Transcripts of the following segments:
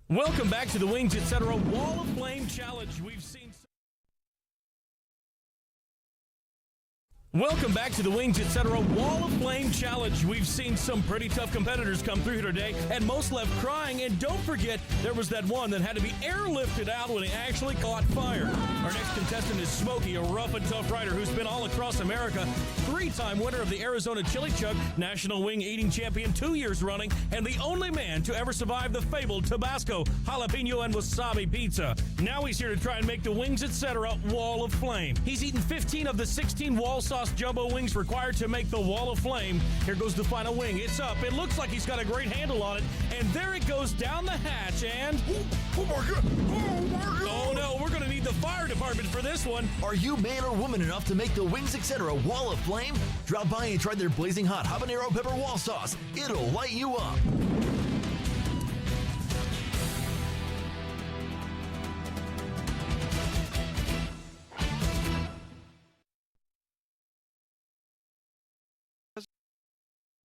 Welcome back to the Wings Etc. Wall of Flame Challenge. Welcome back to the Wings Etc. Wall of Flame Challenge. We've seen some pretty tough competitors come through here today, and most left crying. And don't forget, there was that one that had to be airlifted out when he actually caught fire. Our next contestant is Smokey, a rough and tough rider who's been all across America, three-time winner of the Arizona Chili Chuck, National Wing Eating Champion 2 years running, and the only man to ever survive the fabled Tabasco, jalapeno, and wasabi pizza. Now he's here to try and make the Wings Etc. Wall of Flame. He's eaten 15 of the 16 wall sauce jumbo wings required to make the Wall of Flame. Here goes the final wing. It's up. It looks like he's got a great handle on it. And there it goes down the hatch and... Oh my God! Oh my God! Oh no, we're going to need the fire department for this one. Are you man or woman enough to make the Wings Etc. Wall of Flame? Drop by and try their blazing hot habanero pepper wall sauce. It'll light you up.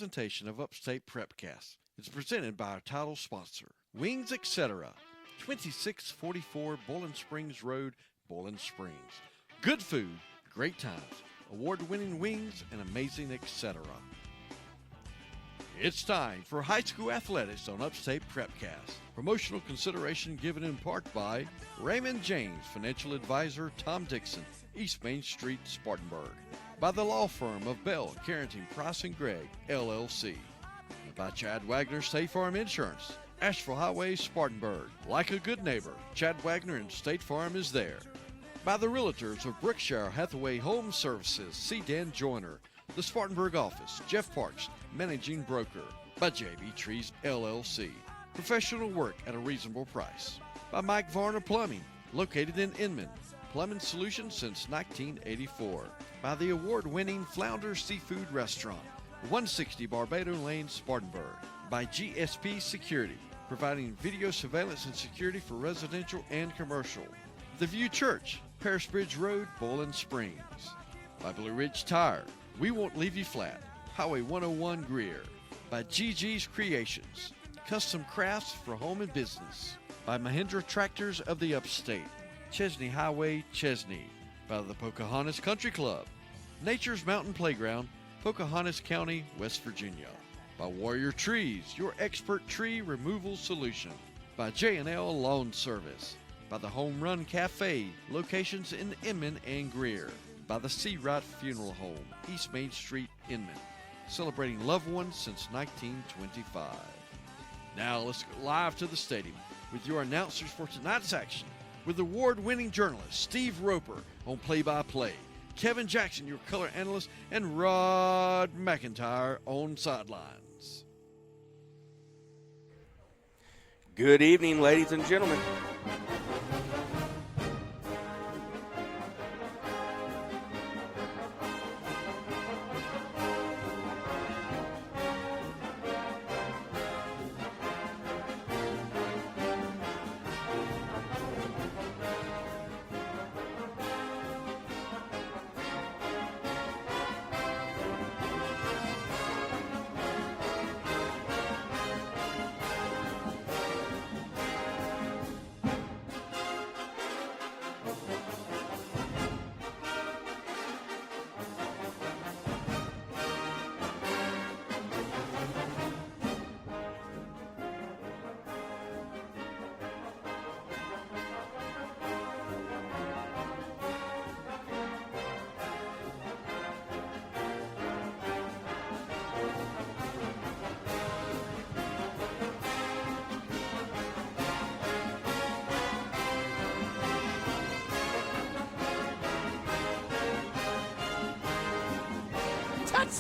Presentation of Upstate Prepcast. It's presented by our title sponsor, Wings Etc., 2644 Bowling Springs Road, Bowling Springs. Good food, great times, award-winning wings, and amazing etc. It's time for high school athletics on Upstate Prepcast. Promotional consideration given in part by Raymond James, Financial Advisor Tom Dixon, East Main Street, Spartanburg. By the law firm of Bell, Carrington, Price & Gregg, LLC. By Chad Wagner State Farm Insurance, Asheville Highway, Spartanburg. Like a good neighbor, Chad Wagner and State Farm is there. By the realtors of Brookshire Hathaway Home Services, C. Dan Joyner, the Spartanburg office, Jeff Parks, managing broker. By JB Trees, LLC. Professional work at a reasonable price. By Mike Varner Plumbing, located in Inman. Plumbing solutions since 1984. By the award-winning Flounder Seafood Restaurant, 160 Barbado Lane, Spartanburg. By GSP Security, providing video surveillance and security for residential and commercial. The View Church, Paris Bridge Road, Bowling Springs. By Blue Ridge Tire, we won't leave you flat, Highway 101 Greer. By GG's Creations, custom crafts for home and business. By Mahindra Tractors of the Upstate, Chesney Highway, Chesney. By the Pocahontas Country Club, Nature's Mountain Playground, Pocahontas County, West Virginia. By Warrior Trees, your expert tree removal solution. By J&L Lawn Service. By the Home Run Cafe, locations in Inman and Greer. By the Seawright Funeral Home, East Main Street, Inman. Celebrating loved ones since 1925. Now let's go live to the stadium with your announcers for tonight's action. With award-winning journalist Steve Roper on play-by-play, Kevin Jackson, your color analyst, and Rod McIntyre on sidelines. Good evening, ladies and gentlemen.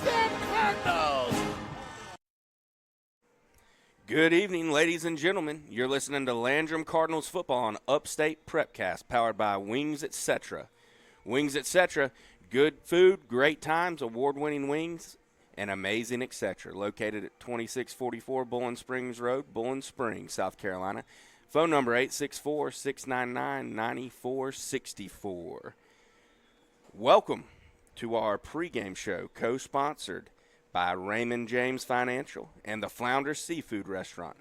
Landrum Cardinals! Good evening, ladies and gentlemen. You're listening to Landrum Cardinals football on Upstate Prepcast, powered by Wings Etc. Wings Etc. Good food, great times, award-winning wings, and amazing etc. Located at 2644 Bowling Springs Road, Bowling Springs, South Carolina. Phone number 864-699-9464. Welcome to our pregame show, co-sponsored by Raymond James Financial and the Flounder Seafood Restaurant.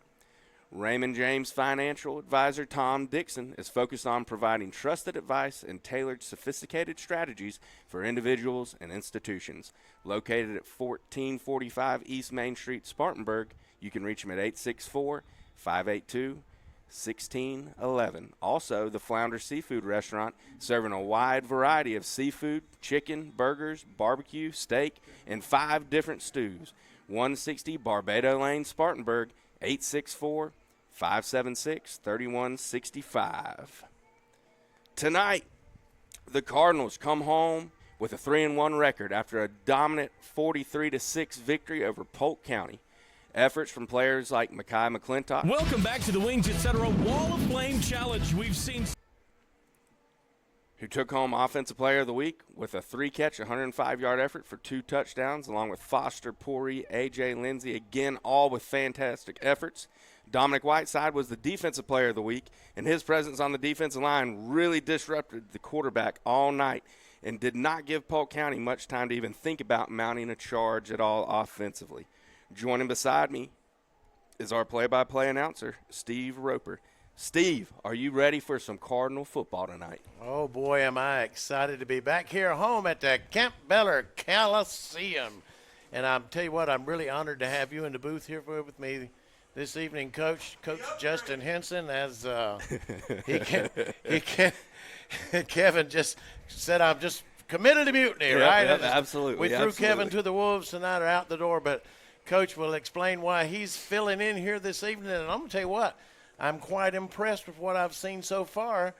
Raymond James financial advisor Tom Dixon is focused on providing trusted advice and tailored sophisticated strategies for individuals and institutions. Located at 1445 East Main Street, Spartanburg, you can reach him at 864-582-1611. Also, the Flounder Seafood Restaurant, serving a wide variety of seafood, chicken, burgers, barbecue, steak, and 5 different stews. 160 Barbado Lane, Spartanburg, 864-576-3165. Tonight, the Cardinals come home with a 3-1 record after a dominant 43-6 victory over Polk County. Efforts from players like Mekhi McClintock. Welcome back to the Wings, etc. Wall of Flame Challenge. We've seen who took home Offensive Player of the Week with a 3-catch, 105-yard effort for 2 touchdowns, along with Foster, Pori, A.J. Lindsey, again, all with fantastic efforts. Dominic Whiteside was the Defensive Player of the Week, and his presence on the defensive line really disrupted the quarterback all night and did not give Polk County much time to even think about mounting a charge at all offensively. Joining beside me is our play-by-play announcer, Steve Roper. Steve, are you ready for some Cardinal football tonight? Oh, boy, am I excited to be back here home at the Camp Beller Coliseum. And I'm tell you what, I'm really honored to have you in the booth here with me this evening, Coach Justin Henson, as Kevin just said I'm just committed to mutiny, right? Yep, absolutely. We threw Kevin to the wolves tonight or out the door, but Coach will explain why he's filling in here this evening. And I'm going to tell you what, I'm quite impressed with what I've seen so far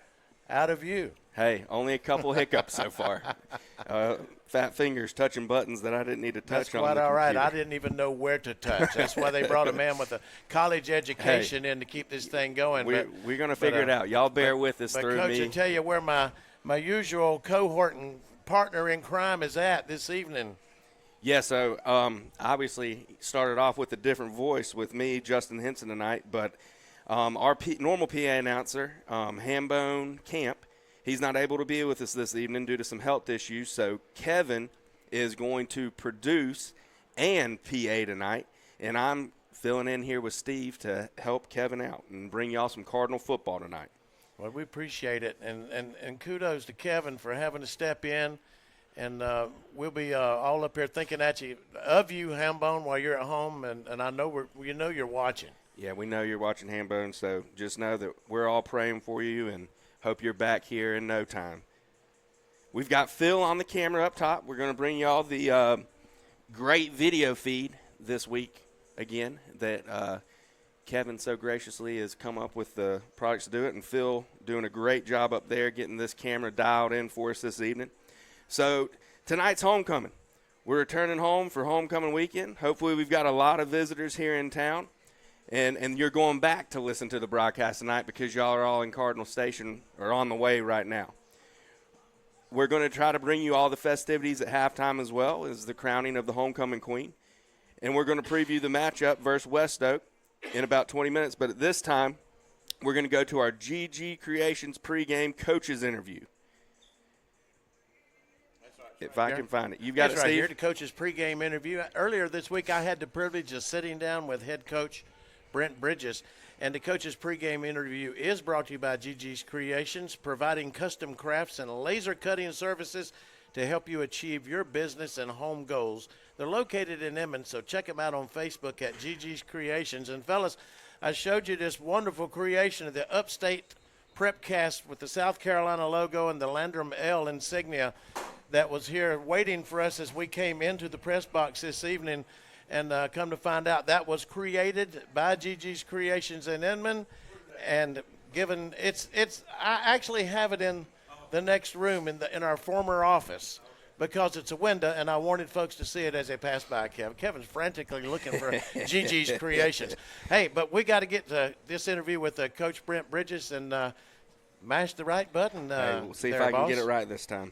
out of you. Hey, only a couple hiccups so far. Fat fingers touching buttons that I didn't need to touch. That's quite all right. I didn't even know where to touch. That's why they brought a man with a college education in to keep this thing going. We're going to figure it out. Y'all bear with us through Coach, me. I tell you where my usual cohort and partner in crime is at this evening. Yeah, so obviously started off with a different voice with me, Justin Henson, tonight, but our normal PA announcer, Hambone Camp, he's not able to be with us this evening due to some health issues, so Kevin is going to produce and PA tonight, and I'm filling in here with Steve to help Kevin out and bring y'all some Cardinal football tonight. Well, we appreciate it, and kudos to Kevin for having to step in, and we'll be all up here thinking of you, Hambone, while you're at home, and I know you're watching. Yeah, we know you're watching Hambone, so just know that we're all praying for you and hope you're back here in no time. We've got Phil on the camera up top. We're going to bring y'all the great video feed this week again that Kevin so graciously has come up with the products to do it, and Phil doing a great job up there getting this camera dialed in for us this evening. So tonight's homecoming. We're returning home for homecoming weekend. Hopefully we've got a lot of visitors here in town. And you're going back to listen to the broadcast tonight because y'all are all in Cardinal Station or on the way right now. We're going to try to bring you all the festivities at halftime as well as the crowning of the homecoming queen. And we're going to preview the matchup versus West Oak in about 20 minutes. But at this time, we're going to go to our GG Creations pregame coaches interview. If I can find it. You've got it, Steve? Right here, the coach's pregame interview. Earlier this week, I had the privilege of sitting down with head coach Brent Bridges, and the coach's pregame interview is brought to you by GG's Creations, providing custom crafts and laser cutting services to help you achieve your business and home goals. They're located in Emmons, so check them out on Facebook at GG's Creations. And fellas, I showed you this wonderful creation of the Upstate Prepcast with the South Carolina logo and the Landrum L insignia that was here waiting for us as we came into the press box this evening. And come to find out, that was created by GG's Creations in Inman, and given I actually have it in the next room in our former office because it's a window, and I wanted folks to see it as they pass by. Kevin's frantically looking for GG's Creations. Hey, but we got to get to this interview with Coach Brent Bridges and mash the right button. Hey, we'll see if I can get it right this time.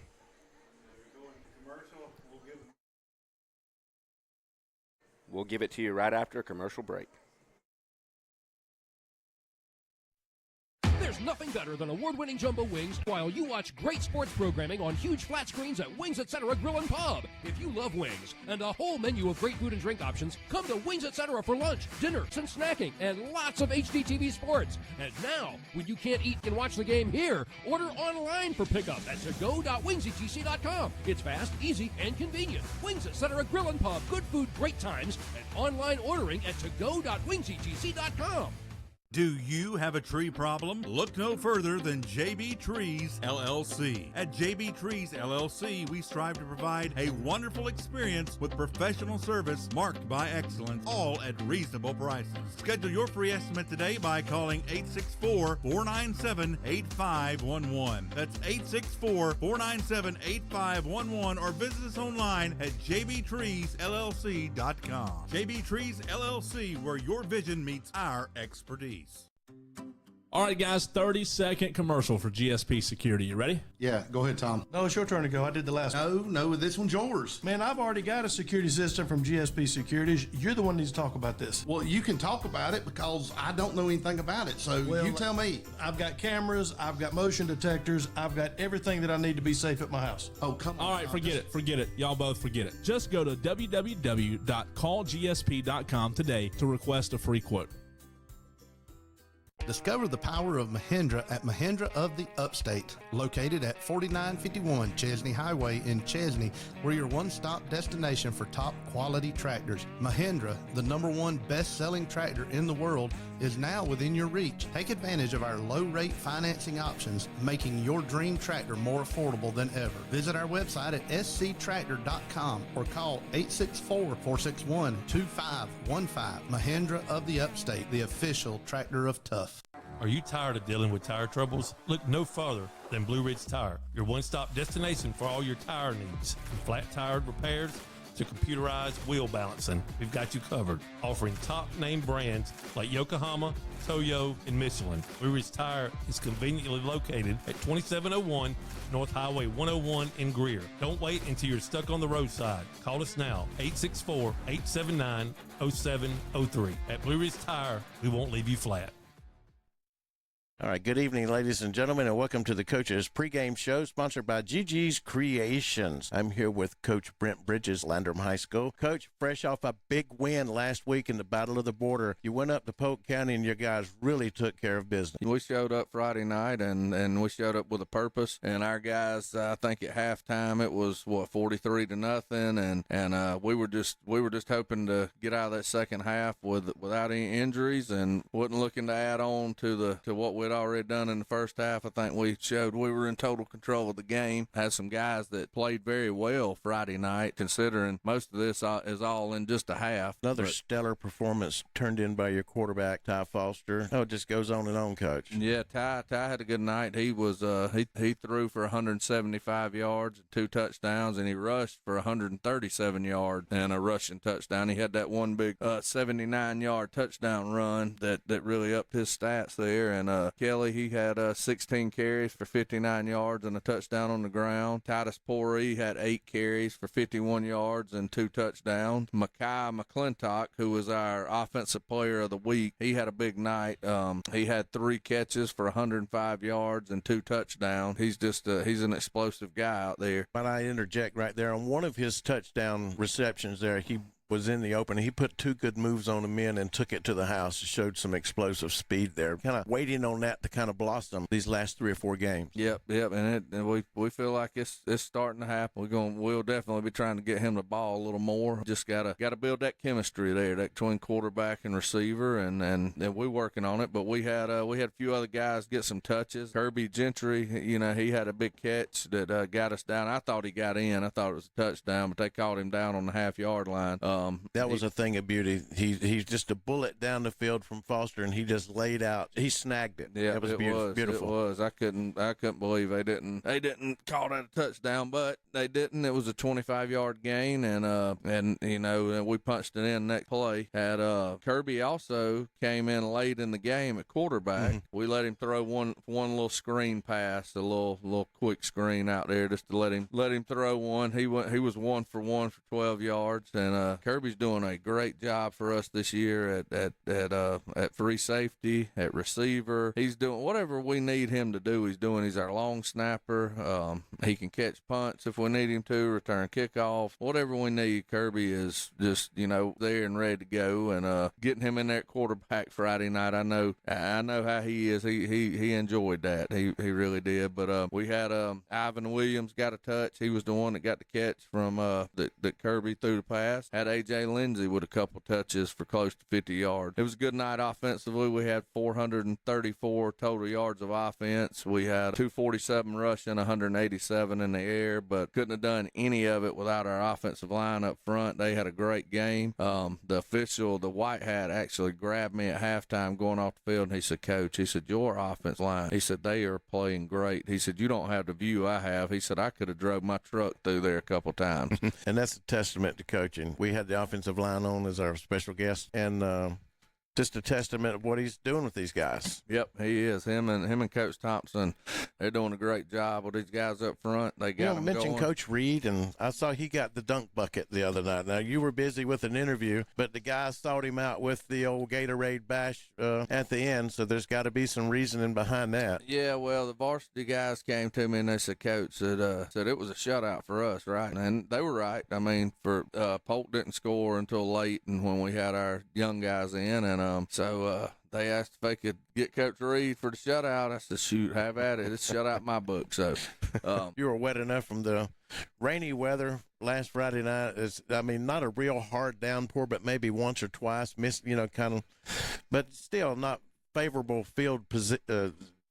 We'll give it to you right after a commercial break. There's nothing better than award-winning jumbo wings while you watch great sports programming on huge flat screens at Wings Etc. Grill and Pub. If you love wings and a whole menu of great food and drink options, come to Wings Etc. for lunch, dinner, some snacking, and lots of HDTV sports. And now, when you can't eat and watch the game here, order online for pickup at togo.wingsetc.com. It's fast, easy, and convenient. Wings Etc. Grill and Pub, good food, great times, and online ordering at togo.wingsetc.com. Do you have a tree problem? Look no further than JB Trees LLC. At JB Trees LLC, we strive to provide a wonderful experience with professional service marked by excellence, all at reasonable prices. Schedule your free estimate today by calling 864-497-8511. That's 864-497-8511 or visit us online at jbtreesllc.com. JB Trees LLC, where your vision meets our expertise. All right, guys, 30-second commercial for GSP Security. You ready? Yeah, go ahead, Tom. No, it's your turn to go. I did the last one. No, this one's yours. Man, I've already got a security system from GSP Securities. You're the one that needs to talk about this. Well, you can talk about it because I don't know anything about it, so you tell me. I've got cameras, I've got motion detectors, I've got everything that I need to be safe at my house. Oh, come on. All right, forget it. Y'all both forget it. Just go to www.callgsp.com today to request a free quote. Discover the power of Mahindra at Mahindra of the Upstate, located at 4951 Chesney Highway in Chesney. We're your one-stop destination for top quality tractors. Mahindra, the #1 best-selling tractor in the world, is now within your reach. Take advantage of our low-rate financing options, making your dream tractor more affordable than ever. Visit our website at sctractor.com or call 864-461-2515. Mahindra of the Upstate, the official tractor of tough. Are you tired of dealing with tire troubles? Look no further than Blue Ridge Tire, your one-stop destination for all your tire needs. From flat tire repairs to computerized wheel balancing, we've got you covered. Offering top-name brands like Yokohama, Toyo, and Michelin. Blue Ridge Tire is conveniently located at 2701 North Highway 101 in Greer. Don't wait until you're stuck on the roadside. Call us now, 864-879-0703. At Blue Ridge Tire, we won't leave you flat. All right, good evening, ladies and gentlemen, and welcome to the Coach's Pregame Show, sponsored by Gigi's Creations. I'm here with Coach Brent Bridges, Landrum High School. Coach, fresh off a big win last week in the Battle of the Border, you went up to Polk County, and your guys really took care of business. We showed up Friday night, and we showed up with a purpose, and our guys, I think at halftime, it was, 43-0, and we were just hoping to get out of that second half without any injuries, and wasn't looking to add on to what we'd already done in the first half. I think we showed we were in total control of the game. Had some guys that played very well Friday night, considering most of this is all in just a half. Another stellar performance turned in by your quarterback, Ty Foster. Oh, it just goes on and on, Coach. Yeah, Ty had a good night. He was he threw for 175 yards and 2 touchdowns, and he rushed for 137 yards and a rushing touchdown. He had that one big 79-yard touchdown run that really upped his stats there. And Kelly, he had 16 carries for 59 yards and a touchdown on the ground. Titus Poree had 8 carries for 51 yards and 2 touchdowns. Mekhi McClintock, who was our offensive player of the week, he had a big night. He had 3 catches for 105 yards and 2 touchdowns. He's just he's an explosive guy out there. Might I interject right there? On one of his touchdown receptions there, he was in the open. He put 2 good moves on the men and took it to the house. Showed some explosive speed there. Kind of waiting on that to kind of blossom these last 3 or 4 games. Yep, and we feel like it's starting to happen. We'll definitely be trying to get him the ball a little more. Just gotta build that chemistry there, that between quarterback and receiver, and we're working on it. But we had a few other guys get some touches. Kirby Gentry, he had a big catch that got us down. I thought he got in. I thought it was a touchdown, but they called him down on the half-yard line. That was a thing of beauty. He's just a bullet down the field from Foster, and he just laid out. He snagged it. Yeah, that was beautiful. It was. I couldn't believe they didn't call that a touchdown, but they didn't. It was a 25-yard gain, and we punched it in next play. Had Kirby also came in late in the game at quarterback. Mm-hmm. We let him throw one little screen pass, a little quick screen out there, just to let him throw one. He was 1 for 1 for 12 yards, and Kirby's doing a great job for us this year at free safety, at receiver. He's doing whatever we need him to do. He's doing. He's our long snapper. He can catch punts if we need him to, return kickoff, whatever we need. Kirby is just there and ready to go. And getting him in that quarterback Friday night, I know how he is. He enjoyed that. He really did. But we had Ivan Williams got a touch. He was the one that got the catch from that Kirby threw the pass. Had A.J. Lindsey with a couple touches for close to 50 yards. It was a good night offensively. We had 434 total yards of offense. We had 247 rushing, 187 in the air, but couldn't have done any of it without our offensive line up front. They had a great game. The official, the white hat, actually grabbed me at halftime going off the field, and he said, "Coach," he said, "your offense line," he said, "they are playing great." He said, "You don't have the view I have." He said, "I could have drove my truck through there a couple times." And that's a testament to coaching. We had the offensive line on as our special guest, and just a testament of what he's doing with these guys. Yep, he is. Him and Coach Thompson, they're doing a great job with these guys up front. They got them mentioned going. Coach Reed, and I saw he got the dunk bucket the other night. Now, you were busy with an interview, but the guys sought him out with the old Gatorade bash at the end, so there's got to be some reasoning behind that. Yeah, well, the varsity guys came to me and they said, "Coach," said it was a shutout for us, right? And they were right. I mean, Polk didn't score until late, and when we had our young guys in, and so they asked if they could get Coach Reed for the shutout. I said, "Shoot, have at it. It's shut out my book." So you were wet enough from the rainy weather last Friday night. Not a real hard downpour, but maybe once or twice, but still not favorable field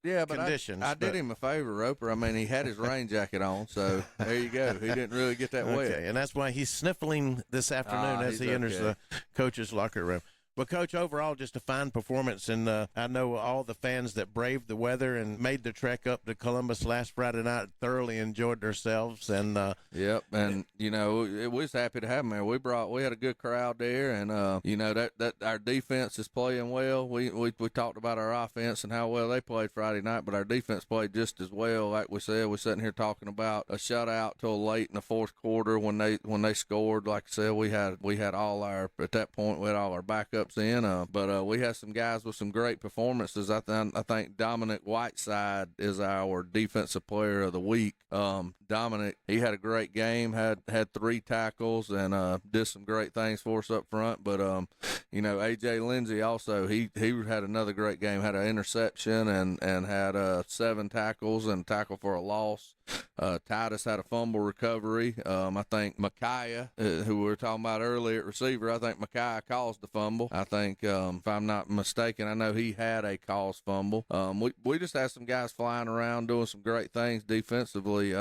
yeah, but conditions. I did him a favor, Roper. I mean, he had his rain jacket on, so there you go. He didn't really get that wet. Okay, and that's why he's sniffling this afternoon as he enters the coach's locker room. Well, Coach, overall, just a fine performance, and I know all the fans that braved the weather and made the trek up to Columbus last Friday night thoroughly enjoyed themselves. And yep, and we was happy to have them there. We had a good crowd there, and that our defense is playing well. We talked about our offense and how well they played Friday night, but our defense played just as well. Like we said, we're sitting here talking about a shutout till late in the fourth quarter when they scored. Like I said, we had all our at that point we had all our backups in, but we had some guys with some great performances. I think Dominic Whiteside is our defensive player of the week. Dominic, he had a great game, had 3 tackles, and did some great things for us up front. But A.J. Lindsey also, he had another great game, had an interception and had 7 tackles and tackle for a loss. Titus had a fumble recovery. I think Micaiah, who we were talking about earlier at receiver, I think Micaiah caused the fumble. I think, if I'm not mistaken, I know he had a caused fumble. We just had some guys flying around doing some great things defensively.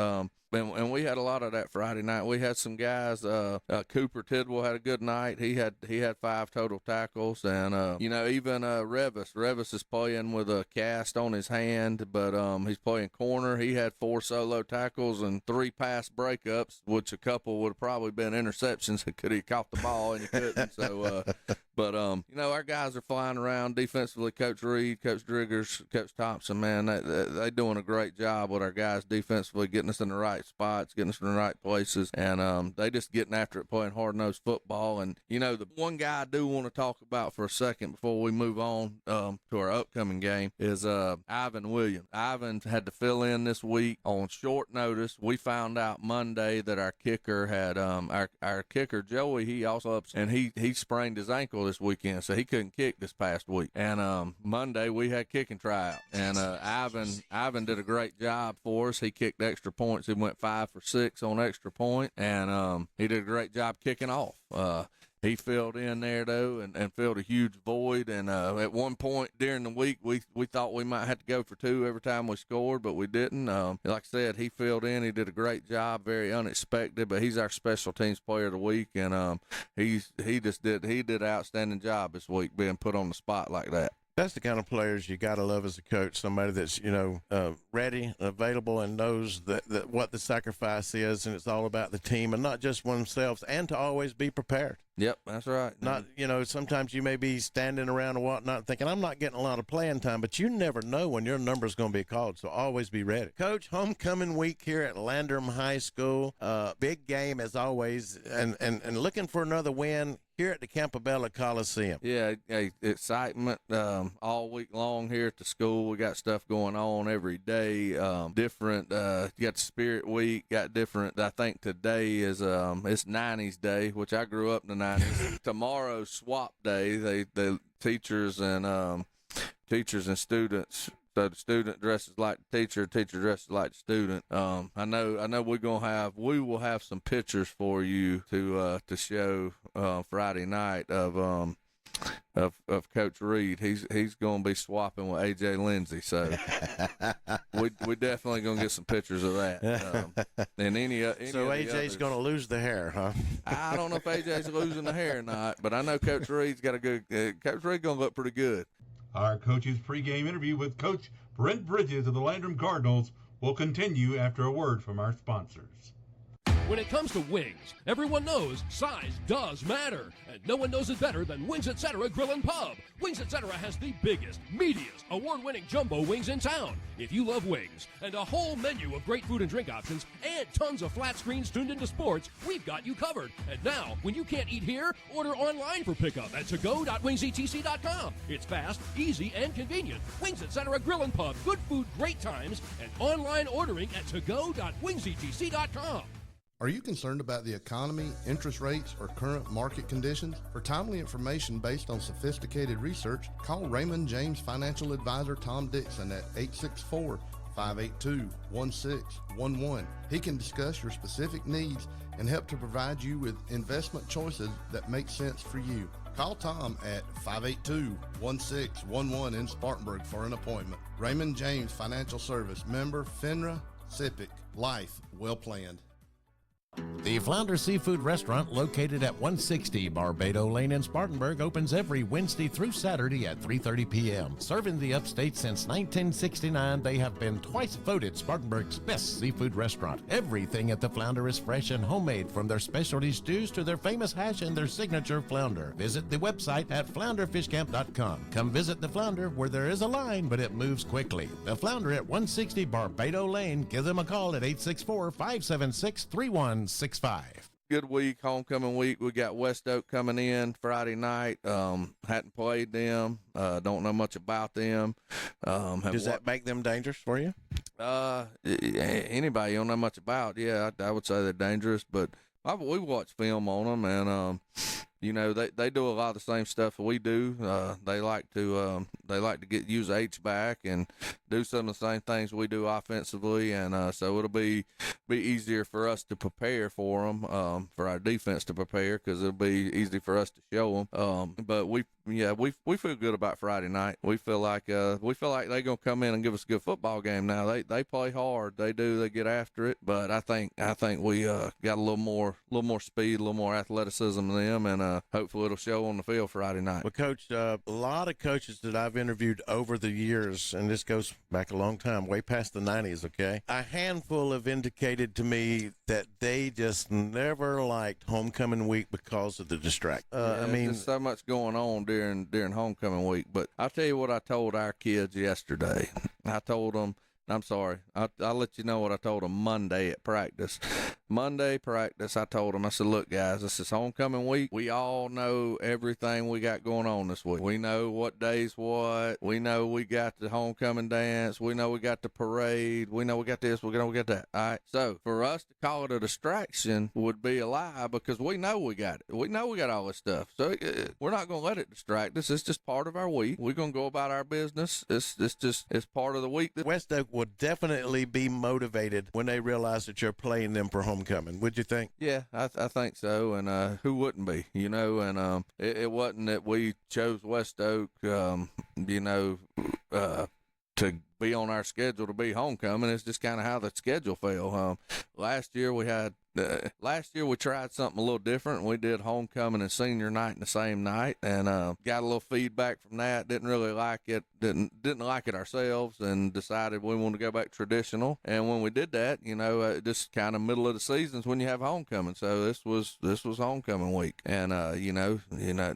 And we had a lot of that Friday night. We had some guys. Cooper Tidwell had a good night. He had 5 total tackles, and even Revis. Revis is playing with a cast on his hand, but he's playing corner. He had 4 solo tackles and 3 pass breakups, which a couple would have probably been interceptions. Could he caught the ball and he couldn't? So, but our guys are flying around defensively. Coach Reed, Coach Driggers, Coach Thompson, man, they doing a great job with our guys defensively, getting us in the right spots, getting us in the right places, and they just getting after it, playing hard-nosed football. And the one guy I do want to talk about for a second before we move on to our upcoming game is Ivan Williams. Ivan had to fill in this week on short notice. We found out Monday that our kicker had our kicker Joey, he also up, and he sprained his ankle this weekend, so he couldn't kick this past week. And Monday we had kicking tryout, and Ivan did a great job for us. He kicked extra points. He went 5 for 6 on extra point, and he did a great job kicking off. He filled in there, though, and filled a huge void. And at one point during the week, we thought we might have to go for 2 every time we scored, but we didn't. Like I said, he filled in. He did a great job, very unexpected, but he's our special teams player of the week, and he did an outstanding job this week being put on the spot like that. That's the kind of players you got to love as a coach, somebody that's, ready, available, and knows that what the sacrifice is, and it's all about the team and not just themselves, and to always be prepared. Yep, that's right. Not, sometimes you may be standing around and whatnot thinking, I'm not getting a lot of playing time, but you never know when your number is going to be called, so always be ready. Coach, homecoming week here at Landrum High School. Big game as always, and looking for another win here at the Campobello Coliseum. Yeah, excitement all week long here at the school. We got stuff going on every day. Different. You got the Spirit Week. Got different. I think today is it's 90s Day, which I grew up in the 90s. Tomorrow's Swap Day. The teachers and students. So the student dresses like the teacher dresses like the student. I know we will have some pictures for you to show Friday night of Coach Reed. He's going to be swapping with AJ Lindsey. So we definitely going to get some pictures of that. And any so AJ's going to lose the hair, huh? I don't know if AJ's losing the hair or not, but I know Coach Reed's got a good. Coach Reed going to look pretty good. Our coach's pregame interview with Coach Brent Bridges of the Landrum Cardinals will continue after a word from our sponsors. When it comes to wings, everyone knows size does matter, and no one knows it better than Wings Etc. Grill and Pub. Wings Etc. has the biggest, meatiest, award-winning jumbo wings in town. If you love wings and a whole menu of great food and drink options and tons of flat screens tuned into sports, we've got you covered. And now, when you can't eat here, order online for pickup at togo.wingsetc.com. It's fast, easy, and convenient. Wings Etc. Grill and Pub. Good food, great times, and online ordering at togo.wingsetc.com. Are you concerned about the economy, interest rates, or current market conditions? For timely information based on sophisticated research, call Raymond James Financial Advisor Tom Dixon at 864-582-1611. He can discuss your specific needs and help to provide you with investment choices that make sense for you. Call Tom at 582-1611 in Spartanburg for an appointment. Raymond James Financial Service, member FINRA, SIPC, Life Well Planned. The Flounder Seafood Restaurant, located at 160 Barbado Lane in Spartanburg, opens every Wednesday through Saturday at 3:30 p.m. Serving the upstate since 1969, they have been twice voted Spartanburg's best seafood restaurant. Everything at the Flounder is fresh and homemade, from their specialty stews to their famous hash and their signature flounder. Visit the website at flounderfishcamp.com. Come visit the Flounder, where there is a line, but it moves quickly. The Flounder at 160 Barbado Lane. Give them a call at 864-576-3165. Good week, homecoming week. We got West Oak coming in Friday night. Hadn't played them. Don't know much about them. Does that make them dangerous for you? Anybody you don't know much about, yeah, I would say they're dangerous. But we watch film on them, and they do a lot of the same stuff that we do. They like to use H back and do some of the same things we do offensively, and so it'll be easier for us to prepare for them, for our defense to prepare, because it'll be easy for us to show them. But we feel good about Friday night. We feel like they're gonna come in and give us a good football game. Now they play hard. They do. They get after it. But I think we got a little more speed, a little more athleticism than them, and hopefully it'll show on the field Friday night. Well, Coach, a lot of coaches that I've interviewed over the years, and this goes back a long time, way past the 90s, okay? A handful have indicated to me that they just never liked homecoming week because of the distraction. There's so much going on during homecoming week. But I'll tell you what I told our kids yesterday. I told them, I'm sorry, I'll let you know what I told them Monday at practice. Monday practice, I told them, I said, look, guys, this is homecoming week. We all know everything we got going on this week. We know what day's what. We know we got the homecoming dance. We know we got the parade. We know we got this. We know we got that. All right. So for us to call it a distraction would be a lie, because we know we got it. We know we got all this stuff. So we're not going to let it distract us. It's just part of our week. We're going to go about our business. It's part of the week. West Oak will definitely be motivated when they realize that you're playing them for homecoming. Would you think? Yeah, I think so. And who wouldn't be? And it wasn't that we chose West Oak, to be on our schedule to be homecoming. It's just kind of how the schedule fell. Last year we tried something a little different. We did homecoming and senior night in the same night, and got a little feedback from that. Didn't really like it. Didn't like it ourselves, and decided we wanted to go back traditional. And when we did that, just kind of middle of the season is when you have homecoming. So this was homecoming week, and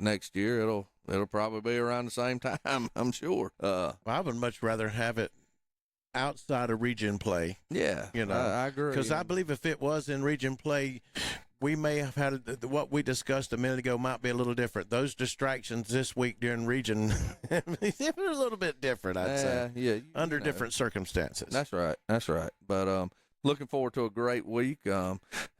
next year it'll probably be around the same time, I'm sure. Well, I would much rather have it outside of region play. Yeah, I agree. Because I believe if it was in region play, we may have had what we discussed a minute ago might be a little different. Those distractions this week during region, they're a little bit different, I'd say. Yeah, under different circumstances. That's right. But looking forward to a great week.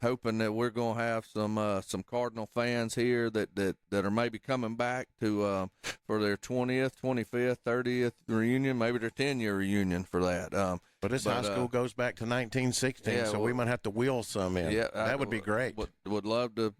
Hoping that we're going to have some Cardinal fans here that are maybe coming back to for their 20th, 25th, 30th reunion, maybe their 10-year reunion for that. But this high school goes back to 1916, so we might have to wheel some in. Yeah, that would be great. Would love to,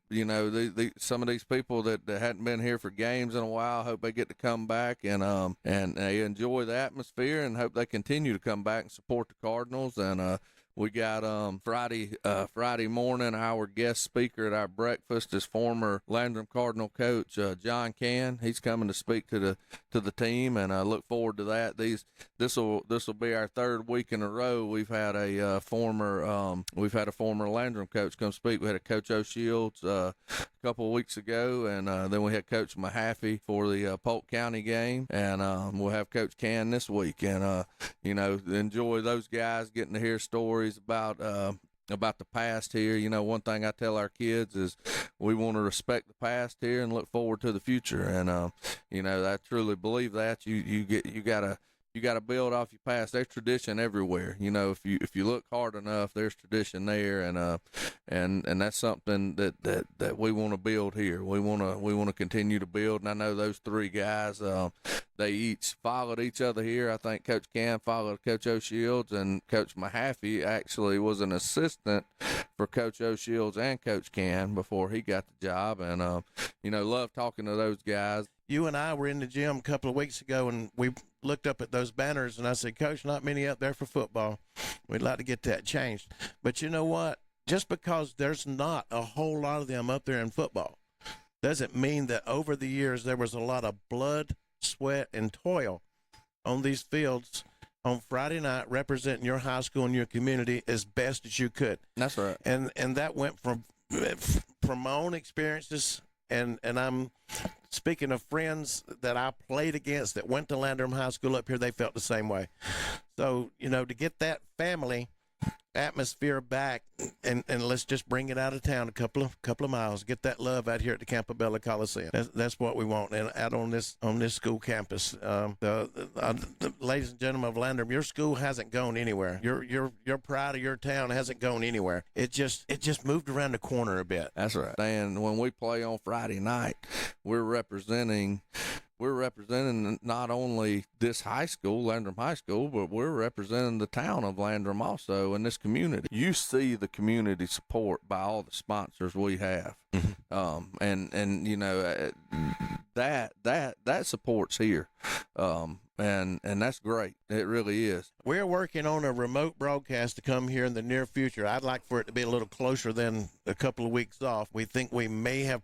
some of these people that hadn't been here for games in a while, hope they get to come back and they enjoy the atmosphere, and hope they continue to come back and support the Cardinals. And we got Friday morning, our guest speaker at our breakfast is former Landrum Cardinal coach John Cann. He's coming to speak to the team, and I look forward to that. This will be our third week in a row. We've had a former Landrum coach come speak. We had a Coach O'Shields a couple of weeks ago, and then we had Coach Mahaffey for the Polk County game, and we'll have Coach Cann this week. And enjoy those guys, getting to hear stories about the past here. One thing I tell our kids is we want to respect the past here and look forward to the future. And I truly believe that you gotta build off your past. There's tradition everywhere. If you look hard enough, there's tradition there, and that's something that we want to build here. We want to continue to build. And I know those three guys, they each followed each other here. I think Coach Cann followed Coach O'Shields, and Coach Mahaffey actually was an assistant for Coach O'Shields and Coach Cann before he got the job. And love talking to those guys. You and I were in the gym a couple of weeks ago, and we looked up at those banners, and I said, Coach, not many up there for football. We'd like to get that changed. But you know what? Just because there's not a whole lot of them up there in football doesn't mean that over the years there was a lot of blood, sweat, and toil on these fields on Friday night representing your high school and your community as best as you could. That's right. And that went from my own experiences, and I'm speaking of friends that I played against that went to Landrum High School up here, they felt the same way. So, to get that family atmosphere back, and let's just bring it out of town a couple of miles, get that love out here at the Campobello Coliseum. That's what we want, and out on this school campus. The ladies and gentlemen of Landrum, your school hasn't gone anywhere. Your pride of your town hasn't gone anywhere. It just moved around the corner a bit. That's right. And when we play on Friday night, we're representing not only this high school, Landrum High School, but we're representing the town of Landrum also in this community. You see the community support by all the sponsors we have. That support's here. And that's great. It really is. We're working on a remote broadcast to come here in the near future. I'd like for it to be a little closer than a couple of weeks off. We think we may have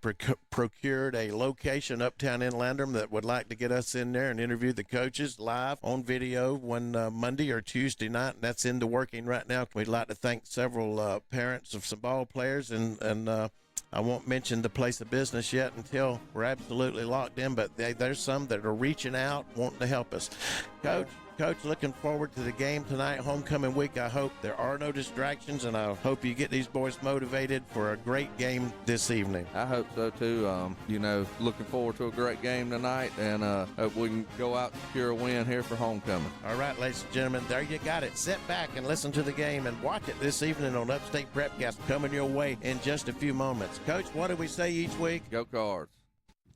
procured a location uptown in Landrum that would like to get us in there and interview the coaches live on video one Monday or Tuesday night. And that's into working right now. We'd like to thank several parents of some ball players, and I won't mention the place of business yet until we're absolutely locked in, but there's some that are reaching out, wanting to help us. Coach, looking forward to the game tonight, homecoming week. I hope there are no distractions, and I hope you get these boys motivated for a great game this evening. I hope so, too. Looking forward to a great game tonight, and hope we can go out and secure a win here for homecoming. All right, ladies and gentlemen, there you got it. Sit back and listen to the game and watch it this evening on Upstate Prepcast, coming your way in just a few moments. Coach, what do we say each week? Go Cards.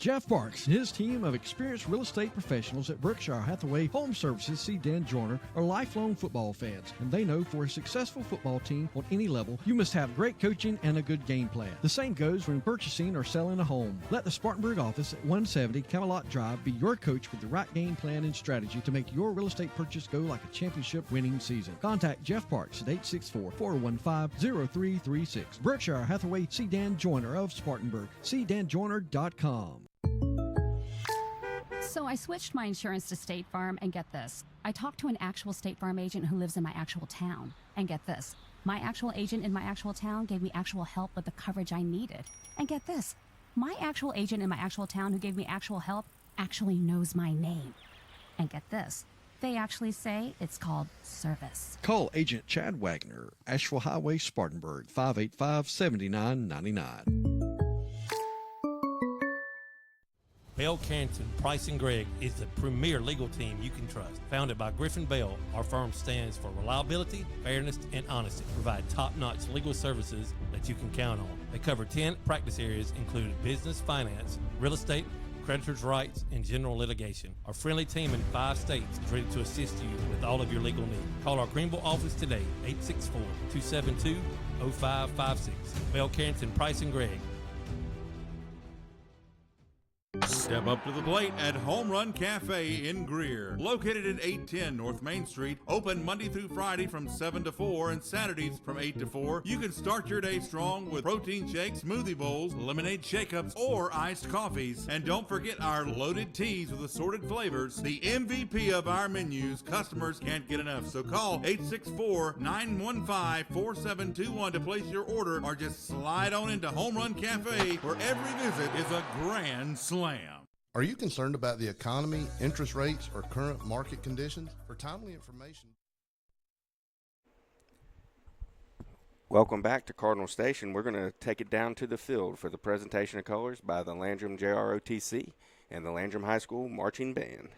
Jeff Parks and his team of experienced real estate professionals at Berkshire Hathaway Home Services see Dan Joyner are lifelong football fans, and they know for a successful football team on any level, you must have great coaching and a good game plan. The same goes when purchasing or selling a home. Let the Spartanburg office at 170 Camelot Drive be your coach with the right game plan and strategy to make your real estate purchase go like a championship winning season. Contact Jeff Parks at 864-415-0336. Berkshire Hathaway, see Dan Joyner of Spartanburg. See danjoyner.com. So I switched my insurance to State Farm, and get this. I talked to an actual State Farm agent who lives in my actual town. And get this. My actual agent in my actual town gave me actual help with the coverage I needed. And get this. My actual agent in my actual town who gave me actual help actually knows my name. And get this. They actually say it's called service. Call Agent Chad Wagner, Asheville Highway, Spartanburg, 585-7999. Bell Carrington, Price & Gregg is the premier legal team you can trust. Founded by Griffin Bell, our firm stands for reliability, fairness, and honesty. Provide top-notch legal services that you can count on. They cover 10 practice areas including business, finance, real estate, creditors' rights, and general litigation. Our friendly team in 5 states is ready to assist you with all of your legal needs. Call our Greenville office today, 864-272-0556. Bell Carrington, Price & Gregg. Step up to the plate at Home Run Cafe in Greer. Located at 810 North Main Street. Open Monday through Friday from 7 to 4 and Saturdays from 8 to 4. You can start your day strong with protein shakes, smoothie bowls, lemonade shake-ups, or iced coffees. And don't forget our loaded teas with assorted flavors. The MVP of our menus. Customers can't get enough. So call 864-915-4721 to place your order, or just slide on into Home Run Cafe, where every visit is a grand slam. Are you concerned about the economy, interest rates, or current market conditions? For timely information. Welcome back to Cardinal Station. We're going to take it down to the field for the presentation of colors by the Landrum JROTC and the Landrum High School Marching Band.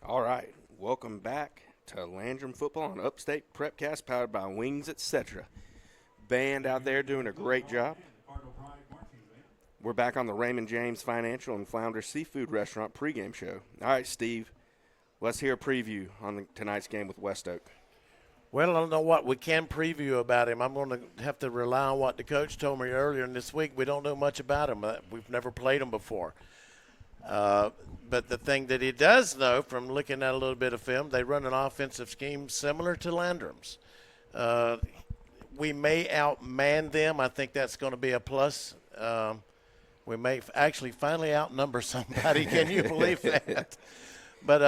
All right, welcome back to Landrum Football on Upstate Prepcast, powered by Wings, etc. Band out there doing a great job. We're back on the Raymond James Financial and Flounder Seafood Restaurant pregame show. All right, Steve, let's hear a preview on tonight's game with West Oak. Well, I don't know what we can preview about him. I'm going to have to rely on what the coach told me earlier in this week. We don't know much about him. We've never played him before. But the thing that he does know from looking at a little bit of film, they run an offensive scheme similar to Landrum's. We may outman them. I think that's going to be a plus. We may actually finally outnumber somebody. Can you believe that? But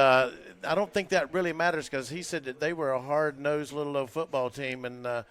I don't think that really matters because he said that they were a hard-nosed little old football team, and but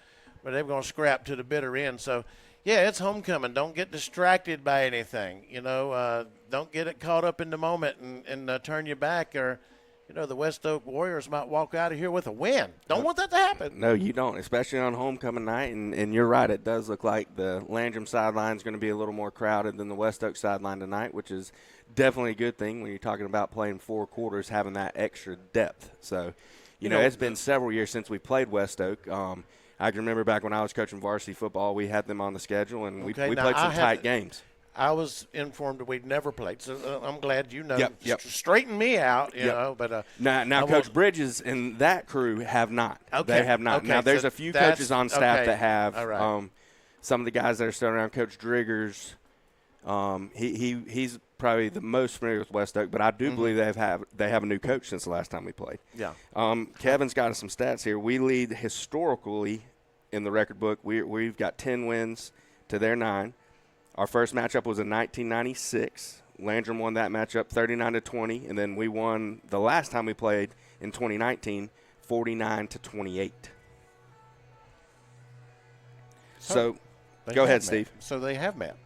they were going to scrap to the bitter end. So, yeah, it's homecoming. Don't get distracted by anything. Don't get it caught up in the moment and turn your back, or the West Oak Warriors might walk out of here with a win. Don't want that to happen. No, you don't, especially on homecoming night. And you're right, it does look like the Landrum sideline is going to be a little more crowded than the West Oak sideline tonight, which is definitely a good thing when you're talking about playing 4 quarters, having that extra depth. So, it's been several years since we played West Oak. I can remember back when I was coaching varsity football, we had them on the schedule, and we played some tight games. I was informed that we'd never played, so I'm glad you know. Yep. Straighten me out, you know. But now Coach Bridges and that crew have not. Okay. They have not. Okay, now, there's so a few coaches on staff that have. All right. Some of the guys that are still around, Coach Driggers, he's probably the most familiar with West Oak, but I do believe they have a new coach since the last time we played. Yeah. Kevin's got some stats here. We lead historically in the record book. We've got 10 wins to their 9. Our first matchup was in 1996. Landrum won that matchup 39-20, and then we won the last time we played in 2019, 49-28. So go ahead, Steve. So they have met.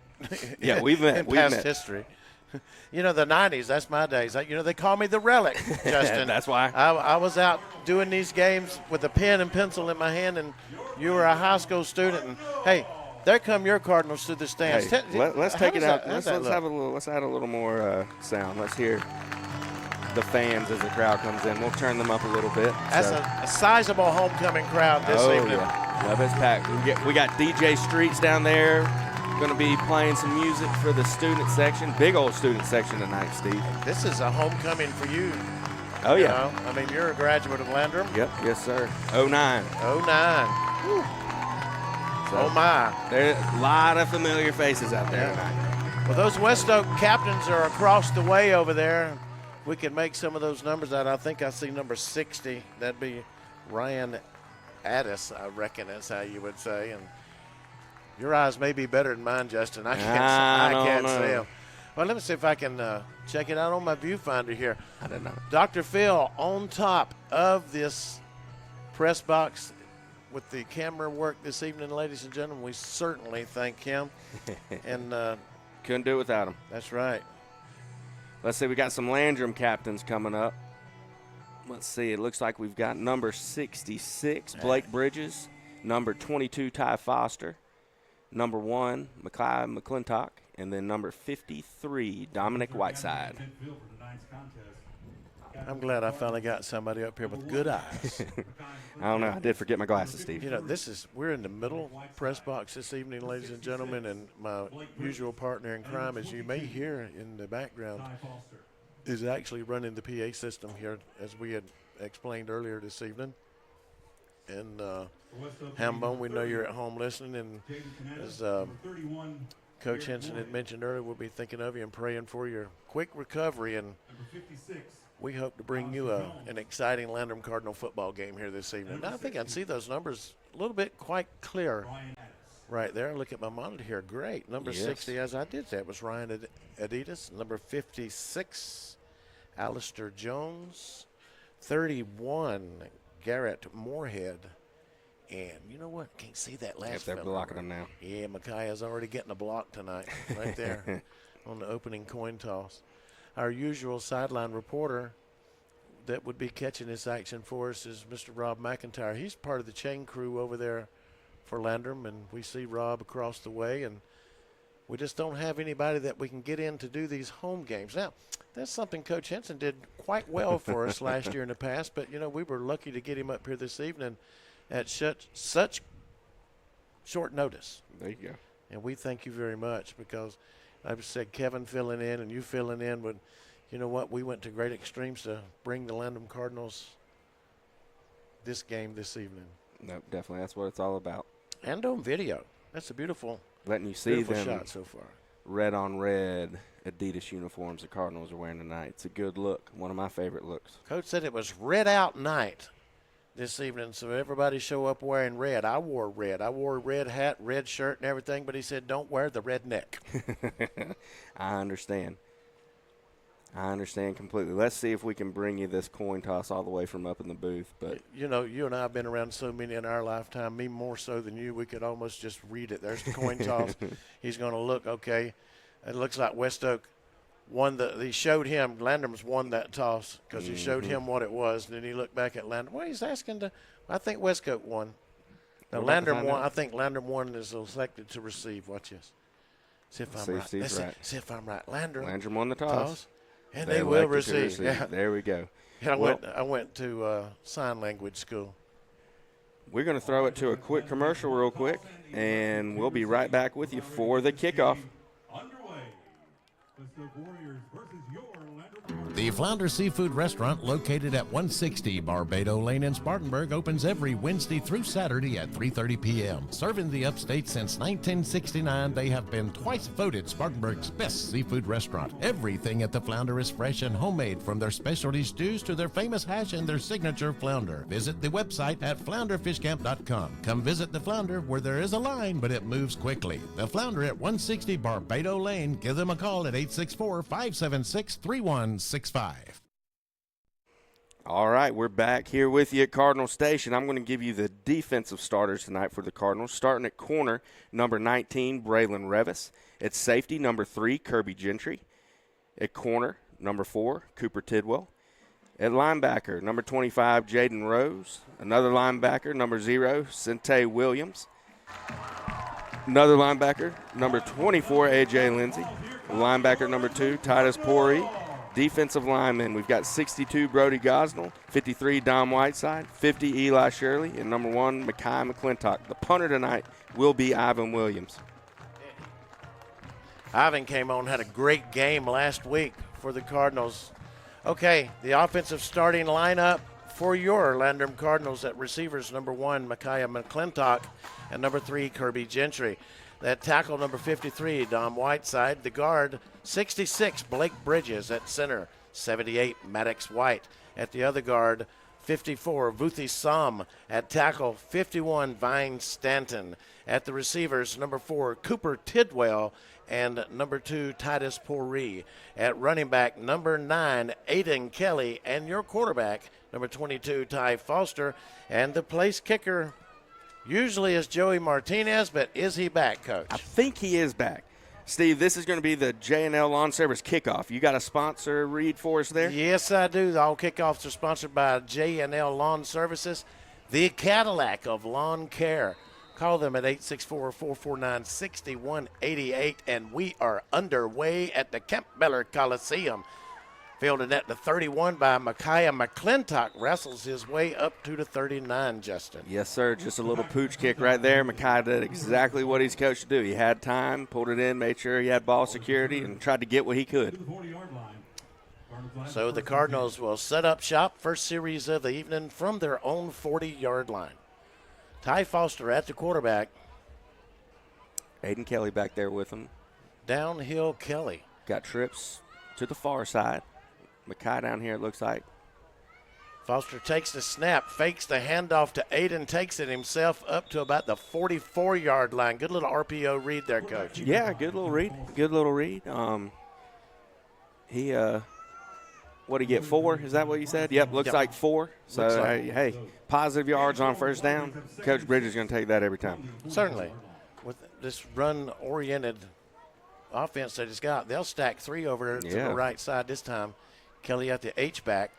Yeah, we've met. In past history. The 90s, that's my days. They call me the relic, Justin. That's why. I was out doing these games with a pen and pencil in my hand, and you were a high school student. And, hey, there come your Cardinals to the stands. Hey, let's take it out. Let's add a little more sound. Let's hear the fans as the crowd comes in. We'll turn them up a little bit. That's a sizable homecoming crowd this evening. Yeah, it's packed. We got DJ Streets down there. Going to be playing some music for the student section. Big old student section tonight, Steve. This is a homecoming for you. Oh, yeah. I mean, you're a graduate of Landrum. Yep. Yes, sir. 09. Whew. So, oh, my. There's a lot of familiar faces out there tonight. Well, those West Oak captains are across the way over there. We can make some of those numbers out. I think I see number 60. That'd be Ryan Addis, I reckon that's how you would say. And your eyes may be better than mine, Justin. I can't see them. Well, let me see if I can check it out on my viewfinder here. I don't know. Dr. Phil on top of this press box with the camera work this evening, ladies and gentlemen. We certainly thank him. And couldn't do it without him. That's right. Let's see. We got some Landrum captains coming up. Let's see. It looks like we've got number 66, Blake Bridges, number 22, Ty Foster, number 1, Mackay McClintock, and then number 53, Dominic Whiteside. I'm glad I finally got somebody up here with good eyes. I don't know. I did forget my glasses, Steve. We're in the middle press box this evening, ladies and gentlemen, and my usual partner in crime, as you may hear in the background, is actually running the PA system here, as we had explained earlier this evening. And Hambone, we know you're at home listening, and as Coach Henson had mentioned earlier, we'll be thinking of you and praying for your quick recovery. And we hope to bring you an exciting Landrum Cardinal football game here this evening. Now, I think I can see those numbers a little bit quite clear right there. Look at my monitor here. Great. Number 60, as I did say, it was Ryan Adidas. Number 56, Alistair Jones. 31, Garrett Moorhead. And you know what? Can't see that last they're blocking them now. Yeah, Micaiah's already getting a block tonight right there on the opening coin toss. Our usual sideline reporter that would be catching this action for us is Mr. Rob McIntyre. He's part of the chain crew over there for Landrum, and we see Rob across the way, and we just don't have anybody that we can get in to do these home games. Now, that's something Coach Henson did quite well for us last year in the past, but, we were lucky to get him up here this evening at such short notice. There you go. And we thank you very much because, like I said, Kevin filling in and you filling in, but you know what? We went to great extremes to bring the Landrum Cardinals this game this evening. No, definitely. That's what it's all about. And on video. That's a beautiful, letting you see them shot so far. Red on red Adidas uniforms the Cardinals are wearing tonight. It's a good look. One of my favorite looks. Coach said it was red out night this evening, so everybody show up wearing red. I wore red. I wore a red hat, red shirt, and everything, but he said don't wear the red neck. I understand. I understand completely. Let's see if we can bring you this coin toss all the way from up in the booth. But you know, you and I have been around so many in our lifetime, me more so than you. We could almost just read it. There's the coin toss. He's going to look, okay. It looks like West Oak won he showed him, Landrum's won that toss because he showed him what it was. And then he looked back at Landrum. Well, he's asking I think West Oak won. Now, Landrum won. I think Landrum won is selected to receive. Watch this. See if I'm right. See if I'm right. Landrum won the toss. And they will receive. Yeah. There we go. Yeah, I went to sign language school. We're going to throw it to a quick commercial real quick, and we'll be right back with you for the kickoff. The Flounder Seafood Restaurant, located at 160 Barbado Lane in Spartanburg, opens every Wednesday through Saturday at 3:30 p.m. Serving the upstate since 1969, they have been twice voted Spartanburg's best seafood restaurant. Everything at the Flounder is fresh and homemade, from their specialty stews to their famous hash and their signature flounder. Visit the website at flounderfishcamp.com. Come visit the Flounder, where there is a line, but it moves quickly. The Flounder at 160 Barbado Lane. Give them a call at 864-576-3165. All right, we're back here with you at Cardinal Station. I'm going to give you the defensive starters tonight for the Cardinals. Starting at corner, number 19, Braylon Revis. At safety, number 3, Kirby Gentry. At corner, number 4, Cooper Tidwell. At linebacker, number 25, Jaden Rose. Another linebacker, number 0, Sente Williams. Another linebacker, number 24, A.J. Lindsey. Linebacker number 2, Titus Pori. Defensive linemen, we've got 62, Brody Gosnell, 53, Dom Whiteside, 50, Eli Shirley, and number 1, Mekhi McClintock. The punter tonight will be Ivan Williams. Ivan came on, had a great game last week for the Cardinals. Okay, the offensive starting lineup for your Landrum Cardinals. At receivers, number 1, Mekhi McClintock, and number 3, Kirby Gentry. That tackle, number 53, Dom Whiteside. The guard, 66, Blake Bridges. At center, 78, Maddox White. At the other guard, 54, Vuthi Sam. At tackle, 51, Vine Stanton. At the receivers, number 4, Cooper Tidwell. And number 2, Titus Pori. At running back, number 9, Aiden Kelly. And your quarterback, number 22, Ty Foster. And the place kicker usually is Joey Martinez, but is he back, Coach? I think he is back. Steve, this is going to be the J&L Lawn Service kickoff. You got a sponsor read for us there? Yes, I do. All kickoffs are sponsored by J&L Lawn Services, the Cadillac of lawn care. Call them at 864-449-6188, and we are underway at the Kemp Beller Coliseum. Fielded at the 31 by Mekhi McClintock. Wrestles his way up to the 39, Justin. Yes, sir. Just a little pooch kick right there. Mekhi did exactly what he's coached to do. He had time, pulled it in, made sure he had ball security, and tried to get what he could. So the Cardinals will set up shop. First series of the evening from their own 40-yard line. Ty Foster at the quarterback. Aiden Kelly back there with him. Downhill Kelly. Got trips to the far side. Mekhi down here, it looks like. Foster takes the snap, fakes the handoff to Aiden, takes it himself up to about the 44-yard line. Good little RPO read there, Coach. Yeah, good little read. Good little read. He, what did he get, 4? Is that what you said? Yep, looks like 4. So, hey, positive yards on first down. Coach Bridges is going to take that every time. Certainly. With this run-oriented offense that he's got, they'll stack 3 over to the right side this time. Kelly at the H-back.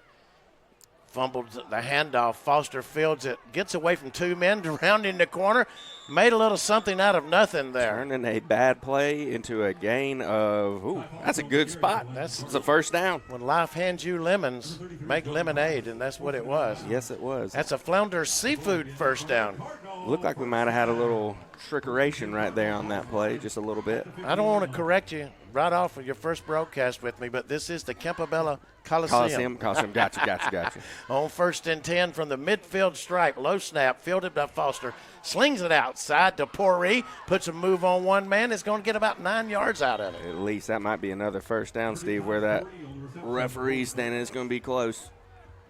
Fumbled the handoff. Foster fields it. Gets away from 2 men, rounding the corner. Made a little something out of nothing there. Turning a bad play into a gain of, that's a good spot. It's a first down. When life hands you lemons, make lemonade, and that's what it was. Yes, it was. That's a Flounder Seafood first down. Looked like we might have had a little trickeration right there on that play, just a little bit. I don't want to correct you, right off of your first broadcast with me, but this is the Campobello Coliseum. Gotcha. On 1st and 10 from the midfield stripe, low snap, fielded by Foster, slings it outside to Poree, puts a move on one man, is going to get about 9 yards out of it. At least that might be another first down, Steve, where that referee's standing. It's going to be close.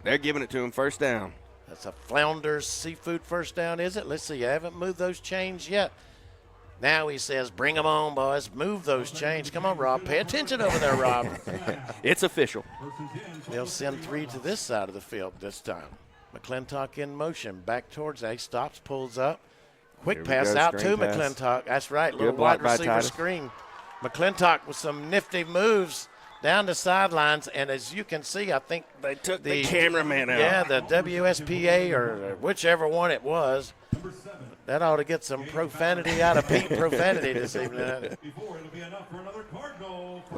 They're giving it to him, first down. That's a Flounders Seafood first down, is it? Let's see, I haven't moved those chains yet. Now he says, bring them on, boys. Move those chains. Come on, Rob. Pay attention over there, Rob. It's official. They'll send 3 to this side of the field this time. McClintock in motion. Back towards A. Stops, pulls up. Quick pass out to McClintock. That's right. Little wide receiver screen. McClintock with some nifty moves down the sidelines. And as you can see, I think they took the cameraman out. Yeah, the WSPA or whichever one it was. That ought to get some profanity out of Pete Profanity this evening.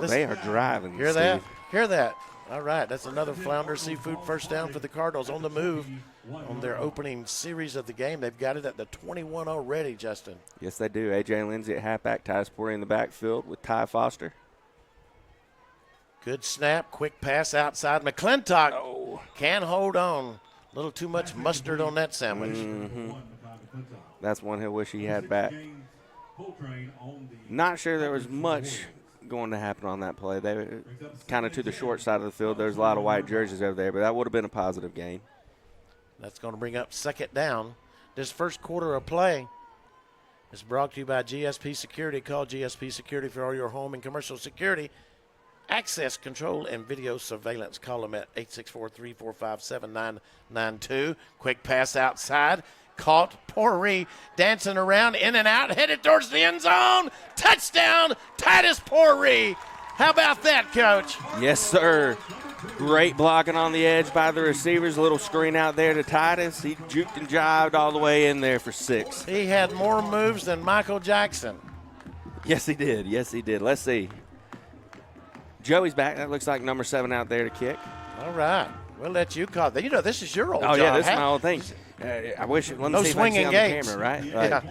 They are driving. Hear that? Hear that? All right, that's another Flounder Seafood first down for the Cardinals on the move on their opening series of the game. They've got it at the 21 already, Justin. Yes, they do. A.J. Lindsey at halfback, Tyus Poree in the backfield with Ty Foster. Good snap, quick pass outside. McClintock can hold on. A little too much mustard on that sandwich. Mm-hmm. That's one he'll wish he had back. Not sure there was much going to happen on that play. They were kind of to the short side of the field. There's a lot of white jerseys over there, but that would have been a positive gain. That's going to bring up second down. This first quarter of play is brought to you by GSP Security. Call GSP Security for all your home and commercial security, access control, and video surveillance. Call them at 864-345-7992. Quick pass outside. Caught. Poree dancing around, in and out, headed towards the end zone. Touchdown, Titus Poree. How about that, Coach? Yes, sir. Great blocking on the edge by the receivers. A little screen out there to Titus. He juked and jived all the way in there for 6. He had more moves than Michael Jackson. Yes, he did. Yes, he did. Let's see. Joey's back. That looks like number 7 out there to kick. All right. We'll let you call that. You know, this is your old job. Oh, yeah, this is my old thing. I wish. Let me no see swinging if I can see gates. on the camera, right? Yeah.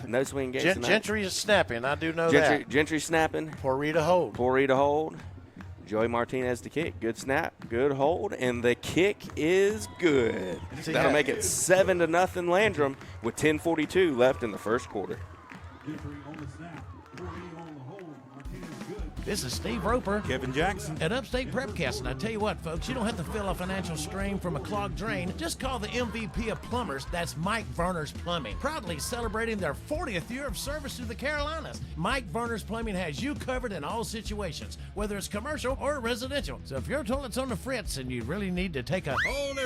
No swinging gates. Gentry is snapping. I do know that. Gentry snapping. Poree to hold. Poree to hold. Joey Martinez to kick. Good snap. Good hold. And the kick is good. That'll make it 7-0 Landrum with 10:42 left in the first quarter. This is Steve Roper. Kevin Jackson. At Upstate Prepcast. And I tell you what, folks, you don't have to feel a financial strain from a clogged drain. Just call the MVP of plumbers. That's Mike Verner's Plumbing. Proudly celebrating their 40th year of service to the Carolinas. Mike Verner's Plumbing has you covered in all situations, whether it's commercial or residential. So if your toilet's on the fritz and you really need to take a... Hold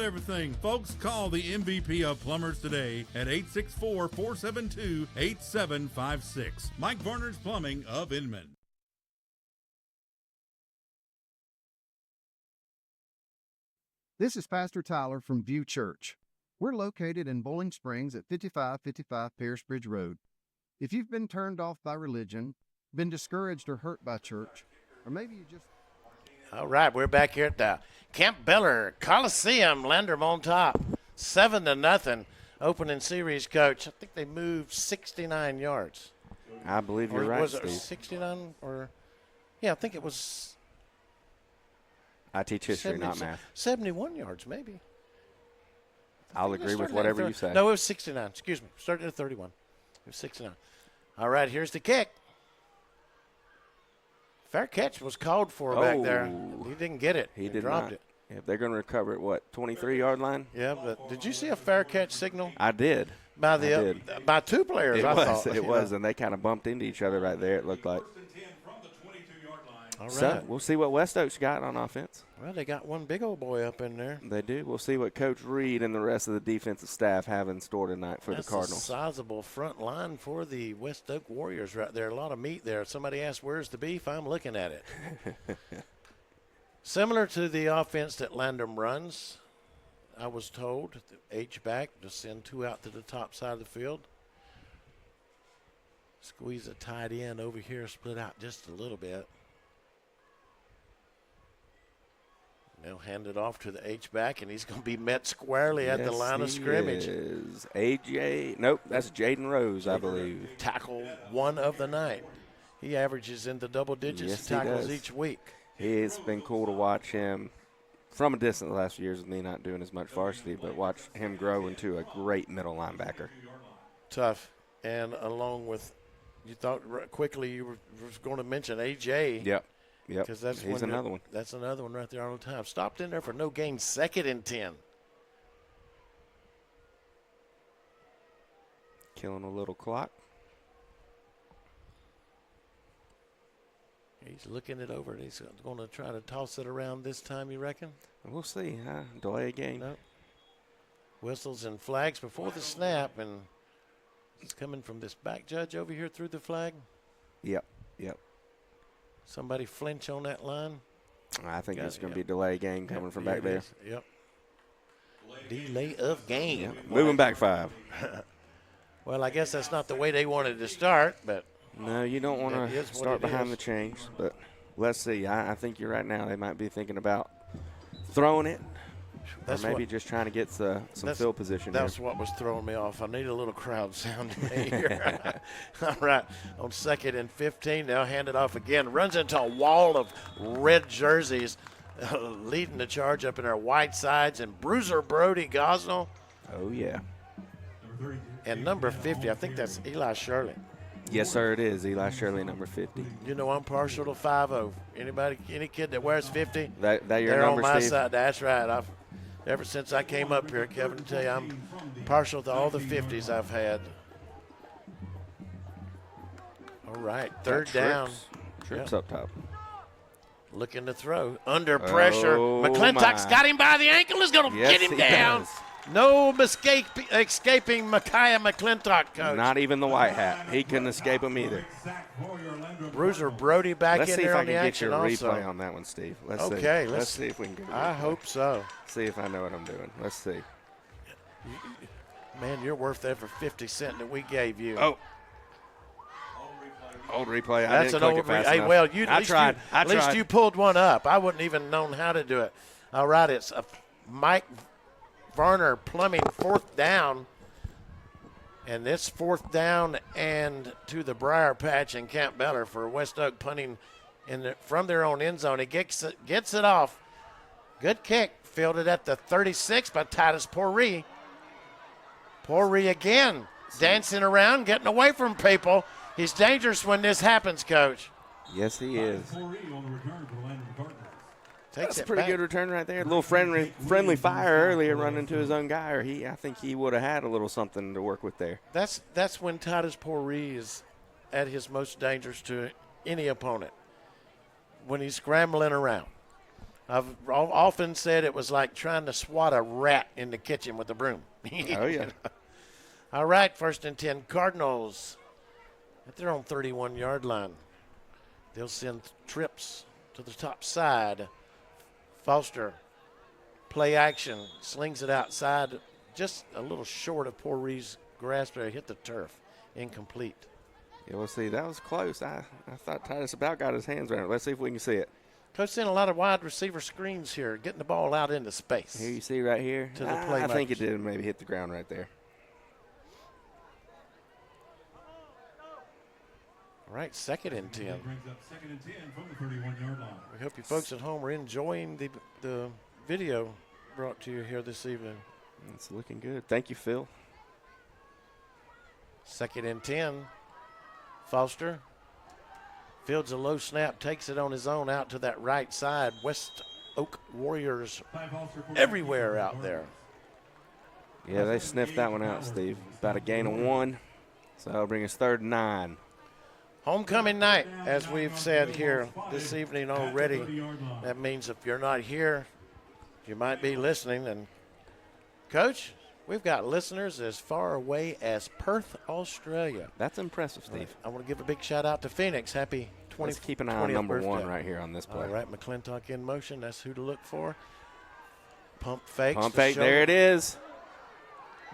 everything. Folks, call the MVP of plumbers today at 864-472-8756. Mike Verner's Plumbing of Inman. This is Pastor Tyler from View Church. We're located in Bowling Springs at 5555 Pierce Bridge Road. If you've been turned off by religion, been discouraged or hurt by church, or maybe you just... All right, we're back here at the Camp Beller Coliseum. Landrum on top, 7-0. Opening series, Coach. I think they moved 69 yards. I believe you're right, was it Steve. 69 or... Yeah, I think it was... I teach history, not math. 71 yards, maybe. I'll agree with whatever you say. No, it was 69. Excuse me. Started at 31. It was 69. All right, here's the kick. Fair catch was called for back there. He didn't get it. He did dropped not. it. Yeah, they're going to recover at, 23-yard line? Yeah, but did you see a fair catch signal? I did. By 2 players, I thought. It was, and they kind of bumped into each other right there, it looked like. All right. So we'll see what West Oaks got on offense. Well, they got one big old boy up in there. They do. We'll see what Coach Reed and the rest of the defensive staff have in store tonight for the Cardinals. That's a sizable front line for the West Oak Warriors right there. A lot of meat there. Somebody asked, where's the beef? I'm looking at it. Similar to the offense that Landrum runs, I was told, the H-back, to send 2 out to the top side of the field. Squeeze a tight end over here, split out just a little bit. They'll hand it off to the H-back, and he's going to be met squarely at the line of scrimmage. AJ, nope, that's Jaden Rose, I believe. Tackle 1 of the night. he averages in the double digits Yes, tackles he does. each week. It's been cool to watch him from a distance the last few years with me not doing as much varsity, but watch him grow into a great middle linebacker. Tough. And along with, you thought quickly you were going to mention A.J. Yep. Because He's another one. That's another one right there all the time. Stopped in there for no gain, 2nd and 10. Killing a little clock. He's looking it over. He's going to try to toss it around this time, you reckon? We'll see. Delay a game. No. Whistles and flags before the snap, and it's coming from this back judge over here through the flag. Yep. Somebody flinch on that line. I think it's going to be a delay game coming from back there. Yep. Delay of game. Yep. Moving back 5. Well, I guess that's not the way they wanted to start, but. No, you don't want to start behind the chains, but let's see. I think you're right now. They might be thinking about throwing it, or maybe just trying to get some field position. That's what was throwing me off. I need a little crowd sound here. All right, on 2nd and 15, they'll hand it off again. Runs into a wall of red jerseys, leading the charge up in our white sides, and Bruiser Brody Gosnell. Oh, yeah. And number 50, I think that's Eli Shirley. Yes, sir, it is. Eli Shirley, number 50. You know, I'm partial to 5-0. Any kid that wears 50, that your they're number, on my Steve? side. That's right. Ever since I came up here, Kevin, to tell you, I'm partial to all the 50s I've had. All right, 3rd down. Trips up top. Looking to throw. Under pressure. Oh, McClintock's my. got him by the ankle. Is going to Yes, get him he down. does. No escaping Micaiah McClintock, Coach. Not even the white hat. He couldn't escape him either. Bruiser Brody back Let's in see there if I on the can get action you a also. replay on that one, Steve. Let's see. Okay, Let's see if we can get a replay. I hope so. See if I know what I'm doing. Let's see. Man, you're worth every 50 cent that we gave you. Oh. Old replay. That's an old replay. Hey, well, at least you pulled one up. I wouldn't even known how to do it. All right, it's a Mike Varner Plumbing 4th down. And it's 4th down and to the Briar Patch in Camp Beller for West Oak punting from their own end zone. He gets it off. Good kick. Fielded at the 36 by Titus Poree. Poree again dancing around, getting away from people. He's dangerous when this happens, Coach. Yes, he is. Takes That's a it pretty back. good return right there. A little friendly fire earlier running into his own guy, or I think he would have had a little something to work with there. That's when Titus Poree is at his most dangerous to any opponent, when he's scrambling around. I've often said it was like trying to swat a rat in the kitchen with a broom. Oh, yeah. All right, 1st and 10, Cardinals at their own 31-yard line. They'll send trips to the top side. Foster, play action, slings it outside, just a little short of Poree's grasp there, hit the turf, incomplete. Yeah, we'll see. That was close. I thought Titus about got his hands around it. Let's see if we can see it. Coach sent a lot of wide receiver screens here, getting the ball out into space. Here you see right here. To the I think it playmakers. did maybe hit the ground right there. All right, 2nd and 10. Brings up 2nd and 10 from the 31-yard line. We hope you folks at home are enjoying the video brought to you here this evening. It's looking good. Thank you, Phil. 2nd and 10. Foster fields a low snap, takes it on his own out to that right side. West Oak Warriors everywhere out there. Yeah, they sniffed that one out, Steve. About a gain of 1. So that'll bring us 3rd and 9. Homecoming night, as we've said here this evening already. That means if you're not here, you might be listening. And, Coach, we've got listeners as far away as Perth, Australia. That's impressive, Steve. I want to give a big shout-out to Phoenix. Happy 20th Let's keep an eye on 20th number birthday. 1 right here on this play. All right, McClintock in motion. That's who to look for. Pump fakes. Pump to fake, shoulder. there it is.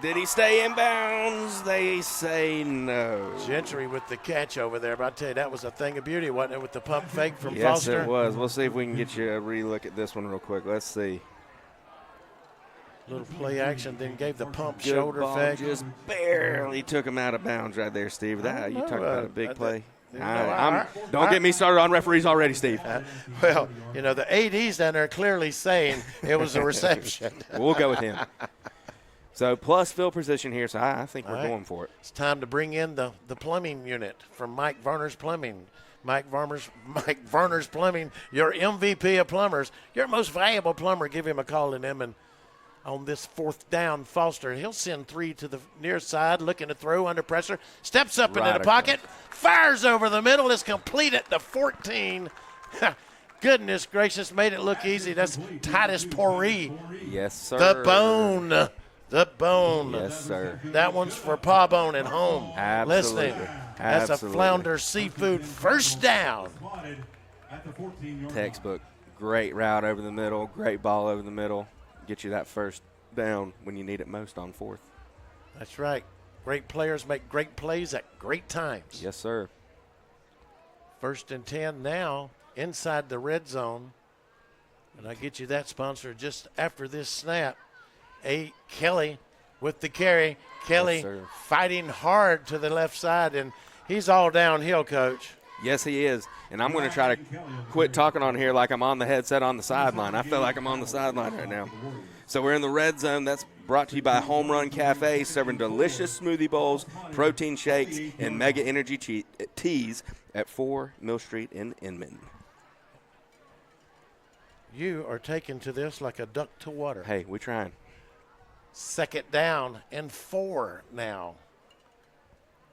Did he stay in bounds? They say no. Gentry with the catch over there. But I tell you, that was a thing of beauty, wasn't it, with the pump fake from Yes, Foster? it was. We'll see if we can get you a relook at this one real quick. Let's see. Little play action, then gave the pump Good shoulder ball, fake. just barely took him out of bounds right there, Steve. That you talk about a big play. Don't get me started on referees already, Steve. Well, the AD's down there clearly saying it was a reception. We'll go with him. So plus field position here, so I think we're going for it. It's time to bring in the plumbing unit from Mike Varner's Plumbing. Mike Varner's Plumbing, your MVP of plumbers, your most valuable plumber. Give him a call in Emmons. On this 4th down, Foster, he'll send 3 to the near side, looking to throw under pressure. Steps up into the pocket, fires over the middle, is complete at the 14. Goodness gracious, made it look easy. That's Titus Poree. Yes, sir. The bone. The bone. Yes, sir. That one's for Pa Bone at home. Absolutely. Listening. That's a Flounder Seafood first down. Textbook. Great route over the middle. Great ball over the middle. Get you that first down when you need it most on 4th. That's right. Great players make great plays at great times. Yes, sir. 1st and 10 now inside the red zone. And I'll get you that sponsor just after this snap. Kelly with the carry. Kelly fighting hard to the left side, and he's all downhill, Coach. Yes, he is. And I'm going to try to quit talking on here like I'm on the headset on the sideline. I feel like I'm on the sideline right now. So we're in the red zone. That's brought to you by Home Run Cafe, serving delicious smoothie bowls, protein shakes, and mega energy teas at 4 Mill Street in Inman. You are taking to this like a duck to water. Hey, we're trying. 2nd down and 4 now.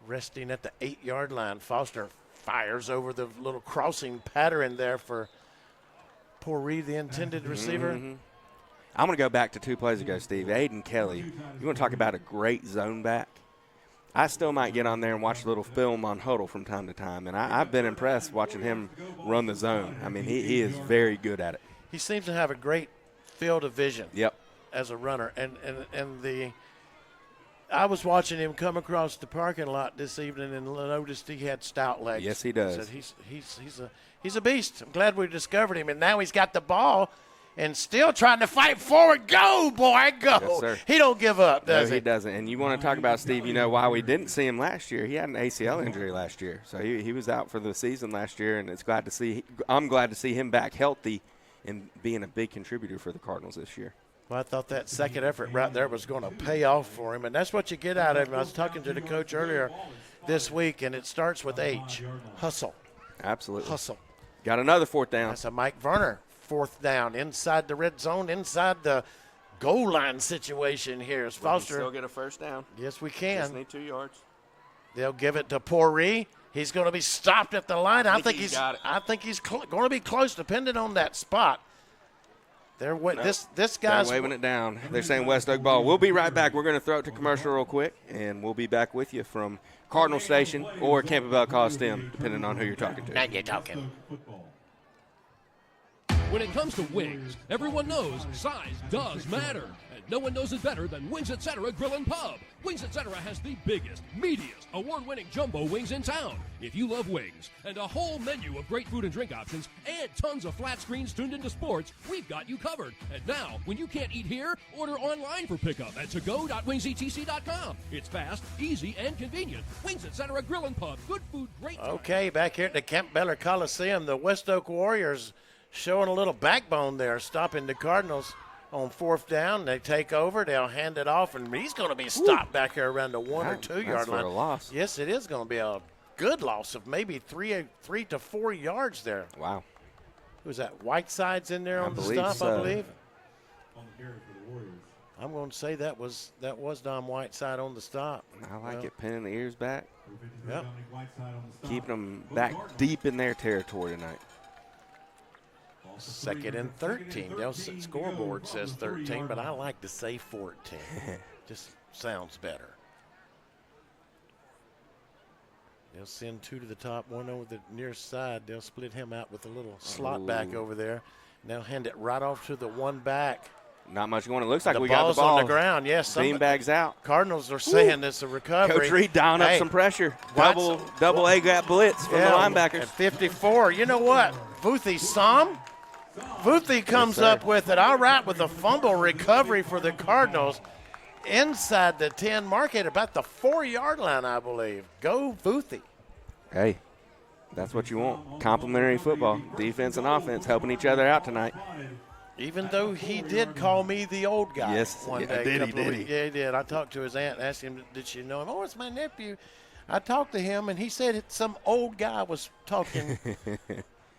Resting at the 8-yard line. Foster fires over the little crossing pattern there for Poree, the intended receiver. Mm-hmm. I'm going to go back to 2 plays ago, Steve. Aiden Kelly, you want to talk about a great zone back? I still might get on there and watch a little film on Huddle from time to time, and I've been impressed watching him run the zone. I mean, he is very good at it. He seems to have a great field of vision. Yep. As a runner, I was watching him come across the parking lot this evening and noticed he had stout legs. Yes, he does. I said, he's a beast. I'm glad we discovered him, and now he's got the ball and still trying to fight forward. Go, boy, go! Yes, sir. He don't give up, does he? No, he doesn't. And you want to talk about, Steve, why we didn't see him last year? He had an ACL injury last year, so he was out for the season last year, and I'm glad to see him back healthy and being a big contributor for the Cardinals this year. Well, I thought that second effort right there was going to pay off for him, and that's what you get out of him. I was talking to the coach earlier this week, and it starts with H, hustle. Absolutely. Hustle. Got another 4th down. That's a Mike Varner 4th down inside the red zone, inside the goal line situation here. As Foster still get a first down. Yes, we can. Just need 2 yards. They'll give it to Poree. He's going to be stopped at the line. I think he's going to be close, depending on that spot. This guy's waving it down. They're saying West Oak ball. We'll be right back. We're going to throw it to commercial real quick, and we'll be back with you from Cardinal Station or Campbell Coliseum, depending on who you're talking to. Now you're talking. When it comes to wings, everyone knows size does matter. And no one knows it better than Wings Etc. Grill and Pub. Wings Etc. has the biggest, meatiest, award-winning jumbo wings in town. If you love wings and a whole menu of great food and drink options and tons of flat screens tuned into sports, we've got you covered. And now, when you can't eat here, order online for pickup at togo.wingsetc.com. It's fast, easy, and convenient. Wings Etc. Grill and Pub. Good food, great time. Okay, back here at the Campbell Coliseum, the West Oak Warriors showing a little backbone there, stopping the Cardinals on 4th down. They take over. They'll hand it off, and he's going to be stopped back here around the 1 or 2 yard line. For a loss. Yes, it is going to be a good loss of maybe 3 to 4 yards there. Wow. Who's that? Whiteside's in there on the stop, I believe. I'm going to say that was Dom Whiteside on the stop. I like it, pinning the ears back. Yep. Keeping them back deep in their territory tonight. 2nd and 13. The scoreboard says 13, but I like to say 14. Just sounds better. They'll send 2 to the top, 1 over the near side. They'll split him out with a little slot back over there. And they'll hand it right off to the one back. Not much going. It looks like we got the ball on the ground. Yes, beanbags out. Cardinals are saying it's a recovery. Coach Reed dialing up some pressure. Double A gap blitz from the linebackers. At 54. You know what? Vuthi comes up with it. All right, with a fumble recovery for the Cardinals inside the 10, mark at about the 4 yard line, I believe. Go Vuthi. Hey, That's what you want. Complimentary football, defense and offense, helping each other out tonight. Even though he did call me the old guy one day. Did he? Yeah, he did. I talked to his aunt and asked him, did she know him? Oh, it's my nephew. I talked to him, and he said some old guy was talking.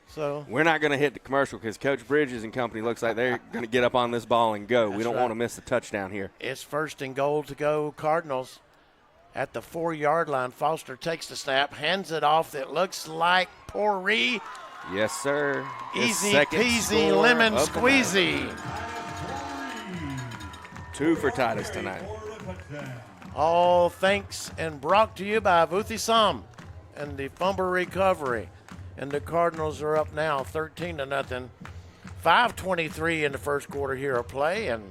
So we're not going to hit the commercial because Coach Bridges and company looks like they're going to get up on this ball and go. We don't want to miss the touchdown here. It's 1st and goal to go, Cardinals. At the 4-yard line, Foster takes the snap, hands it off. It looks like Pourri. Yes, sir. Easy peasy lemon squeezy. 2 for Titus tonight. All thanks and brought to you by Vuthi Sam and the fumble recovery. And the Cardinals are up now 13-0. 5:23 in the first quarter here of play, and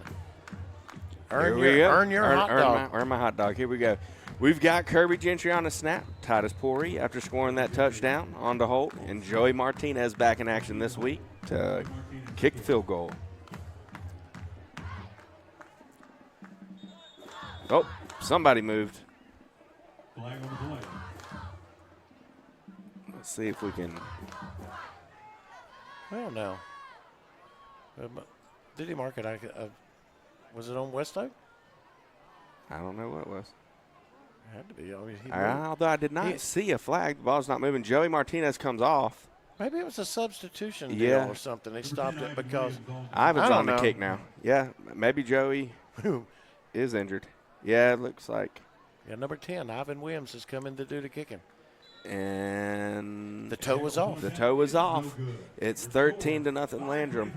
earn your hot dog. Earn my hot dog. Here we go. We've got Kirby Gentry on the snap. Titus Pourri after scoring that touchdown on to Holt. And Joey Martinez back in action this week to kick the field goal. Oh, somebody moved. Let's see if we can. Well, no. Did he mark it? Was it on West Oak? I don't know what it was. It had to be. I mean, although I did not see a flag. The ball's not moving. Joey Martinez comes off. Maybe it was a substitution deal or something. They stopped it because Ivan's on the kick now. Yeah, maybe Joey is injured. Yeah, it looks like. Yeah, number 10, Ivan Williams, is coming to do the kicking. And the toe was off. The toe was off. It's 13-0 Landrum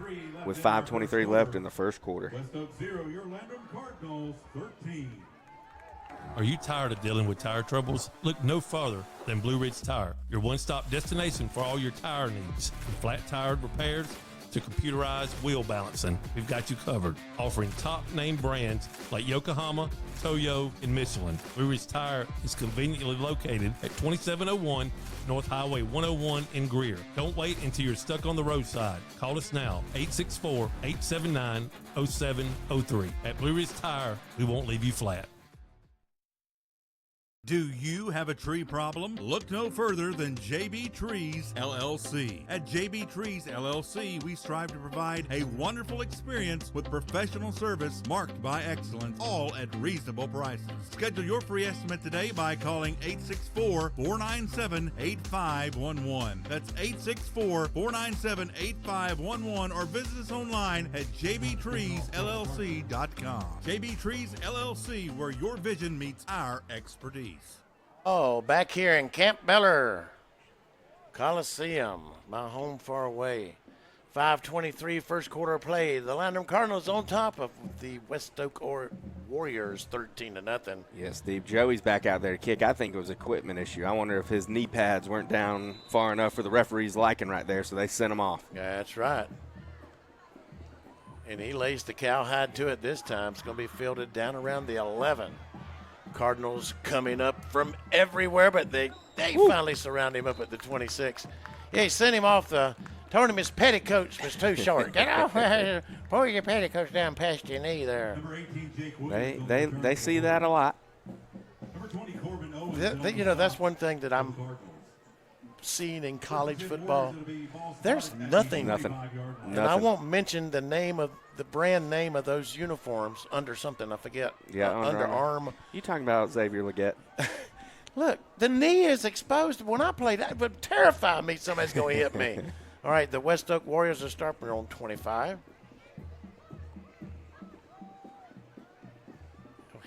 with 5:23 left in the first quarter. West Oak 0, your Landrum Cardinals 13. Are you tired of dealing with tire troubles? Look no farther than Blue Ridge Tire, your one-stop destination for all your tire needs. From flat tire repairs to computerized wheel balancing, we've got you covered. Offering top-name brands like Yokohama, Toyo, and Michelin. Blue Ridge Tire is conveniently located at 2701 North Highway 101 in Greer. Don't wait until you're stuck on the roadside. Call us now, 864-879-0703. At Blue Ridge Tire, we won't leave you flat. Do you have a tree problem? Look no further than JB Trees LLC. At JB Trees LLC, we strive to provide a wonderful experience with professional service marked by excellence, all at reasonable prices. Schedule your free estimate today by calling 864-497-8511. That's 864-497-8511, or visit us online at jbtreesllc.com. JB Trees LLC, where your vision meets our expertise. Oh, back here in Camp Beller Coliseum, my home far away. 5:23 first quarter of play. The Landrum Cardinals on top of the West Oak Warriors 13-0. Yes, Steve. Joey's back out there to kick. I think it was an equipment issue. I wonder if his knee pads weren't down far enough for the referee's liking right there, so they sent him off. That's right. And he lays the cowhide to it this time. It's going to be fielded down around the 11. Cardinals coming up from everywhere, but they finally surround him up at the 26. Yeah, he sent him off told him his petticoats was too short. Get off, pull your petticoats down past your knee there. They see that a lot. That's one thing that I'm seeing in college football. There's nothing. And I won't mention the brand name of those uniforms under something. I forget. Yeah, Under Armour. You talking about Xavier Leggett? Look, the knee is exposed. When I play that, it would terrify me. Somebody's going to hit me. All right, the West Oak Warriors are starting on 25.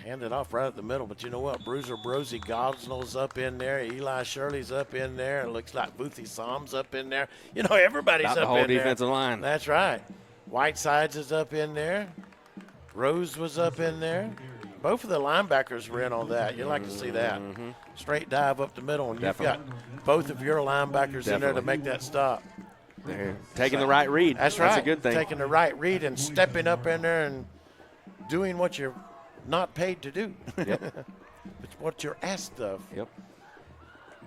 Hand it off right at the middle, but you know what? Bruiser Brosey Gosnell's up in there. Eli Shirley's up in there. It looks like Vuthi Sam's up in there. You know, everybody's up in there. The whole defensive line. That's right. Whitesides is up in there. Rose was up in there. Both of the linebackers were in on that. You like to see that. Mm-hmm. Straight dive up the middle, and you've got both of your linebackers in there to make that stop. They're taking the right read. That's right. That's a good thing. Taking the right read and stepping up in there and doing what you're not paid to do. Yep. It's what you're asked of. Yep.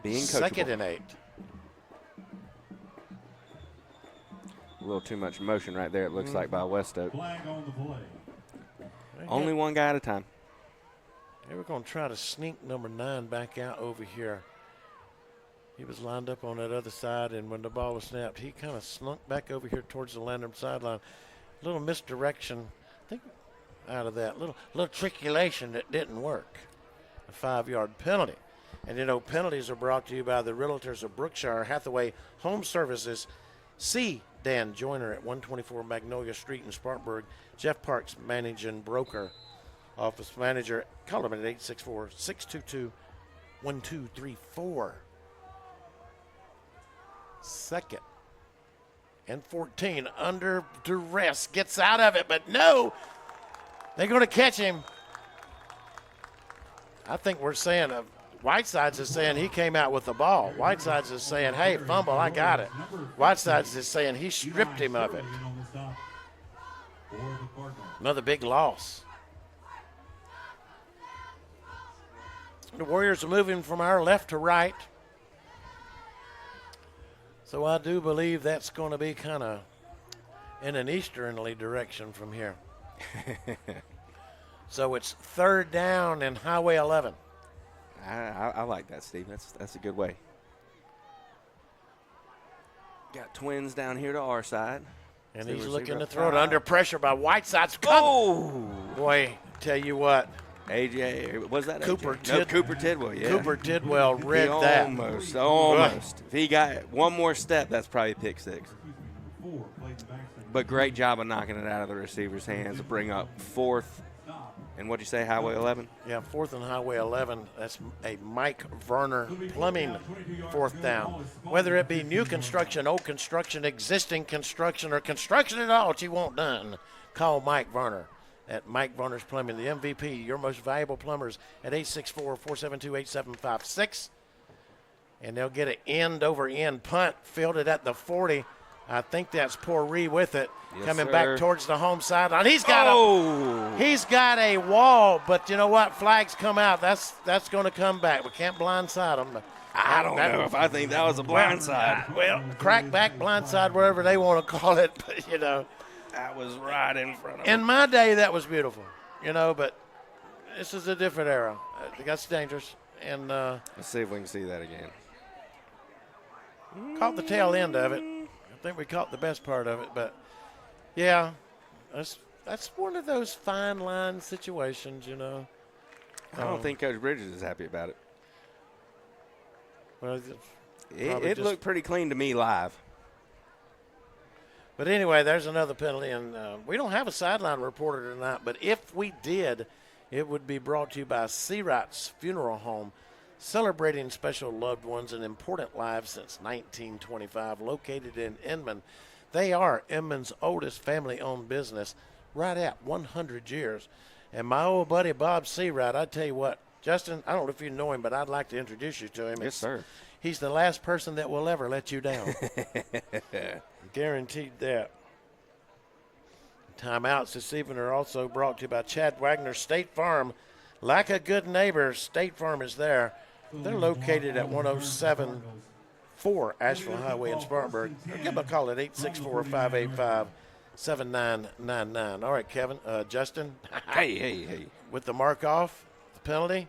Being coachable. 2nd and 8. A little too much motion right there, it looks like, by West Oak. Flag on the play. Only one guy at a time. They were going to try to sneak number 9 back out over here. He was lined up on that other side, and when the ball was snapped, he kind of slunk back over here towards the Landrum sideline. A little misdirection, I think, out of that. Little triculation that didn't work. A 5-yard penalty. And, penalties are brought to you by the Realtors of Brookshire Hathaway Home Services. See Dan Joyner at 124 Magnolia Street in Spartanburg. Jeff Parks, managing broker, office manager. Call him at 864-622-1234. Second and 14 under duress. Gets out of it, but no. They're going to catch him. I think we're saying Whitesides is saying he came out with the ball. Whitesides is saying, hey, fumble, I got it. Whitesides is saying he stripped him of it. Another big loss. The Warriors are moving from our left to right. So I do believe that's going to be kind of in an easternly direction from here. So it's third down and Highway 11. I like that, Steve. That's a good way. Got Twins down here to our side. And he's looking to throw it under pressure by Whitesides. Oh! Boy, tell you what. AJ, was that Cooper AJ? No, Cooper Tidwell, yeah. Cooper Tidwell read that. Almost. If he got one more step, that's probably pick six. But great job of knocking it out of the receiver's hands to bring up fourth. And what'd you say, Highway 11? Yeah, fourth and Highway 11. That's a Mike Werner plumbing fourth down. Whether it be new construction, old construction, existing construction, or construction at all that you want done, call Mike Werner at Mike Werner's Plumbing, the MVP, your most valuable plumbers, at 864-472-8756. And they'll get an end-over-end punt, fielded at the 40. I think that's Pourri with it, coming back towards the home sideline. He's got a wall, but you know what? Flags come out. That's going to come back. We can't blindside them. I don't know if I think that was a blindside. Well, crack back, blindside, whatever they want to call it, but that was right in front of In my day, that was beautiful, but this is a different era. That's dangerous. And let's see if we can see that again. Caught the tail end of it. I think we caught the best part of it, but yeah, that's one of those fine line situations, I don't think Coach Bridges is happy about it. Well, it looked pretty clean to me live. But anyway, there's another penalty, and we don't have a sideline reporter tonight, but if we did, it would be brought to you by Seawright's Funeral Home, celebrating special loved ones and important lives since 1925, located in Inman. They are Inman's oldest family-owned business, right at 100 years. And my old buddy Bob Seawright, I tell you what, Justin, I don't know if you know him, but I'd like to introduce you to him. Yes, sir. He's the last person that will ever let you down. Guaranteed that. Timeouts this evening are also brought to you by Chad Wagner State Farm. Like a good neighbor, State Farm is there. They're located at 107-4 Asheville Highway in Spartanburg. Give them a call at 864-585-7999. All right, Kevin, Justin. Hey. With the mark off, the penalty,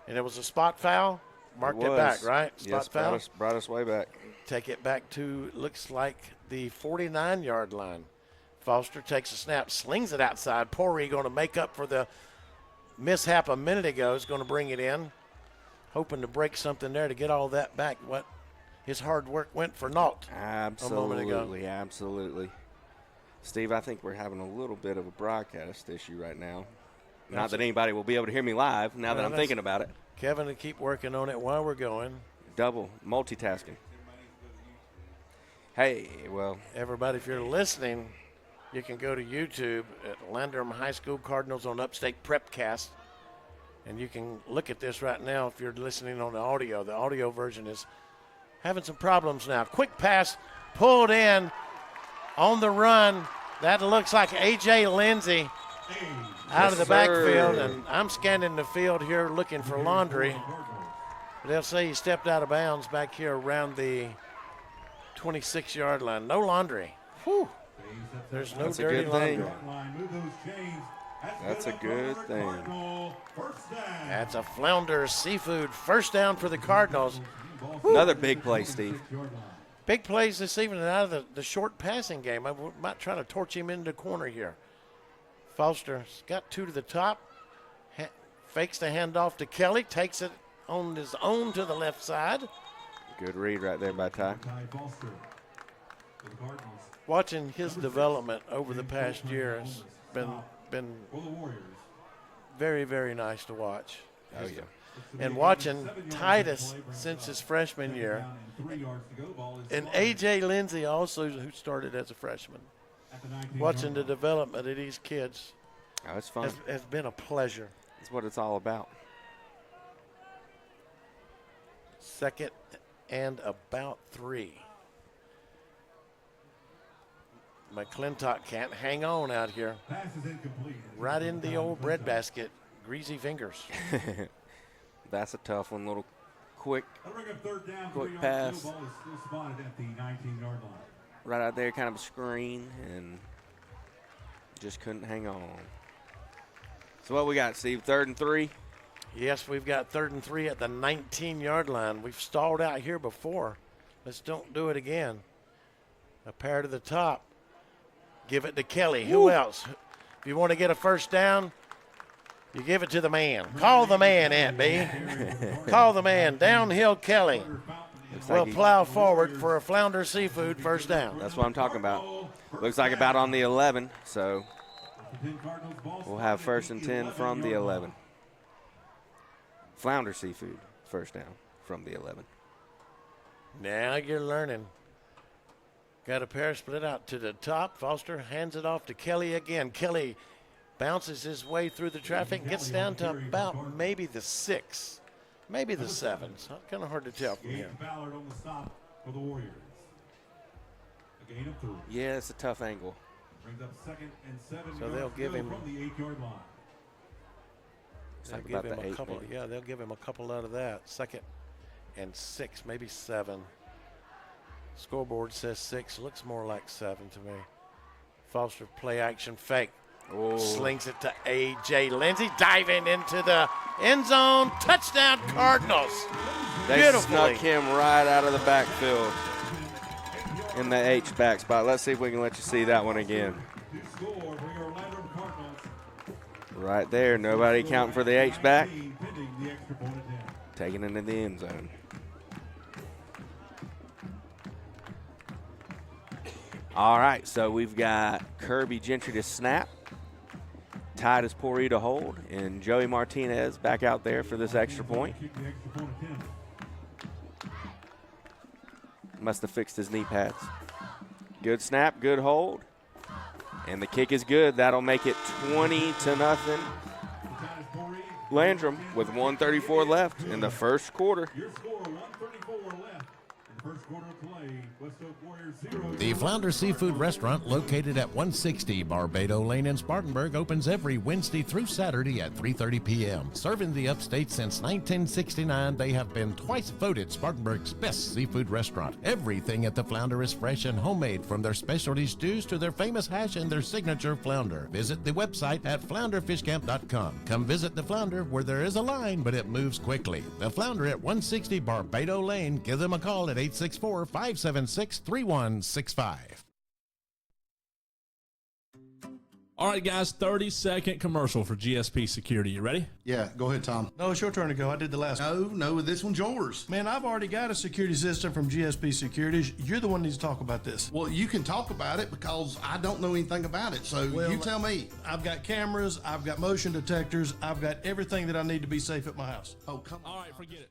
and it was a spot foul. Marked it back, right? Spot foul. Brought us way back. Take it back to, looks like, the 49-yard line. Foster takes a snap, slings it outside. Pourri going to make up for the mishap a minute ago. Is going to bring it in, hoping to break something there to get all that back. What his hard work went for naught a moment ago. Absolutely. Steve, I think we're having a little bit of a broadcast issue right now. Not that anybody will be able to hear me live now that I'm thinking about it. Kevin will keep working on it while we're going. Double multitasking. Hey, well. Everybody, if you're listening, you can go to YouTube at Landrum High School Cardinals on Upstate Prepcast, and you can look at this right now if you're listening on the audio. The audio version is having some problems now. Quick pass pulled in on the run. That looks like A.J. Lindsey out of the backfield, and I'm scanning the field here looking for Laundry. They'll say he stepped out of bounds back here around the 26-yard line. No Laundry. Whew. There's no dirty Laundry. That's a good thing. That's a Flounder Seafood first down for the Cardinals. Another big play, Steve. Big plays this evening out of the short passing game. I might try to torch him into the corner here. Foster's got 2 to the top. Fakes the handoff to Kelly. Takes it on his own to the left side. Good read right there by Ty. Watching his development over the past year has been very, very nice to watch. Oh, yeah. And watching Titus since his freshman year. And A.J. Lindsey also, who started as a freshman. Watching the development of these kids it's fun. Has been a pleasure. That's what it's all about. Second and about 3. McClintock can't hang on out here. Right in the old breadbasket. Greasy fingers. That's a tough one. Little quick pass. Right out there, kind of a screen, and just couldn't hang on. So what we got, Steve? 3rd and 3? Yes, we've got 3rd and 3 at the 19-yard line. We've stalled out here before. Let's don't do it again. A pair to the top. Give it to Kelly. Who else? If you want to get a first down, you give it to the man. Call the man, Aunt B. Call the man. Downhill Kelly will plow forward for a Flounder Seafood first down. That's what I'm talking about. Looks like about on the 11, so we'll have 1st and 10 from the 11. Flounder Seafood first down from the 11. Now you're learning. Got a pair split out to the top. Foster hands it off to Kelly again. Kelly bounces his way through the traffic, gets down to about maybe the 6, maybe the 7. It's kind of hard to tell from here. Yeah, it's a tough angle. So they'll give him. They'll give him a couple. Yeah, they'll give him a couple out of that. 2nd and 6, maybe 7. Scoreboard says 6. Looks more like 7 to me. Foster play action fake. Slings it to A.J. Lindsey, diving into the end zone. Touchdown, Cardinals. They snuck him right out of the backfield in the H-back spot. Let's see if we can let you see that one again. Right there, nobody counting for the H-back. Taking it into the end zone. All right, so we've got Kirby Gentry to snap, Titus Pori to hold, and Joey Martinez back out there for this extra point. Must have fixed his knee pads. Good snap, good hold, and the kick is good. That'll make it 20-0. Landrum with 1:34 left in the first quarter. The Flounder Seafood Restaurant, located at 160 Barbado Lane in Spartanburg, opens every Wednesday through Saturday at 3:30 p.m. Serving the upstate since 1969, they have been twice voted Spartanburg's best seafood restaurant. Everything at the Flounder is fresh and homemade, from their specialty stews to their famous hash and their signature flounder. Visit the website at flounderfishcamp.com. Come visit the Flounder, where there is a line, but it moves quickly. The Flounder at 160 Barbado Lane. Give them a call at 864-576-3165. All right, guys, 30-second commercial for GSP Security. You ready? Yeah, go ahead, Tom. No, it's your turn to go. I did the last one. No, this one's yours. Man, I've already got a security system from GSP Securities. You're the one that needs to talk about this. Well, you can talk about it because I don't know anything about it, so you tell me. I've got cameras, I've got motion detectors, I've got everything that I need to be safe at my house. Oh, come on. All right, forget it.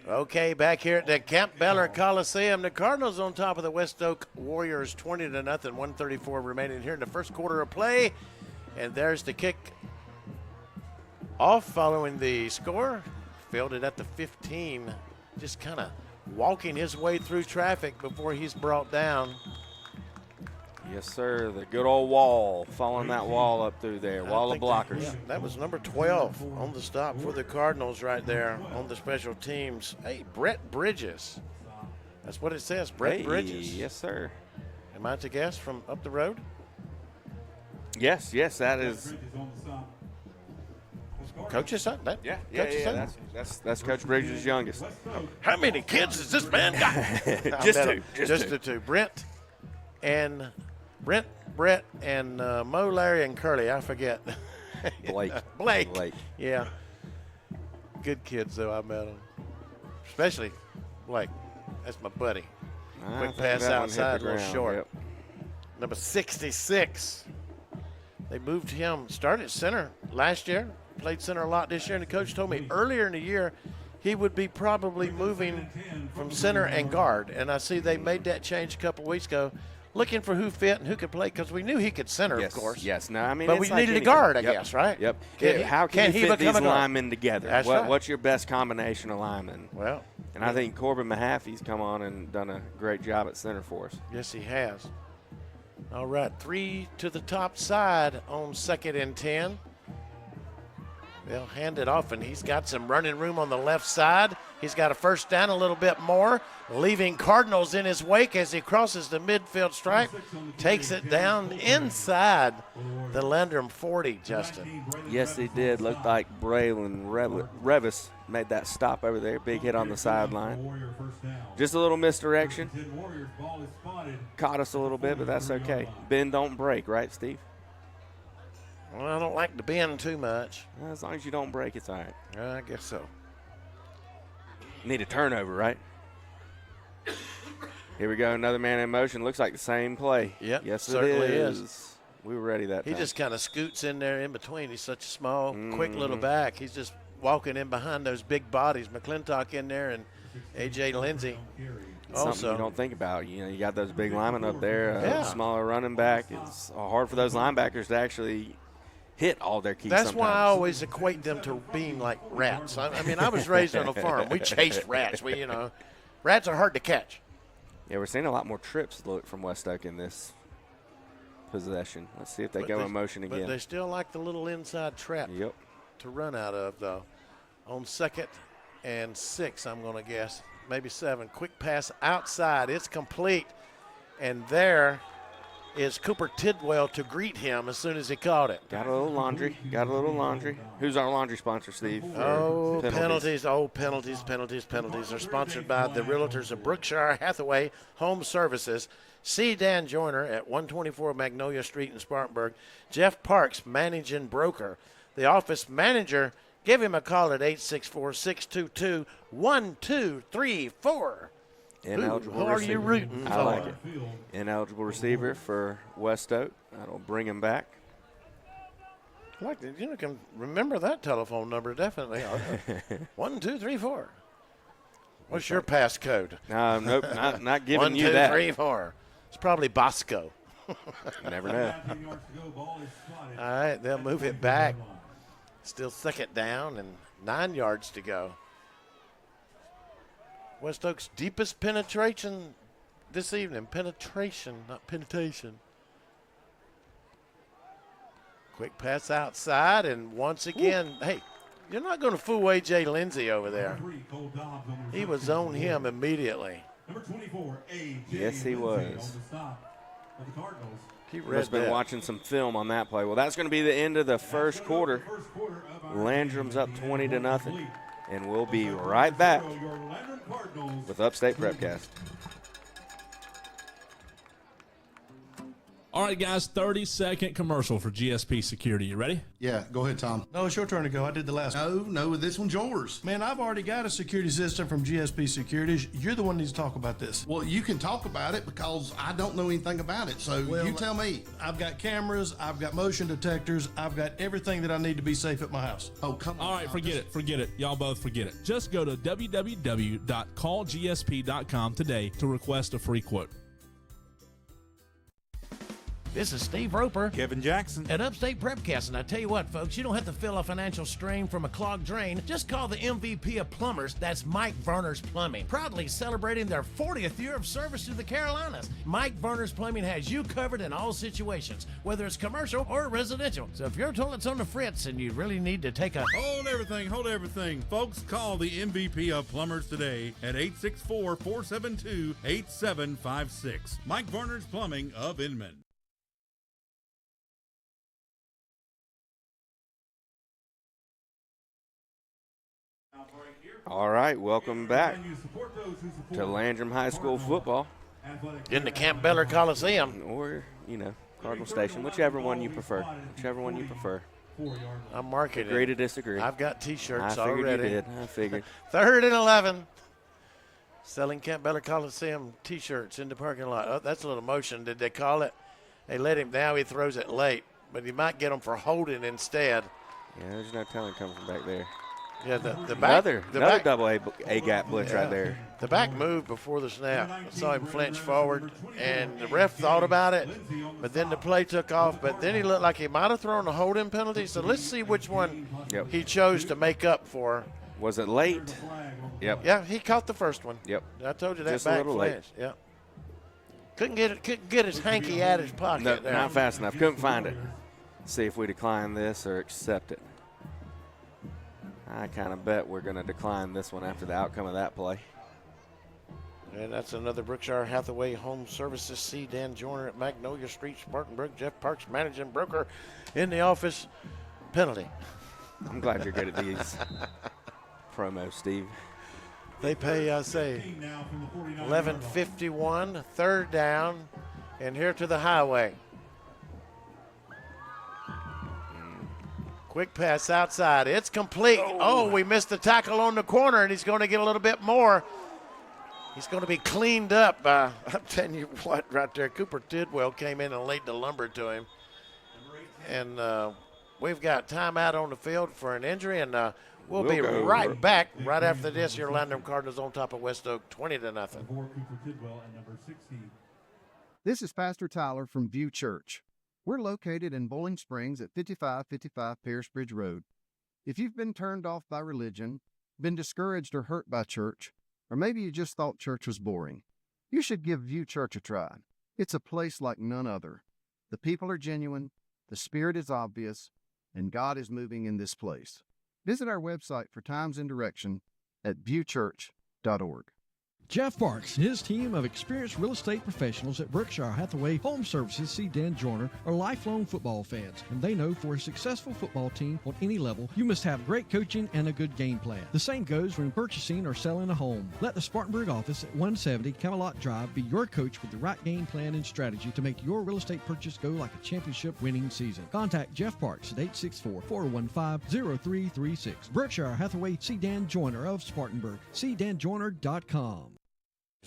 Okay, back here at the Campbell Coliseum, the Cardinals on top of the West Oak Warriors, 20-0, 1:34 remaining here in the first quarter of play. And there's the kick off following the score. Fielded at the 15, just kind of walking his way through traffic before he's brought down. Yes, sir. The good old wall, following that wall up through there, wall of blockers. That was number 12 on the stop for the Cardinals right there on the special teams. Hey, Brett Bridges. That's what it says, Brett Bridges. Yes, sir. Am I to guess from up the road? Yes, that is. Coach's son? Coach's son? That's Coach Bridges' youngest. How many kids has this man got? Just the two. Brett, Brett, and Mo, Larry, and Curly. I forget. Blake. Yeah. Good kids, though. I met them. Especially Blake. That's my buddy. Quick pass outside, a little short. Yep. Number 66. They moved him. Started center last year. Played center a lot this year. And the coach told me earlier in the year he would be probably moving from center and guard. And I see they made that change a couple weeks ago, looking for who fit and who could play, because we knew he could center, of course. Yes. No, I mean, but we needed a guard, I guess, right? Yep. How can you fit these become a guard? linemen together? That's right. What's your best combination of linemen? Well, and I think Corbin Mahaffey's come on and done a great job at center for us. Yes, he has. All right, 3 to the top side on 2nd and 10. They'll hand it off, and he's got some running room on the left side. He's got a first down, a little bit more, leaving Cardinals in his wake as he crosses the midfield stripe, takes it down inside the Landrum 40, Justin. Yes, he did. Looked like Braylon Revis made that stop over there. Big hit on the sideline. Just a little misdirection. Caught us a little bit, but that's okay. Bend, don't break, right, Steve? Well, I don't like to bend too much. Well, as long as you don't break, it's all right. I guess so. Need a turnover, right? Here we go, another man in motion. Looks like the same play. Yep, yes, certainly it is. We were ready that time. He just kind of scoots in there in between. He's such a small, quick little back. He's just walking in behind those big bodies. McClintock in there and A.J. Lindsey. Something you don't think about. You know, you got those big linemen up there, smaller running back. It's hard for those linebackers to actually hit all their keys. That's why I always equate them to being like rats. I mean, I was raised on a farm. We chased rats. Rats are hard to catch. Yeah, we're seeing a lot more trips from West Oak in this possession. Let's see if they go in motion again. But they still like the little inside trap to run out of, though. On 2nd and 6, I'm going to guess. Maybe 7. Quick pass outside. It's complete. And there is Cooper Tidwell to greet him as soon as he caught it. Got a little laundry. Who's our laundry sponsor, Steve? Oh, penalties. Oh, penalties. They're sponsored by the Realtors of Brookshire Hathaway Home Services. See Dan Joyner at 124 Magnolia Street in Spartanburg. Jeff Parks, managing broker. The office manager, give him a call at 864-622-1234. Ineligible who are you rooting for? I like it. Ineligible receiver for West Oak. That'll bring him back. You can remember that telephone number, definitely. 1234. What's your passcode? Nope, not giving 1, you 2, that. 3, 4. It's probably Bosco. Never know. All right, they'll move it back. Still 2nd down and 9 yards to go. West Oak's deepest penetration this evening. Penetration, not penetration. Quick pass outside, and once again, hey, you're not going to fool A.J. Lindsey over there. He was on him immediately. Number 24, A.J. Yes, he was. He must have been watching some film on that play. Well, that's going to be the end of the first quarter. Landrum's up 20-0, and we'll be right back with Upstate Prepcast. All right, guys, 30-second commercial for GSP Security. You ready? Yeah, go ahead, Tom. No, it's your turn to go. I did the last one. No, this one's yours. Man, I've already got a security system from GSP Securities. You're the one that needs to talk about this. Well, you can talk about it because I don't know anything about it, so you tell me. I've got cameras, I've got motion detectors, I've got everything that I need to be safe at my house. Oh, come on. All right, forget it. Y'all both forget it. Just go to www.callgsp.com today to request a free quote. This is Steve Roper, Kevin Jackson, at Upstate Prepcast, and I tell you what, folks, you don't have to feel a financial strain from a clogged drain. Just call the MVP of plumbers. That's Mike Verner's Plumbing, proudly celebrating their 40th year of service to the Carolinas. Mike Verner's Plumbing has you covered in all situations, whether it's commercial or residential. So if your toilet's on the fritz and you really need to take a Hold everything. Folks, call the MVP of plumbers today at 864-472-8756. Mike Verner's Plumbing of Inman. All right, welcome back to Landrum High School football. In the Campbeller Coliseum. Or, Cardinal Station, whichever one you prefer. I'm marking it. Agree to disagree. I've got T-shirts I figured already. you did. I figured. 3rd and 11. Selling Campbeller Coliseum T-shirts in the parking lot. Oh, that's a little motion. Did they call it? They let him. Now he throws it late, but he might get him for holding instead. Yeah, there's no telling coming from back there. Yeah, the back. Another back, double A gap blitz right there. The back moved before the snap. I saw him flinch forward, and the ref thought about it, but then the play took off. But then he looked like he might have thrown a holding penalty. So let's see which one he chose to make up for. Was it late? Yep. Yeah, he caught the first one. Yep. I told you that Just back a little flinch. late. Yep. Couldn't get his hanky out of his pocket. No, there. not fast enough. Couldn't find it. See if we decline this or accept it. I kind of bet we're going to decline this one after the outcome of that play. And that's another Brookshire Hathaway Home Services. C. Dan Joyner at Magnolia Street, Spartanburg. Jeff Parks, managing broker in the office. Penalty. I'm glad you're good at these promos, Steve. They pay, I say, 11:51, 3rd down, and here to the highway. Quick pass outside. It's complete. Oh, we missed the tackle on the corner, and he's going to get a little bit more. He's going to be cleaned up. I'm telling you what, right there, Cooper Tidwell came in and laid the lumber to him. And we've got timeout on the field for an injury, and we'll be right back right after this. Your Landrum Cardinals on top of West Oak, 20-0. This is Pastor Tyler from View Church. We're located in Bowling Springs at 5555 Pierce Bridge Road. If you've been turned off by religion, been discouraged or hurt by church, or maybe you just thought church was boring, you should give View Church a try. It's a place like none other. The people are genuine, the Spirit is obvious, and God is moving in this place. Visit our website for times and direction at viewchurch.org. Jeff Parks and his team of experienced real estate professionals at Brookshire Hathaway Home Services C. Dan Joyner are lifelong football fans, and they know for a successful football team on any level, you must have great coaching and a good game plan. The same goes when purchasing or selling a home. Let the Spartanburg office at 170 Camelot Drive be your coach with the right game plan and strategy to make your real estate purchase go like a championship winning season. Contact Jeff Parks at 864-415-0336. Brookshire Hathaway C. Dan Joyner of Spartanburg. cdanjoyner.com.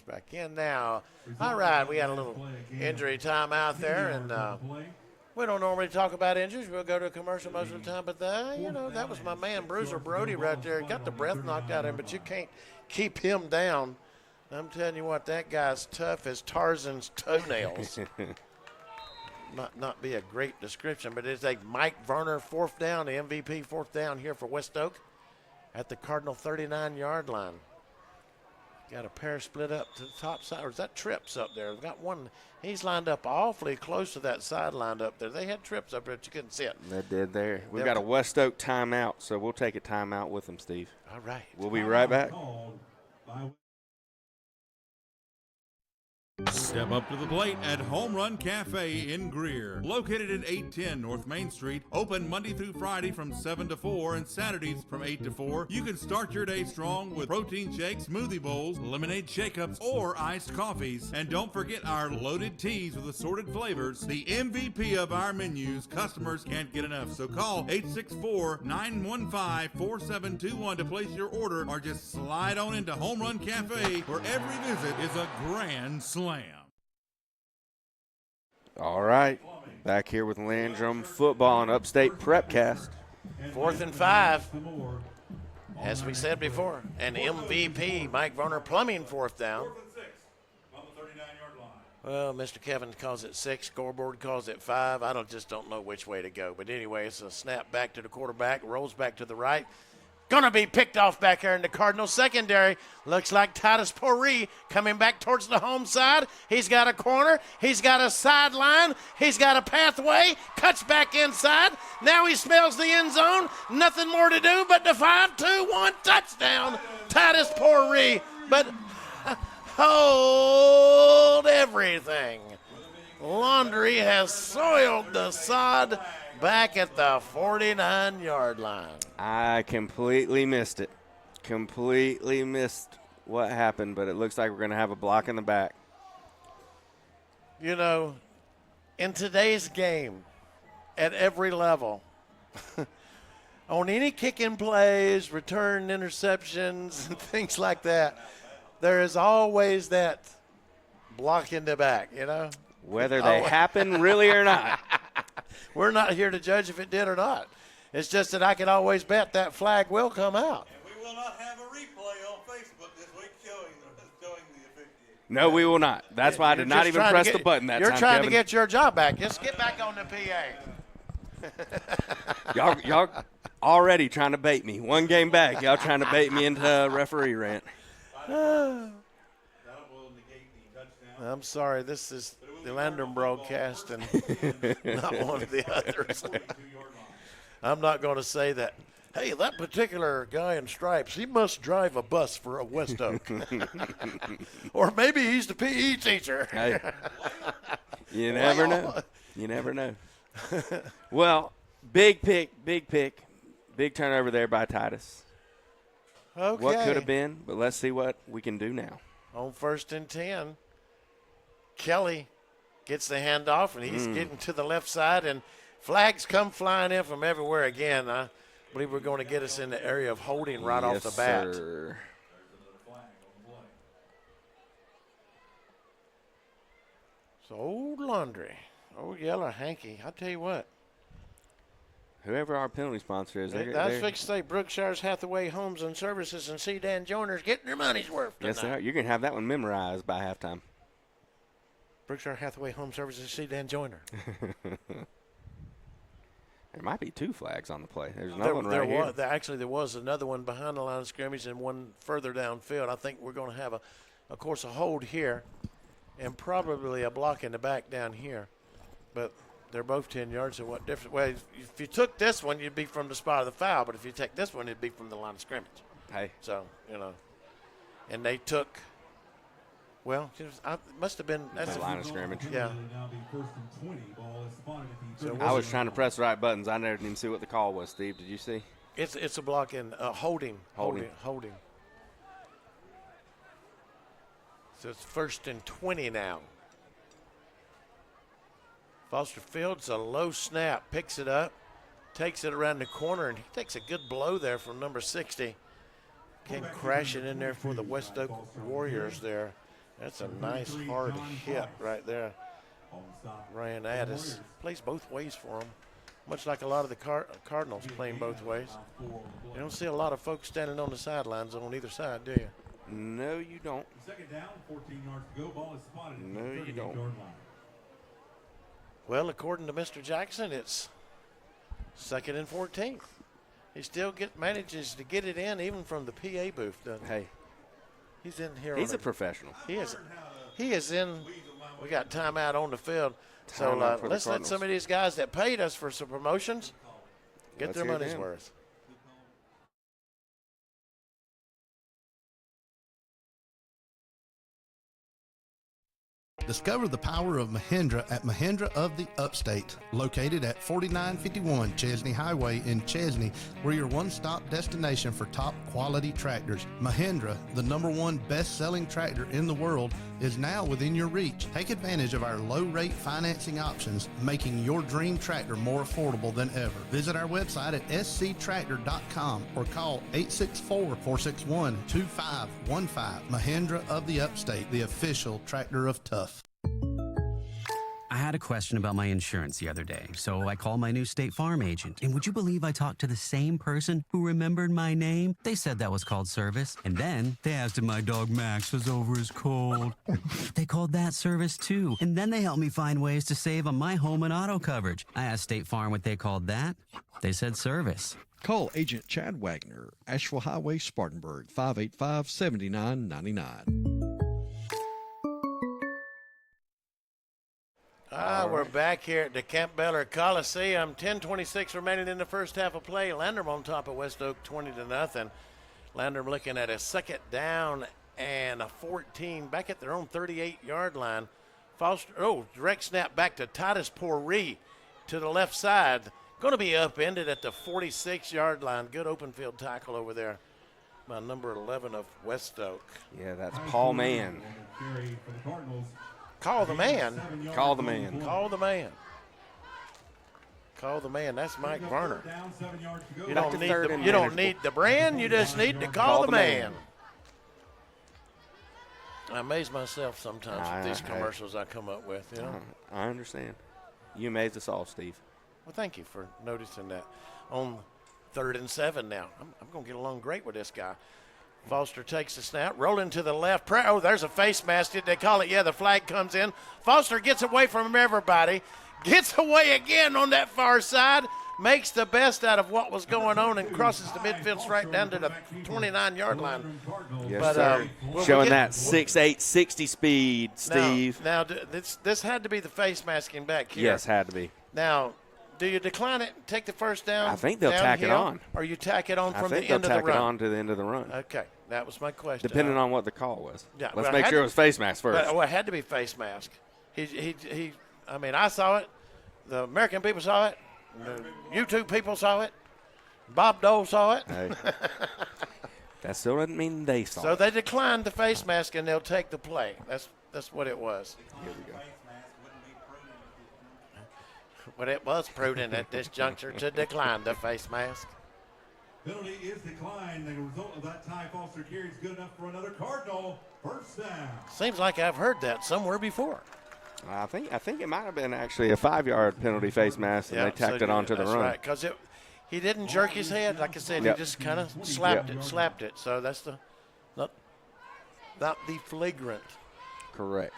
Back in now. All right, we had a little injury time out there, and we don't normally talk about injuries. We'll go to a commercial most of the time, but that was my man Bruiser Brody right there. Got the breath knocked out of him, but you can't keep him down. I'm telling you what, that guy's tough as Tarzan's toenails. Not be a great description, but it's a Mike Werner 4th down, the MVP 4th down here for West Oak at the Cardinal 39-yard line. Got a pair split up to the top side. Or is that Trips up there? We've got one. He's lined up awfully close to that sideline up there. They had Trips up there, but you couldn't see it. They did there. We've got a West Oak timeout, so we'll take a timeout with them, Steve. All right. We'll be right back. Step up to the plate at Home Run Cafe in Greer. Located at 810 North Main Street. Open Monday through Friday from 7 to 4 and Saturdays from 8 to 4. You can start your day strong with protein shakes, smoothie bowls, lemonade shake-ups, or iced coffees. And don't forget our loaded teas with assorted flavors. The MVP of our menus. Customers can't get enough. So call 864-915-4721 to place your order, or just slide on into Home Run Cafe, where every visit is a grand slam. All right, back here with Landrum football on Upstate Prepcast. 4th and 5. As we said before, an MVP, Mike Werner Plumbing 4th down. Well, Mr. Kevin calls it 6. Scoreboard calls it 5. I just don't know which way to go. But anyway, it's a snap back to the quarterback, rolls back to the right. Going to be picked off back here in the Cardinal secondary. Looks like Titus Poree coming back towards the home side. He's got a corner. He's got a sideline. He's got a pathway. Cuts back inside. Now he smells the end zone. Nothing more to do but the 5-2-1 touchdown. Titus Poree. But hold everything. Laundry has soiled the sod back at the 49-yard line. I completely missed it. Completely missed what happened, but it looks like we're going to have a block in the back. You know, in today's game, at every level, on any kicking plays, return interceptions, and things like that, there is always that block in the back, you know? Whether they happen really or not. We're not here to judge if it did or not. It's just that I can always bet that flag will come out. And we will not have a replay on Facebook this week showing the officiating. No, we will not. That's why I did not even press the button that time, You're trying Kevin. to get your job back. Just get back on the PA. Y'all already trying to bait me. One game back, y'all trying to bait me into a referee rant. I'm sorry. This is the Landrum broadcast and not one of the others. I'm not going to say that, hey, that particular guy in stripes, he must drive a bus for a West Oak. Or maybe he's the PE teacher. Hey, you never know. You never know. Well, big turnover there by Titus. Okay. What could have been, but let's see what we can do now. On 1st and 10, Kelly gets the handoff, and he's getting to the left side, and flags come flying in from everywhere again. I believe we're going to get us in the area of holding right off the bat. Sir. So Old Laundry, Old Yeller Hanky, I'll tell you what. Whoever our penalty sponsor is, That's fixed to say Brookshire's Hathaway Homes and Services and C. Dan Joyner's getting their money's worth tonight. Yes, they are. You're going to have that one memorized by halftime. Berkshire Hathaway Home Services, C. Dan Joyner. There might be two flags on the play. There's another one right here. Actually, there was another one behind the line of scrimmage and one further downfield. I think we're going to have, of course, a hold here and probably a block in the back down here. But they're both 10 yards, so what difference? Well, if you took this one, you'd be from the spot of the foul. But if you take this one, it'd be from the line of scrimmage. Hey. So, you know. And they took – well, it must have been – that's the line of scrimmage. Yeah. So I was trying to press the right buttons. I never didn't see what the call was, Steve. Did you see? It's a block in holding. So it's 1st and 20 now. Foster Fields, a low snap, picks it up, takes it around the corner, and he takes a good blow there from number 60. Came crashing in there for the West Oak Warriors there. That's a nice hard hit right there. Ryan Addis plays both ways for him, much like a lot of the Cardinals playing both ways. You don't see a lot of folks standing on the sidelines on either side, do you? No, you don't. Second down, 14 yards to go. Ball is spotted. No, you don't. Well, according to Mr. Jackson, it's 2nd and 14. He still manages to get it in even from the PA booth, doesn't he? Hey. He's in here. He's a professional. He is in. We got timeout on the field. So let's let some of these guys that paid us for some promotions get their money's worth. Discover the power of Mahindra at Mahindra of the Upstate, located at 4951 Chesney Highway in Chesney. We're your one-stop destination for top quality tractors. Mahindra, the #1 best-selling tractor in the world, is now within your reach. Take advantage of our low-rate financing options, making your dream tractor more affordable than ever. Visit our website at sctractor.com or call 864-461-2515. Mahindra of the Upstate, the official tractor of tough. I had a question about my insurance the other day, so I called my new State Farm agent. And would you believe I talked to the same person who remembered my name? They said that was called service. And then they asked if my dog Max was over his cold. They called that service too. And then they helped me find ways to save on my home and auto coverage. I asked State Farm what they called that. They said service. Call Agent Chad Wagner, Asheville Highway, Spartanburg, 585-7999. We're back here at the Campbell Coliseum. 10:26 remaining in the first half of play. Landrum on top of West Oak 20-0. Landrum looking at a 2nd down and a 14 back at their own 38-yard line. Foster, direct snap back to Titus Pourri to the left side. Going to be upended at the 46-yard line. Good open field tackle over there by number 11 of West Oak. Yeah, that's Paul Mann. Call the man. Call the man. Call the man. Call the man. That's Mike Varner. You don't need the brand. You just need to call the man. I amaze myself sometimes with these commercials I come up with. You know? I understand. You amaze us all, Steve. Well, thank you for noticing that. On 3rd and 7 now. I'm going to get along great with this guy. Foster takes the snap, rolling to the left. Oh, there's a face mask. Did they call it? Yeah, the flag comes in. Foster gets away from everybody. Gets away again on that far side. Makes the best out of what was going on and crosses the midfield straight down to the 29-yard line. Yes, sir. Showing that 6'8", 60 speed, Steve. Now this had to be the face masking back here. Yes, had to be. Now, do you decline it and take the first down? I think they'll tack it on. Or you tack it on from the end of the run? I think they'll tack it on to the end of the run. Okay, that was my question. Depending on what the call was. Yeah, Let's make sure it was face mask first. Well, it had to be face mask. I mean, I saw it. The American people saw it. The YouTube people saw it. Bob Dole saw it. Hey. That still doesn't mean they saw it. So they declined the face mask and they'll take the play. That's what it was. Here we go. But it was prudent at this juncture to decline the face mask. Penalty is declined. The result of that tie Foster carry is good enough for another Cardinal first down. Seems like I've heard that somewhere before. I think it might have been actually a 5-yard penalty face mask, and they tacked it onto the run. Right, because he didn't jerk his head. Like I said, he just kind of slapped it. So that's not the flagrant. Correct.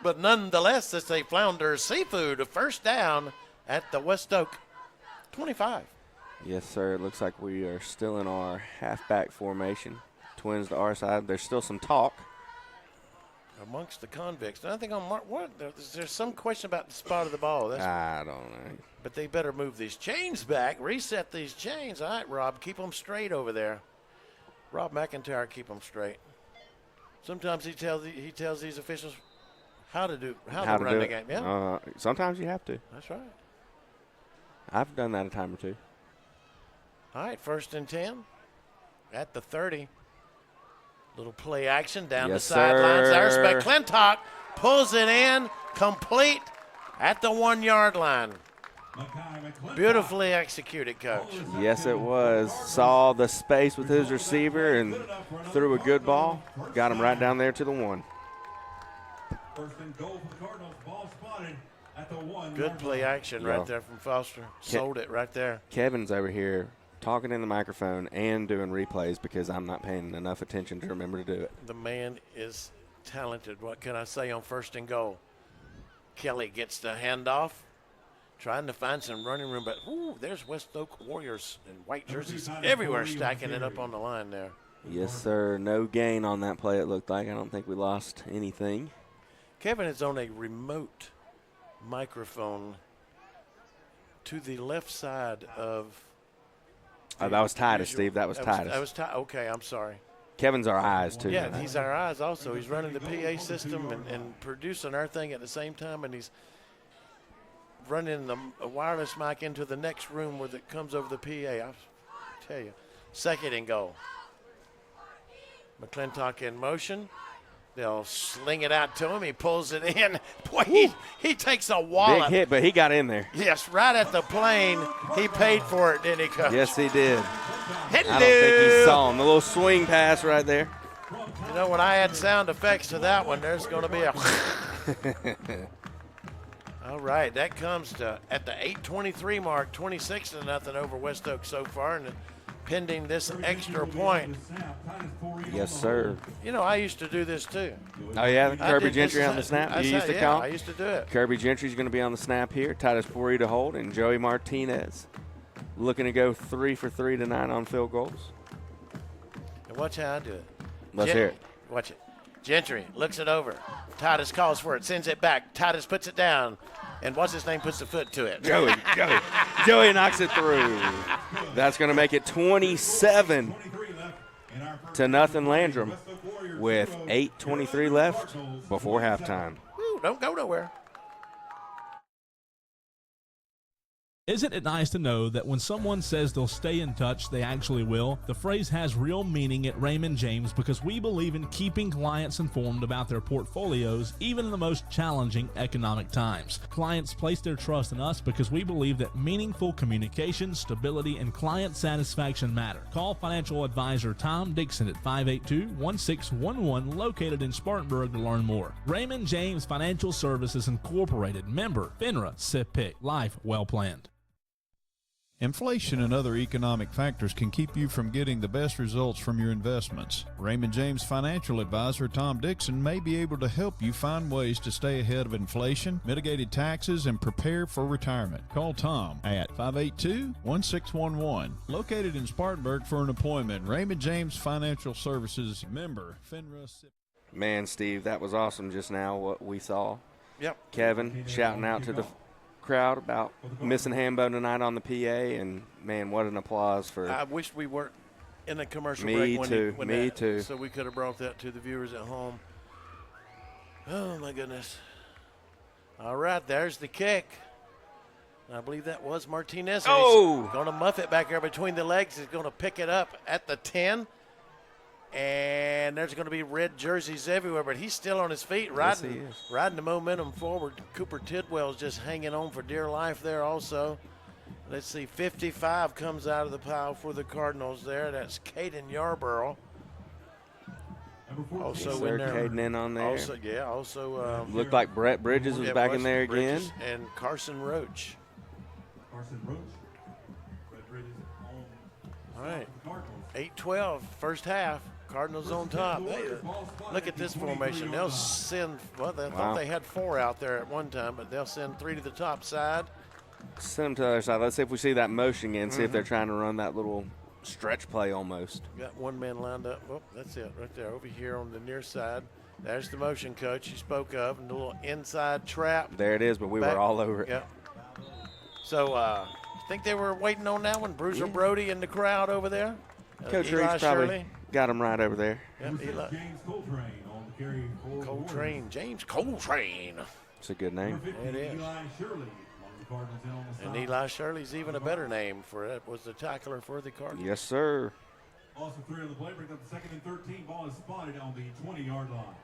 But nonetheless, it's a Flounder Seafood, a first down at the West Oak 25. Yes, sir. It looks like we are still in our halfback formation. Twins to our side. There's still some talk amongst the convicts. Nothing on Mark. What? There's some question about the spot of the ball. I don't know. But they better move these chains back, reset these chains. All right, Rob, keep them straight over there. Rob McIntyre, keep them straight. Sometimes he tells these officials how to run the game. Yeah. Sometimes you have to. That's right. I've done that a time or two. All right, 1st and 10 at the 30. Little play action down the sidelines. There's McClintock, pulls it in, complete at the 1-yard line. Beautifully executed, Coach. Yes, it was. Saw the space with his receiver and threw a good ball. Got him right down there to the 1. First and goal for the Cardinals. Ball spotted at the 1. Good play action right there from Foster. Sold it right there. Kevin's over here talking in the microphone and doing replays because I'm not paying enough attention to remember to do it. The man is talented. What can I say on 1st and goal? Kelly gets the handoff, trying to find some running room, but there's West Oak Warriors in white jerseys everywhere stacking it up on the line there. Yes, sir. No gain on that play, it looked like. I don't think we lost anything. Kevin is on a remote microphone to the left side of that was Titus, Steve. That was Titus. That was okay, I'm sorry. Kevin's our eyes, too. Yeah, he's our eyes also. He's running the PA system and producing our thing at the same time, and he's running a wireless mic into the next room where it comes over the PA. I tell you. 2nd and goal. McClintock in motion. They'll sling it out to him. He pulls it in. Boy, he takes a wallop. Big hit, but he got in there. Yes, right at the plane. He paid for it, didn't he, Coach? Yes, he did. Hello. I don't think he saw him. The little swing pass right there. You know, when I add sound effects to that one, there's going to be a All right, that comes to at the 8:23 mark, 26-0 over West Oak so far, and pending this extra point. Yes, sir. You know, I used to do this too. Oh, yeah? Kirby Gentry on the snap? You used to count? I used to do it. Kirby Gentry's going to be on the snap here. Titus Pori to hold, and Joey Martinez looking to go 3 for 3 tonight on field goals. And watch how I do it. Let's hear it. Watch it. Gentry looks it over. Titus calls for it, sends it back. Titus puts it down. And what's his name puts the foot to it? Joey knocks it through. That's going to make it 27-0 Landrum with 8:23 left before halftime. Don't go nowhere. Isn't it nice to know that when someone says they'll stay in touch, they actually will? The phrase has real meaning at Raymond James because we believe in keeping clients informed about their portfolios, even in the most challenging economic times. Clients place their trust in us because we believe that meaningful communication, stability, and client satisfaction matter. Call financial advisor Tom Dixon at 582-1611, located in Spartanburg, to learn more. Raymond James Financial Services Incorporated, member FINRA SIPC. Life well planned. Inflation and other economic factors can keep you from getting the best results from your investments. Raymond James financial advisor Tom Dixon may be able to help you find ways to stay ahead of inflation, mitigated taxes, and prepare for retirement. Call Tom at 582-1611. Located in Spartanburg for an appointment. Raymond James Financial Services, member FINRA. Man, Steve, that was awesome just now what we saw. Yep. Kevin shouting out to the crowd about missing Hambo tonight on the PA, and man, what an applause for. I wish we weren't in a commercial Me break when too. Me that, too. so we could have brought that to the viewers at home. Oh my goodness. All right, there's the kick. I believe that was Martinez. Oh! Going to muff it back there between the legs. He's going to pick it up at the 10. And there's going to be red jerseys everywhere, but he's still on his feet, riding the momentum forward. Cooper Tidwell's just hanging on for dear life there also. Let's see, 55 comes out of the pile for the Cardinals there. That's Caden Yarborough. Also in there. Caden in on there. Also, looked like Brett Bridges was back in there again. Bridges and Carson Roach. Brett Bridges on. All right, 8-12, first half. Cardinals on top. Look at this formation. They'll send, well, they thought they had 4 out there at one time, but they'll send 3 to the top side. Send them to the other side. Let's see if we see that motion again, see if they're trying to run that little stretch play almost. Got one man lined up. Oh, that's it right there over here on the near side. There's the motion coach you spoke of, and the little inside trap. There it is, but we were all over it. Yep. So I think they were waiting on that one. Bruiser Brody in the crowd over there. Coach Eli Reed's probably Shirley. got him right over there. Yep, Eli. James Coltrane on the carry for Coltrane. James Coltrane. It's a good name. It is. Eli Shirley on the Cardinals in on the And side. Eli Shirley's even a better name for it. Was the tackler for the Cardinals. Yes, sir. Also 3 on the play, brings up the 2nd and 13. Ball is spotted on the 20-yard line.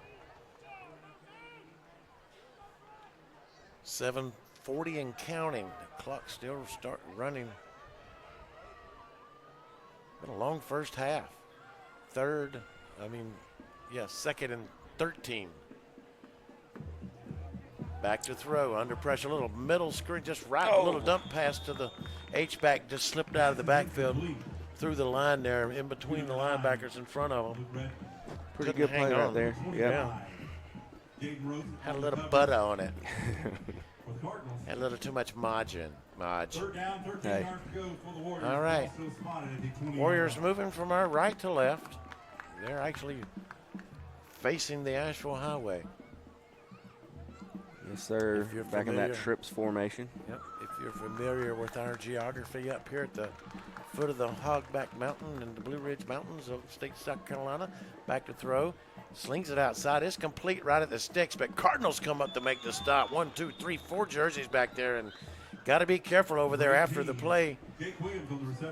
7:40 and counting. The clock still running. Been a long first half. 2nd and 13. Back to throw, under pressure, a little middle screen, just right, a little dump pass to the H-back, just slipped out of the backfield, through the line there, in between the linebackers in front of him. Pretty good play right there. Yeah. Had a little butter on it. Had a little too much margin. Hey. All right. Warriors moving from our right to left. They're actually facing the Asheville Highway. Yes, sir. Back in that trips formation. Yep. If you're familiar with our geography up here at the foot of the Hogback Mountain and the Blue Ridge Mountains of the state of South Carolina, back to throw. Slings it outside. It's complete right at the sticks, but Cardinals come up to make the stop. 1, 2, 3, 4 jerseys back there, and got to be careful over there after the play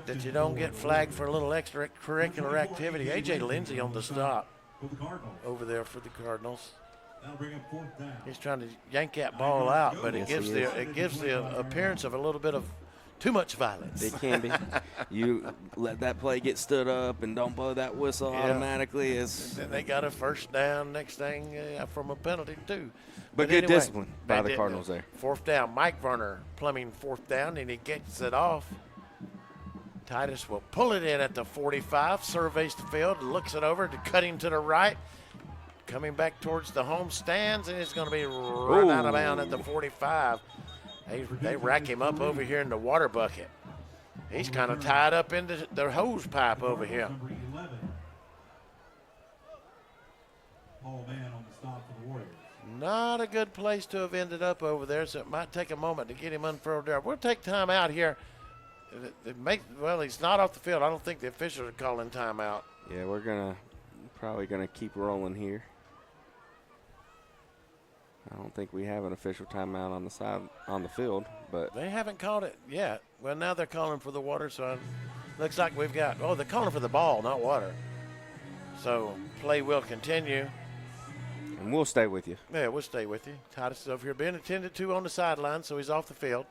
that you don't get flagged for a little extracurricular activity. A.J. Lindsey on the stop over there for the Cardinals. He's trying to yank that ball out, but it gives the appearance of a little bit of too much violence. It can be. You let that play get stood up and don't blow that whistle automatically. Then they got a first down next thing from a penalty too. But good anyway, discipline by the Cardinals there. 4th down. Mike Werner plumbing 4th down, and he gets it off. Titus will pull it in at the 45, surveys the field, looks it over to cutting to the right. Coming back towards the home stands, and it's going to be right out of bounds at the 45. They rack him up over here in the water bucket. He's kind of tied up into the hose pipe over here. Not a good place to have ended up over there, so it might take a moment to get him unfurled there. We'll take time out here. He's not off the field. I don't think the officials are calling timeout. Yeah, we're probably gonna keep rolling here. I don't think we have an official timeout on the field, but they haven't called it yet. Well, now they're calling for the water, so looks like we've got. Oh, they're calling for the ball, not water. So play will continue. And we'll stay with you. Yeah, we'll stay with you. Titus is over here being attended to on the sideline, so he's off the field.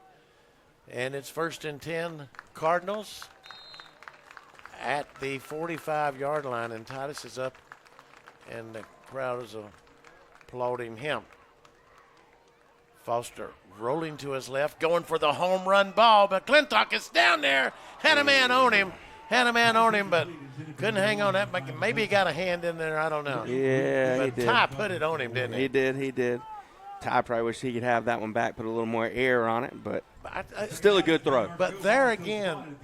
And it's 1st and 10 Cardinals at the 45-yard line, and Titus is up, and the crowd is applauding him. Foster rolling to his left, going for the home run ball, but Clintock is down there. Had a man on him, but couldn't hang on that. Maybe he got a hand in there, I don't know. Yeah, but he did. Ty put it on him, didn't he? He did. Ty probably wish he could have that one back, put a little more air on it, but still a good throw. But there again,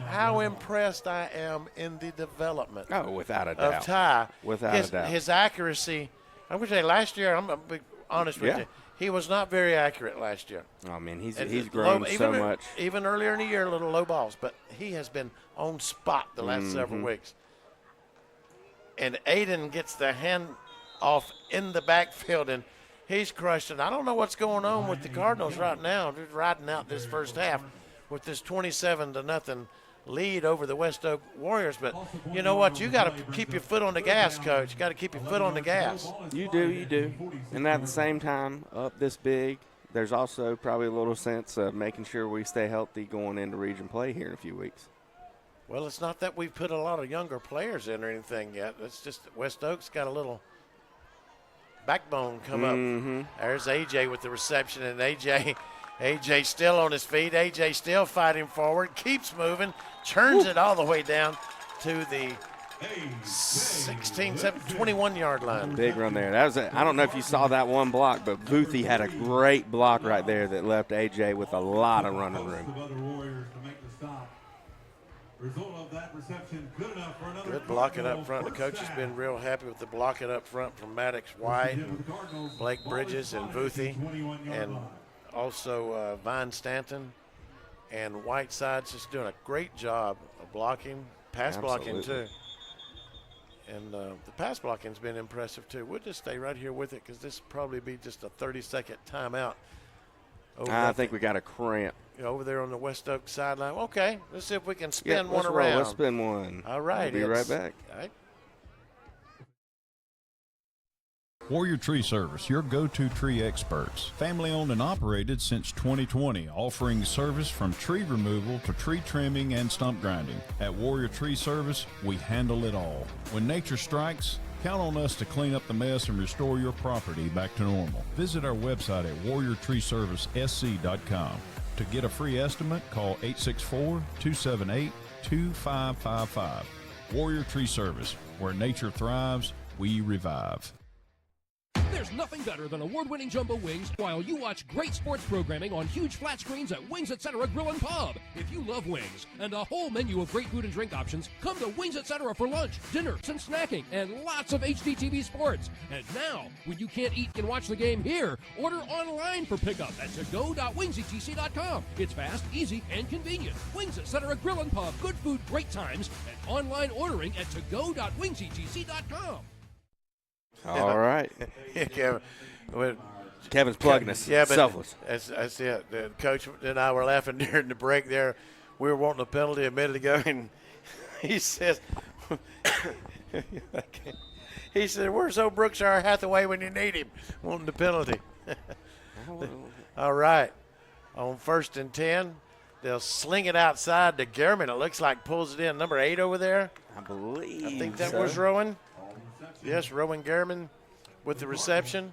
how impressed I am in the development. Oh, without a doubt. Of Ty. Without a doubt. His accuracy, I'm going to say last year, I'm going to be honest with you, he was not very accurate last year. I mean, he's grown so much. Even earlier in the year, a little low balls, but he has been on spot the last several weeks. And Aiden gets the hand off in the backfield, and he's crushed it. I don't know what's going on with the Cardinals right now. They're riding out this first half with this 27-0 lead over the West Oak Warriors. But you know what? You got to keep your foot on the gas, Coach. You got to keep your foot on the gas. You do. And at the same time, up this big, there's also probably a little sense of making sure we stay healthy going into region play here in a few weeks. Well, it's not that we've put a lot of younger players in or anything yet. It's just that West Oak's got a little backbone come up. There's AJ with the reception, and AJ still on his feet. AJ still fighting forward, keeps moving, churns it all the way down to the 21-yard line. Big run there. I don't know if you saw that one block, but Boothie had a great block right there that left AJ with a lot of running room. Good blocking up front. The coach has been real happy with the blocking up front from Maddox White, Blake Bridges, and Boothie, and also Vine Stanton. And Whiteside's just doing a great job of blocking, pass blocking too. And the pass blocking's been impressive too. We'll just stay right here with it because this will probably be just a 30-second timeout. I think we got a cramp. Over there on the West Oak sideline. Okay, let's see if we can spin one let's around. Roll. Let's spin one. All right. We'll be right back. All right. Warrior Tree Service, your go-to tree experts. Family owned and operated since 2020, offering service from tree removal to tree trimming and stump grinding. At Warrior Tree Service, we handle it all. When nature strikes, count on us to clean up the mess and restore your property back to normal. Visit our website at warriortreeservicesc.com. To get a free estimate, call 864-278-2555. Warrior Tree Service, where nature thrives, we revive. There's nothing better than award-winning jumbo wings while you watch great sports programming on huge flat screens at Wings Etc. Grill and Pub. If you love wings and a whole menu of great food and drink options, come to Wings Etc. for lunch, dinner, some snacking, and lots of HDTV sports. And now, when you can't eat and watch the game here, order online for pickup at togo.wingsetc.com. It's fast, easy, and convenient. Wings Etc. Grill and Pub. Good food, great times, and online ordering at togo.wingsetc.com. All right. Kevin. Kevin's plugging us. Yeah, but selfless. That's it. The coach and I were laughing during the break there. We were wanting a penalty a minute ago, and he says, where's old Brookshire Hathaway when you need him? Wanting the penalty. All right. On 1st and 10, they'll sling it outside to Gehrman. It looks like pulls it in. Number 8 over there. I believe I think that was Rowan. Yes, Rowan Gehrman with the reception.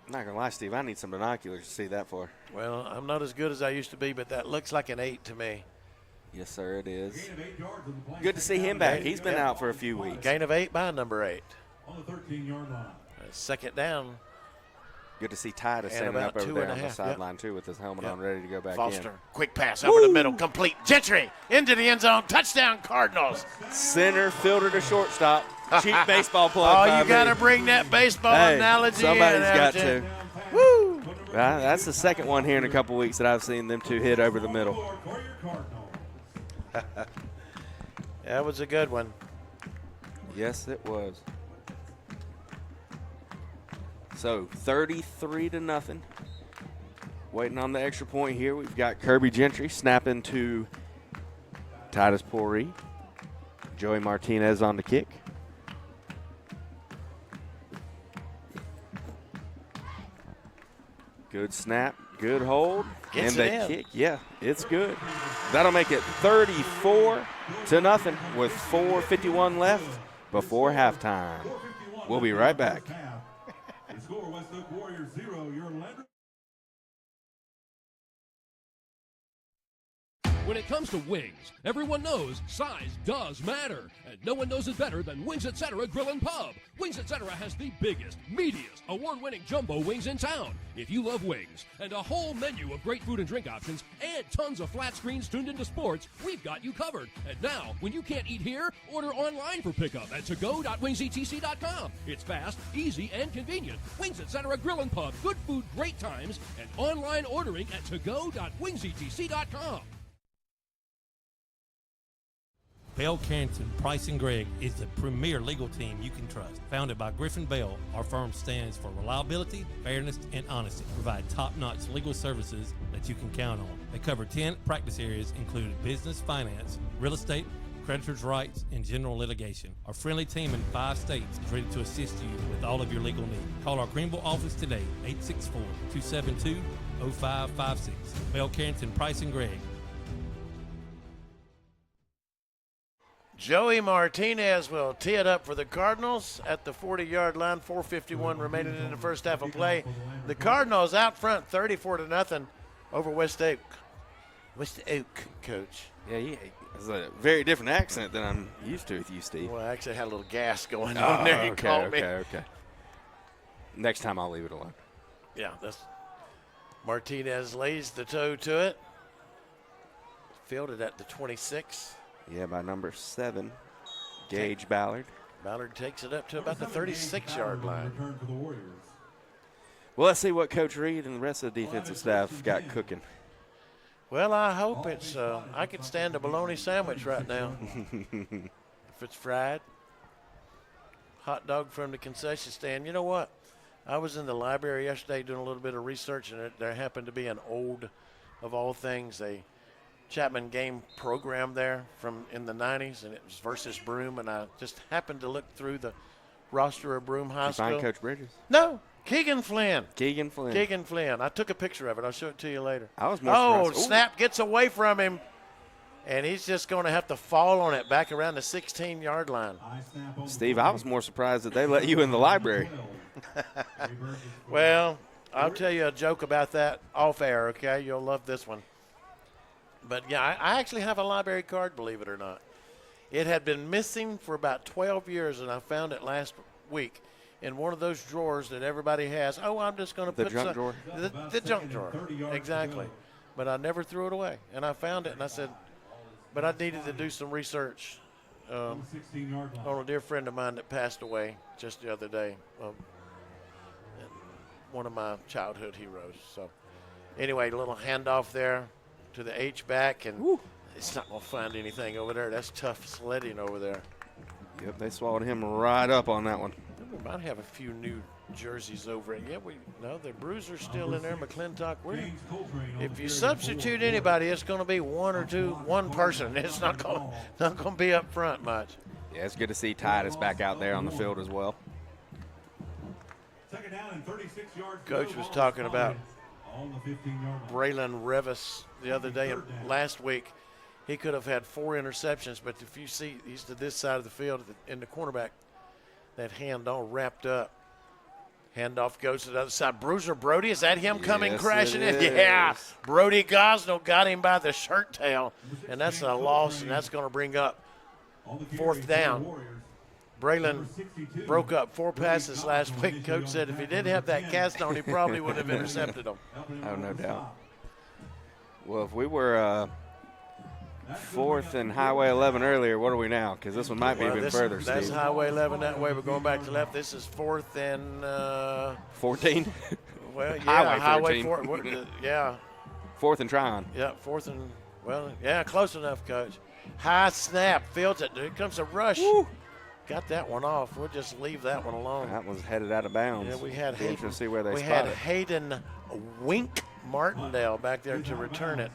I'm not going to lie, Steve. I need some binoculars to see that for. Well, I'm not as good as I used to be, but that looks like an 8 to me. Yes, sir, it is. Good to see him back. He's been out for a few weeks. Gain of 8 by number 8. On the 13-yard line. Second down. Good to see Titus standing up over there on the sideline, too, with his helmet on, ready to go back Foster, in. quick pass over the middle, complete. Gentry into the end zone. Touchdown, Cardinals. Center fielder to shortstop. Cheap baseball plug. Oh, you got to bring that baseball analogy somebody's in. Somebody's got to. Woo! That's the second one here in a couple weeks that I've seen them two hit over the middle. That was a good one. Yes, it was. So 33-0. Waiting on the extra point here. We've got Kirby Gentry snapping to Titus Pourri. Joey Martinez on the kick. Good snap, good hold, Gets and it the in. kick. Yeah, it's good. That'll make it 34-0 with 4:51 left before halftime. We'll be right back. The score, West Oak Warriors 0, your Landrum. When it comes to wings, everyone knows size does matter, and no one knows it better than Wings Etc. Grill and Pub. Wings Etc. has the biggest, meatiest, award-winning jumbo wings in town. If you love wings and a whole menu of great food and drink options and tons of flat screens tuned into sports, we've got you covered. And now, when you can't eat here, order online for pickup at togo.wingsetc.com. It's fast, easy, and convenient. Wings Etc. Grill and Pub, good food, great times, and online ordering at togo.wingsetc.com. Bell Carrington, Price & Gregg is the premier legal team you can trust. Founded by Griffin Bell, our firm stands for reliability, fairness, and honesty. Provide top-notch legal services that you can count on. They cover 10 practice areas, including business, finance, real estate, creditors' rights, and general litigation. Our friendly team in 5 states is ready to assist you with all of your legal needs. Call our Greenville office today, 864-272-0556. Bell Carrington, Price & Gregg. Joey Martinez will tee it up for the Cardinals at the 40-yard line. 4:51 remaining in the first half of play. The Cardinals out front, 34-0 over West Oak. West Oak, Coach. Yeah, it's a very different accent than I'm used to with you, Steve. Well, I actually had a little gas going on there. You called me. Okay. Next time I'll leave it alone. Yeah, that's Martinez lays the toe to it. Fielded at the 26. Yeah, by number 7, Gage Ballard. Ballard takes it up to about the 36-yard line. Well, let's see what Coach Reed and the rest of the defensive staff got cooking. Well, I hope it's I could stand a bologna sandwich right now. If it's fried. Hot dog from the concession stand. You know what? I was in the library yesterday doing a little bit of research, and there happened to be an old, of all things, a Chapman game program there from in the 90s, and it was versus Broome, and I just happened to look through the roster of Broome High School. Find Coach Bridges? No, Keegan Flynn. Keegan Flynn. I took a picture of it. I'll show it to you later. I was more surprised. Snap gets away from him, and he's just going to have to fall on it back around the 16-yard line. Steve, I was more surprised that they let you in the library. Well, I'll tell you a joke about that off air, okay? You'll love this one. But, yeah, I actually have a library card, believe it or not. It had been missing for about 12 years, and I found it last week in one of those drawers that everybody has. Oh, I'm just going to put junk drawer? The junk drawer, exactly. But I never threw it away. And I found it, and I said, but I needed to do some research on a dear friend of mine that passed away just the other day, one of my childhood heroes. So, anyway, a little handoff there to the H-back, and it's not going to find anything over there. That's tough sledding over there. Yep, they swallowed him right up on that one. We might have a few new jerseys over it. Yeah, the Bruiser's still in there. McClintock. If you substitute anybody, it's going to be one person. It's not going to be up front much. Yeah, it's good to see Titus back out there on the field as well. Coach was talking about Braylon Revis the other day and last week. He could have had 4 interceptions, but if you see, he's to this side of the field in the cornerback, that hand all wrapped up. Handoff goes to the other side. Bruiser Brody, is that him coming crashing in? Yeah. Brody Gosnell got him by the shirt tail, and that's a loss, and that's going to bring up 4th down. Braylon broke up 4 passes last week. Coach said if he didn't have that cast on, he probably would have intercepted them. Oh, no doubt. Well, if we were 4th and Highway 11 earlier, what are we now? Because this one might be even further, Steve. That's Highway 11 that way. We're going back to left. This is 4th and 14? Well, yeah, Highway 4. Yeah. 4th and Tryon. Yeah, 4th and, well, yeah, close enough, Coach. High snap, fields it. Here comes a rush. Woo. got that one off. We'll just leave that one alone. That one's headed out of bounds. Yeah, we had Be interesting to see where they we spot had it. Hayden Wink Martindale back there to return it,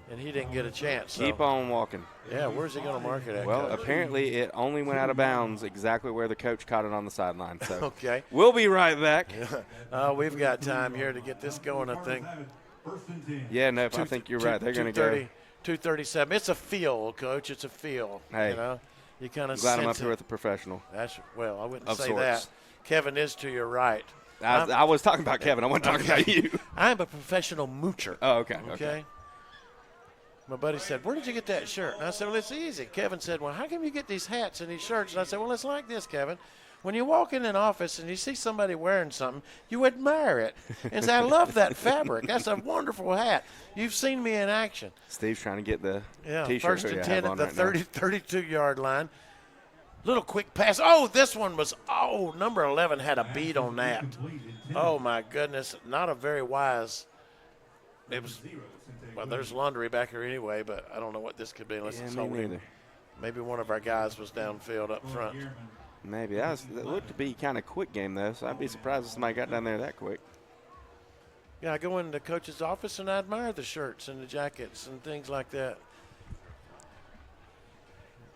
and he didn't get a chance. So. Keep on walking. Yeah, where's he going to mark it at? Well, Coach? apparently it only went out of bounds exactly where the coach caught it on the sideline. So okay. We'll be right back. We've got time here to get this going, I think. Yeah, no, I think you're right. They're going to go. 2:37. It's a feel, Coach. It's a feel. Hey, you know, you kind of glad I'm up here with a professional. That's I wouldn't of say sorts. that. Kevin is to your right. I was talking about Kevin. I wasn't talking about you. I'm a professional moocher. Oh, okay. My buddy said, "Where did you get that shirt?" And I said, "Well, it's easy." Kevin said, "Well, how come you get these hats and these shirts?" And I said, "Well, it's like this, Kevin. When you walk in an office and you see somebody wearing something, you admire it. And say, I love that fabric. That's a wonderful hat. You've seen me in action." Steve's trying to get the T-shirt. First and 10 at the 32-yard line. Little quick pass. Oh, this one was, number 11 had a beat on that. Oh, my goodness. Not a very wise. It was, well, there's laundry back here anyway, but I don't know what this could be unless it's holding. Maybe one of our guys was downfield up front. Maybe. That looked to be kind of quick game, though, so I'd be surprised if somebody got down there that quick. Yeah, I go into the coach's office and I admire the shirts and the jackets and things like that.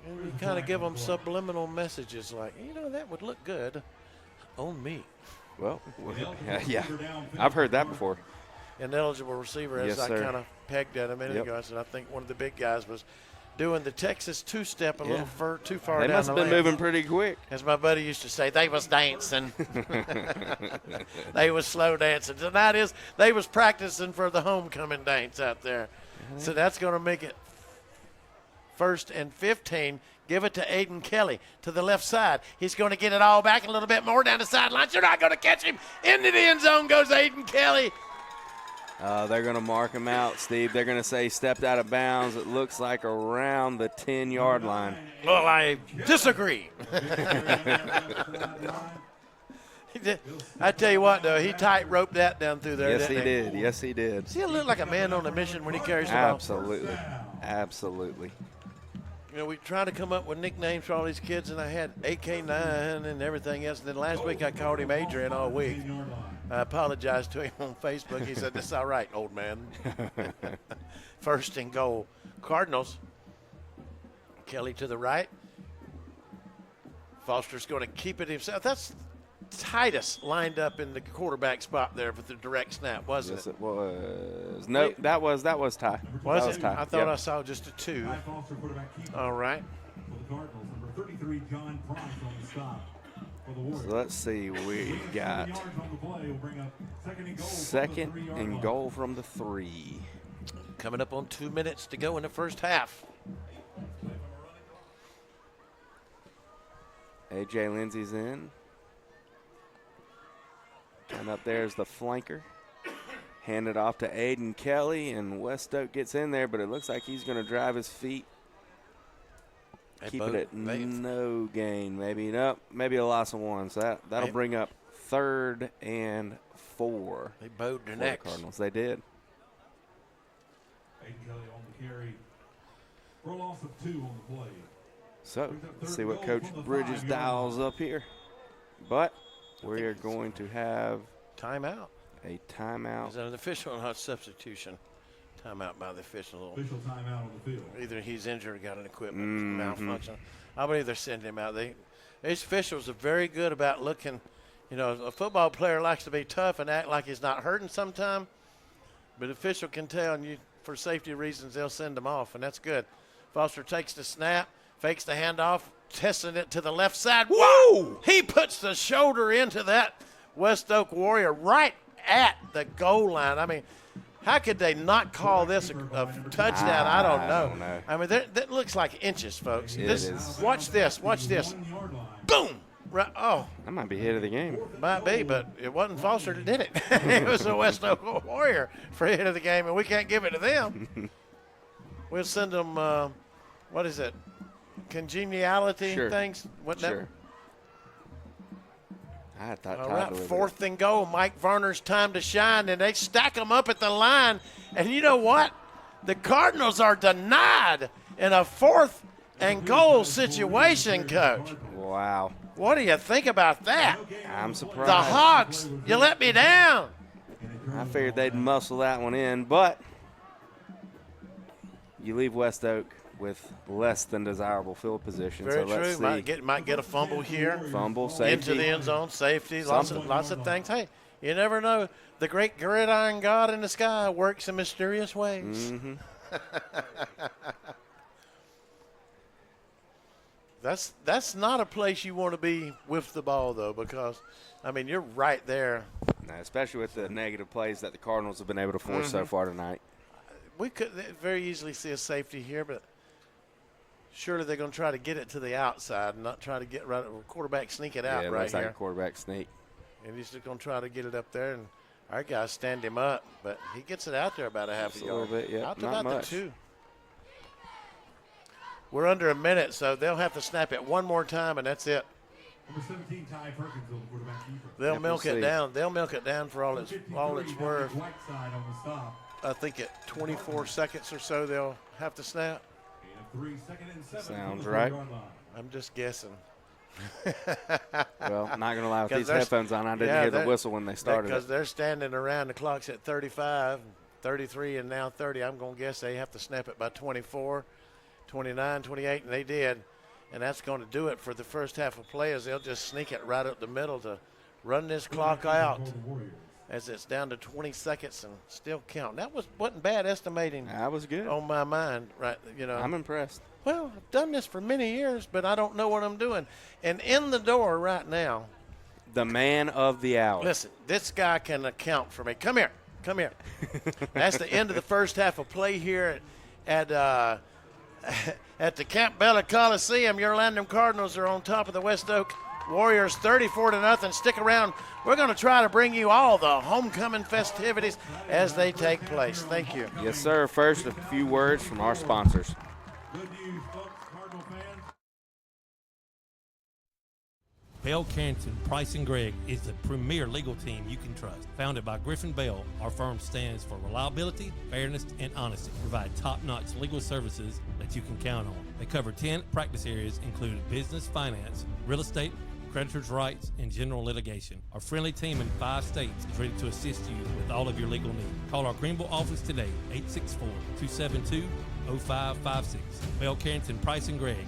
And you kind of give them subliminal messages like, that would look good on me. Well, yeah. I've heard that before. An eligible receiver, as I kind of pegged at a minute ago. I said, I think one of the big guys was doing the Texas two-step a little too far down the lane. They must have been moving pretty quick. As my buddy used to say, they was dancing. They was slow dancing. Tonight they was practicing for the homecoming dance out there. So that's going to make it 1st and 15. Give it to Aiden Kelly to the left side. He's going to get it all back a little bit more down the sideline. You're not going to catch him. Into the end zone goes Aiden Kelly. They're going to mark him out, Steve. They're going to say stepped out of bounds. It looks like around the 10-yard line. Well, I disagree. I tell you what, though, he tight roped that down through there. Yes, he did. Yes, he did. Does he look like a man on a mission when he carries the ball? Absolutely. Absolutely. We try to come up with nicknames for all these kids, and I had AK9 and everything else. And then last week I called him Adrian all week. I apologized to him on Facebook. He said, "That's all right, old man." 1st and goal. Cardinals. Kelly to the right. Foster's going to keep it himself. That's Titus lined up in the quarterback spot there with the direct snap, wasn't it? Yes, it was. No, that was Ty. Was it? Ty. I thought I saw just a 2. All right. So let's see. We got 2nd and goal from the 3. Coming up on 2 minutes to go in the first half. A.J. Lindsey's in. And up there's the flanker. Hand it off to Aiden Kelly, and Westoke gets in there, but it looks like he's going to drive his feet. Keep it at no gain. Maybe a loss of 1. So that'll bring up 3rd and 4. They bowed their necks. The Cardinals. They did. Aiden Kelly on the carry. For a loss of 2 on the play. So let's see what Coach Bridges dials up here. But we are going to have timeout. A timeout. Is that an official or not substitution? Timeout by the official. Official timeout on the field. Either he's injured or got an equipment malfunction. I believe they're sending him out. These officials are very good about looking. A football player likes to be tough and act like he's not hurting sometime. But official can tell, and for safety reasons, they'll send him off, and that's good. Foster takes the snap, fakes the handoff, testing it to the left side. Whoa! He puts the shoulder into that West Oak Warrior right at the goal line. I mean, how could they not call this a touchdown? I don't know. I mean, that looks like inches, folks. It is. Watch this. Watch this. Boom! Right, that might be hit of the game. Might be, but it wasn't Foster that did it. It was the West Oak Warrior for hit of the game, and we can't give it to them. We'll send them, what is it, congeniality things? Sure. I thought all right, 4th and goal. Mike Varner's time to shine, and they stack them up at the line. And you know what? The Cardinals are denied in a 4th and goal situation, Coach. Wow. What do you think about that? I'm surprised. The Hawks, you let me down. I figured they'd muscle that one in, but you leave West Oak with less than desirable field position. Very so let's true. see. Might get a fumble here. Fumble, safety. Into the end zone, safety, lots of things. Hey, you never know. The great gridiron God in the sky works in mysterious ways. Mm-hmm. That's not a place you want to be with the ball, though, because, I mean, you're right there. Especially with the negative plays that the Cardinals have been able to force so far tonight. We could very easily see a safety here, but surely they're going to try to get it to the outside and not try to get quarterback sneak it out yeah, it right looks here. like a quarterback sneak. And he's just going to try to get it up there, and our guys stand him up, but he gets it out there about a half a yard. A little bit, yeah, Out to not about much. the 2. We're under a minute, so they'll have to snap it one more time, and that's it. Number 17, Ty Perkins, the quarterback keeper. They'll milk it down. They'll milk it down for all it's worth. Whiteside on the stop. I think at 24 seconds or so they'll have to snap. 3, 2nd and 7. Sounds right. I'm just guessing. Well, not going to lie, with these headphones on, I didn't hear the whistle when they started because they're standing around. The clock's at 35, 33, and now 30. I'm going to guess they have to snap it by 24, 29, 28, and they did. And that's going to do it for the first half of play, as they'll just sneak it right up the middle to run this clock out as it's down to 20 seconds and still count. That wasn't bad estimating. That was good. On my mind, right? You know, I'm impressed. Well, I've done this for many years, but I don't know what I'm doing. And in the door right now, the man of the hour. Listen, this guy can account for me. Come here. That's the end of the first half of play here at the Camp Bella Coliseum. Your Landrum Cardinals are on top of the West Oak Warriors 34-0. Stick around. We're going to try to bring you all the homecoming festivities as they take place. Thank you. Yes, sir. First, a few words from our sponsors. Good news, folks, Cardinal fans. Bell Carrington, Price & Gregg is the premier legal team you can trust. Founded by Griffin Bell, our firm stands for reliability, fairness, and honesty. Provide top-notch legal services that you can count on. They cover 10 practice areas, including business, finance, real estate, creditors' rights, and general litigation. Our friendly team in 5 states is ready to assist you with all of your legal needs. Call our Greenville office today, 864-272-0556. Bell Carrington, Price & Gregg.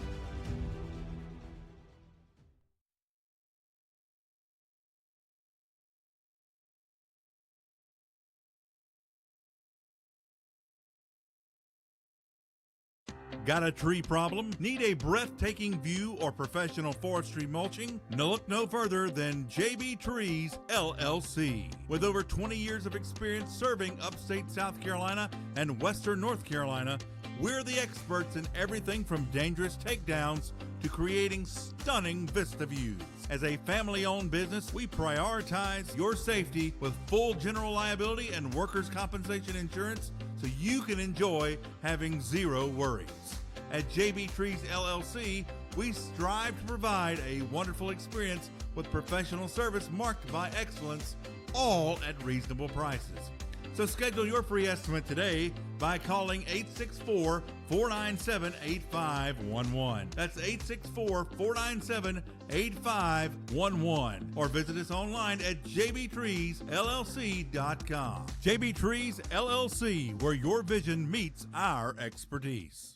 Got a tree problem? Need a breathtaking view or professional forestry mulching? No, look no further than JB Trees, LLC. With over 20 years of experience serving upstate South Carolina and western North Carolina, we're the experts in everything from dangerous takedowns to creating stunning vista views. As a family-owned business, we prioritize your safety with full general liability and workers' compensation insurance so you can enjoy having zero worries. At JB Trees LLC, we strive to provide a wonderful experience with professional service marked by excellence, all at reasonable prices. So schedule your free estimate today by calling 864-497-8511. That's 864-497-8511. Or visit us online at jbtreesllc.com. JB Trees LLC, where your vision meets our expertise.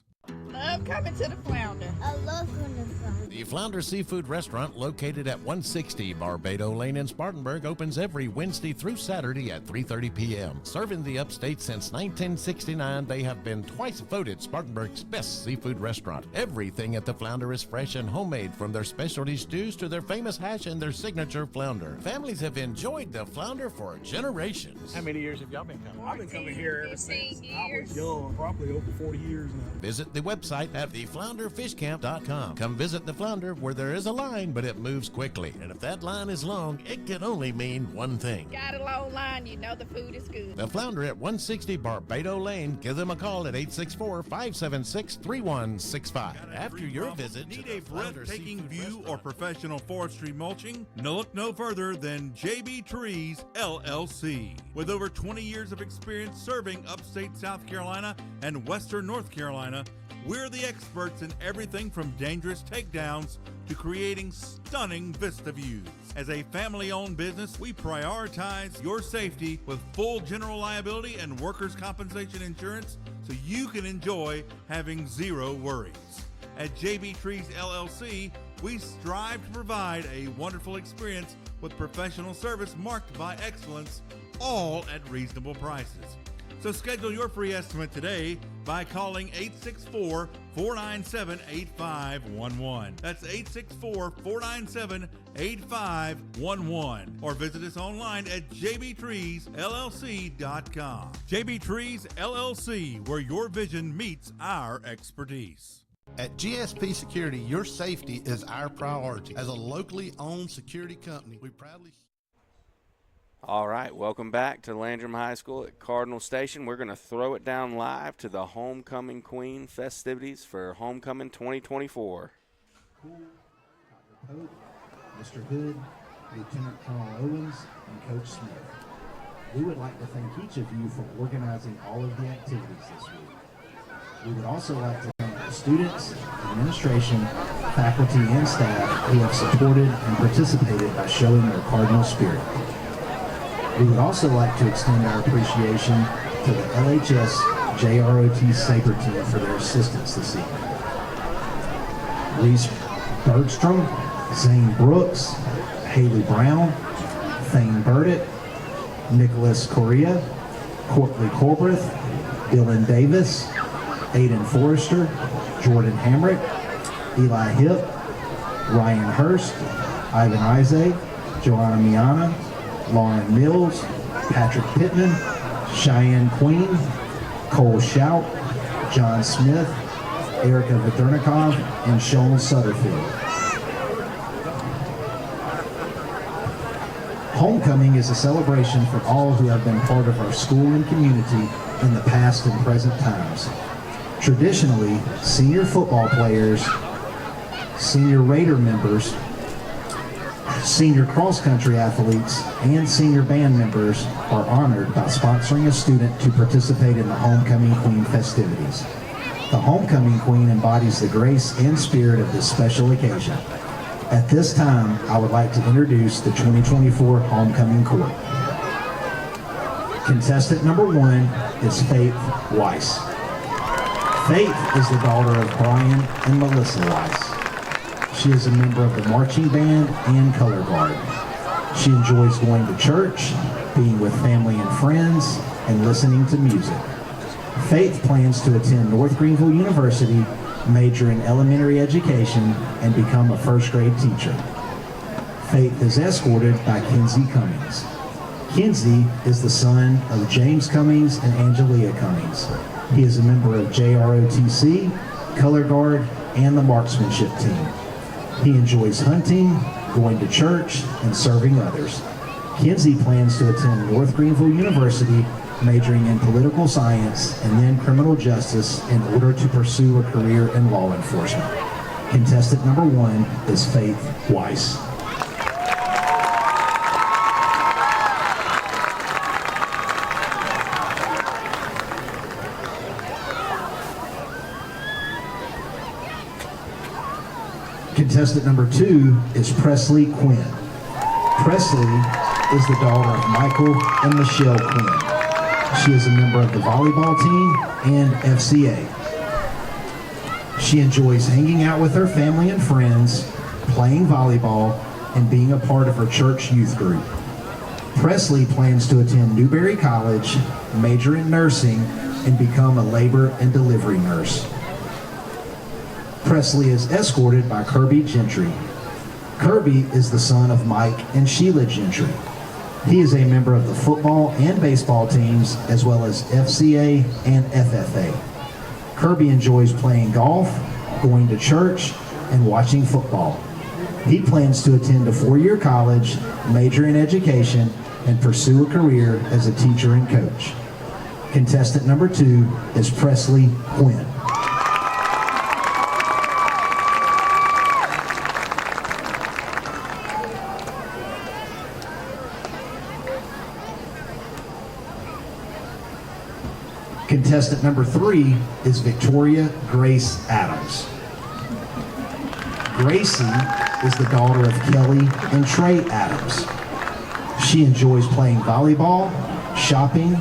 Love coming to the Flounder. I love going to the Flounder. The Flounder Seafood Restaurant, located at 160 Barbado Lane in Spartanburg, opens every Wednesday through Saturday at 3:30 p.m. Serving the upstate since 1969, they have been twice voted Spartanburg's best seafood restaurant. Everything at the Flounder is fresh and homemade, from their specialty stews to their famous hash and their signature flounder. Families have enjoyed the Flounder for generations. How many years have y'all been coming? I've been coming here ever since I was young, probably over 40 years now. Visit the website at theflounderfishcamp.com. Come visit the Flounder, where there is a line, but it moves quickly. And if that line is long, it can only mean one thing. Got a long line, you know the food is good. The Flounder at 160 Barbado Lane. Give them a call at 864-576-3165. After your visit, need a breathtaking view or professional forestry mulching? No, look no further than JB Trees LLC. With over 20 years of experience serving upstate South Carolina and western North Carolina, We're the experts in everything from dangerous takedowns to creating stunning vista views. As a family-owned business, we prioritize your safety with full general liability and workers' compensation insurance so you can enjoy having zero worries. At JB Trees LLC, we strive to provide a wonderful experience with professional service marked by excellence, all at reasonable prices. So schedule your free estimate today by calling 864-497-8511. That's 864-497-8511. Or visit us online at jbtreesllc.com. JB Trees LLC, where your vision meets our expertise. At GSP Security, your safety is our priority. As a locally owned security company, we proudly... All right, welcome back to Landrum High School at Cardinal Station. We're going to throw it down live to the Homecoming Queen festivities for Homecoming 2024. Mr. Hood, Lieutenant Colonel Owens, and Coach Smith. We would like to thank each of you for organizing all of the activities this week. We would also like to thank the students, administration, faculty, and staff who have supported and participated by showing their Cardinal spirit. We would also like to extend our appreciation to the LHS JROT Sabre team for their assistance this evening. Reese Bergstrom, Zane Brooks, Haley Brown, Thane Burdett, Nicholas Correa, Courtney Colbreth, Dylan Davis, Aiden Forrester, Jordan Hamrick, Eli Hipp, Ryan Hurst, Ivan Ize, Joanna Miana, Lauren Mills, Patrick Pittman, Cheyenne Queen, Cole Shout, John Smith, Erica Vadernikov, and Sean Sutterfield. Homecoming is a celebration for all who have been part of our school and community in the past and present times. Traditionally, senior football players, senior Raider members, senior cross-country athletes, and senior band members are honored by sponsoring a student to participate in the Homecoming Queen festivities. The Homecoming Queen embodies the grace and spirit of this special occasion. At this time, I would like to introduce the 2024 Homecoming Court. Contestant number 1 is Faith Weiss. Faith is the daughter of Brian and Melissa Weiss. She is a member of the marching band and color guard. She enjoys going to church, being with family and friends, and listening to music. Faith plans to attend North Greenville University, major in elementary education, and become a first grade teacher. Faith is escorted by Kinsey Cummings. Kinsey is the son of James Cummings and Angelia Cummings. He is a member of JROTC, color guard, and the marksmanship team. He enjoys hunting, going to church, and serving others. Kinsey plans to attend North Greenville University, majoring in political science and then criminal justice in order to pursue a career in law enforcement. Contestant number 1 is Faith Weiss. Contestant number 2 is Presley Quinn. Presley is the daughter of Michael and Michelle Quinn. She is a member of the volleyball team and FCA. She enjoys hanging out with her family and friends, playing volleyball, and being a part of her church youth group. Presley plans to attend Newberry College, major in nursing, and become a labor and delivery nurse. Presley is escorted by Kirby Gentry. Kirby is the son of Mike and Sheila Gentry. He is a member of the football and baseball teams, as well as FCA and FFA. Kirby enjoys playing golf, going to church, and watching football. He plans to attend a 4-year college, major in education, and pursue a career as a teacher and coach. Contestant number 2 is Presley Quinn. Contestant number 3 is Victoria Grace Adams. Gracie is the daughter of Kelly and Trey Adams. She enjoys playing volleyball, shopping,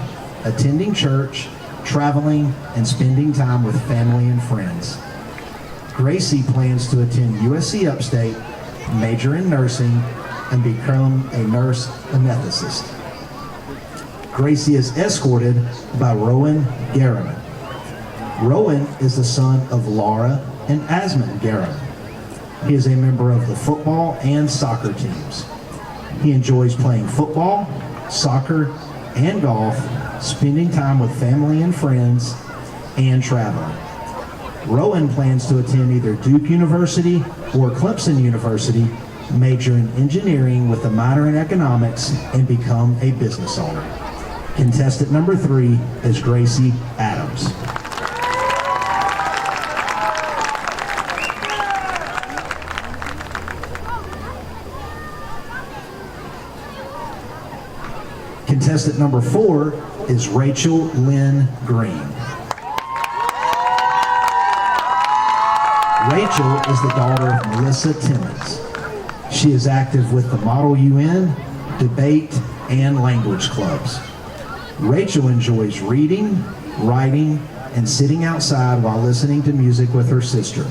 attending church, traveling, and spending time with family and friends. Gracie plans to attend USC Upstate, major in nursing, and become a nurse anesthetist. Gracie is escorted by Rowan Garriman. Rowan is the son of Laura and Asmund Garriman. He is a member of the football and soccer teams. He enjoys playing football, soccer, and golf, spending time with family and friends, and traveling. Rowan plans to attend either Duke University or Clemson University, major in engineering with a minor in economics, and become a business owner. Contestant number 3 is Gracie Adams. Contestant number 4 is Rachel Lynn Green. Rachel is the daughter of Melissa Timmons. She is active with the Model UN, debate, and language clubs. Rachel enjoys reading, writing, and sitting outside while listening to music with her sister.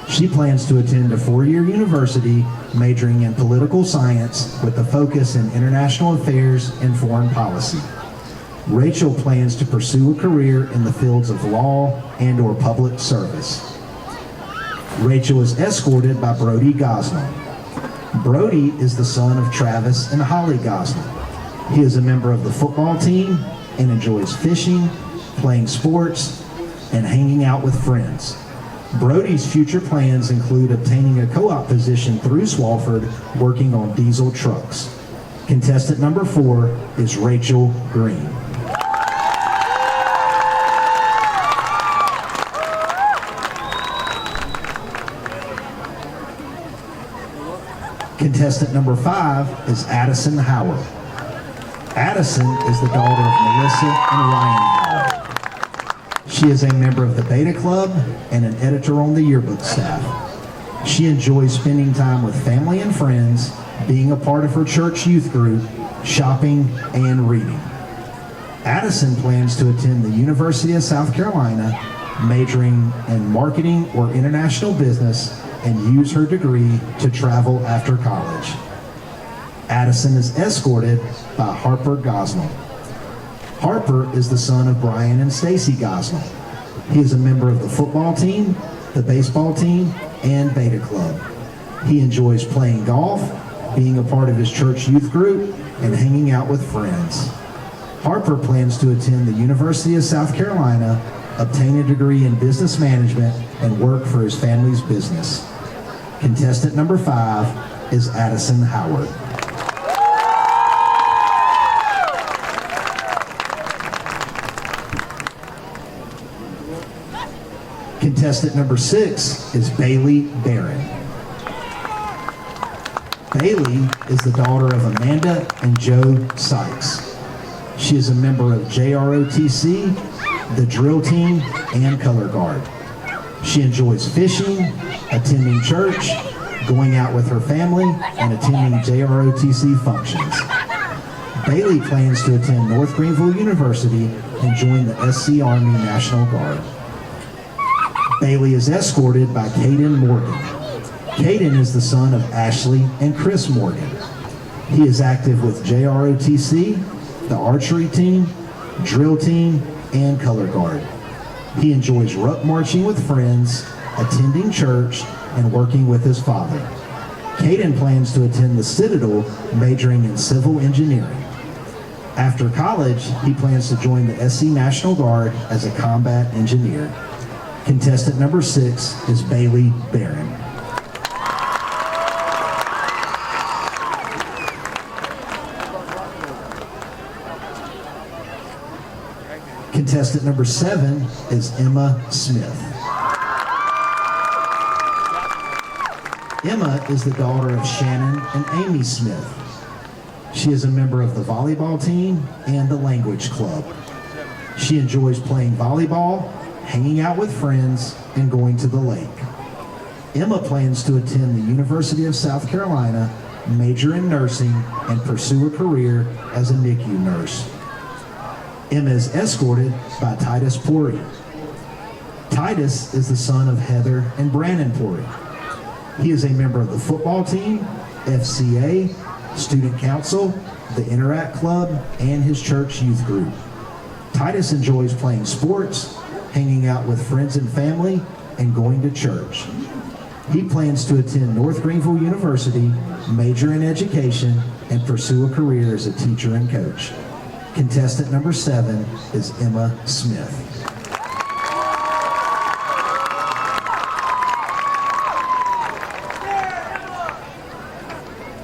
She plans to attend a 4-year university majoring in political science with a focus in international affairs and foreign policy. Rachel plans to pursue a career in the fields of law and/or public service. Rachel is escorted by Brody Gosnell. Brody is the son of Travis and Holly Gosnell. He is a member of the football team and enjoys fishing, playing sports, and hanging out with friends. Brody's future plans include obtaining a co-op position through Swalford, working on diesel trucks. Contestant number 4 is Rachel Green. Contestant number 5 is Addison Howard. Addison is the daughter of Melissa and Ryan Howard. She is a member of the Beta Club and an editor on the yearbook staff. She enjoys spending time with family and friends, being a part of her church youth group, shopping, and reading. Addison plans to attend the University of South Carolina, majoring in marketing or international business, and use her degree to travel after college. Addison is escorted by Harper Gosnell. Harper is the son of Brian and Stacy Gosnell. He is a member of the football team, the baseball team, and Beta Club. He enjoys playing golf, being a part of his church youth group, and hanging out with friends. Harper plans to attend the University of South Carolina, obtain a degree in business management, and work for his family's business. Contestant number 5 is Addison Howard. Contestant number 6 is Bailey Barron. Bailey is the daughter of Amanda and Joe Sykes. She is a member of JROTC, the drill team, and color guard. She enjoys fishing, attending church, going out with her family, and attending JROTC functions. Bailey plans to attend North Greenville University and join the SC Army National Guard. Bailey is escorted by Caden Morgan. Caden is the son of Ashley and Chris Morgan. He is active with JROTC, the archery team, drill team, and color guard. He enjoys ruck marching with friends, attending church, and working with his father. Caden plans to attend the Citadel, majoring in civil engineering. After college, he plans to join the SC National Guard as a combat engineer. Contestant number 6 is Bailey Barron. Contestant number 7 is Emma Smith. Emma is the daughter of Shannon and Amy Smith. She is a member of the volleyball team and the language club. She enjoys playing volleyball, hanging out with friends, and going to the lake. Emma plans to attend the University of South Carolina, major in nursing, and pursue a career as a NICU nurse. Emma is escorted by Titus Pori. Titus is the son of Heather and Brandon Pori. He is a member of the football team, FCA, student council, the Interact Club, and his church youth group. Titus enjoys playing sports, hanging out with friends and family, and going to church. He plans to attend North Greenville University, major in education, and pursue a career as a teacher and coach. Contestant number 7 is Emma Smith.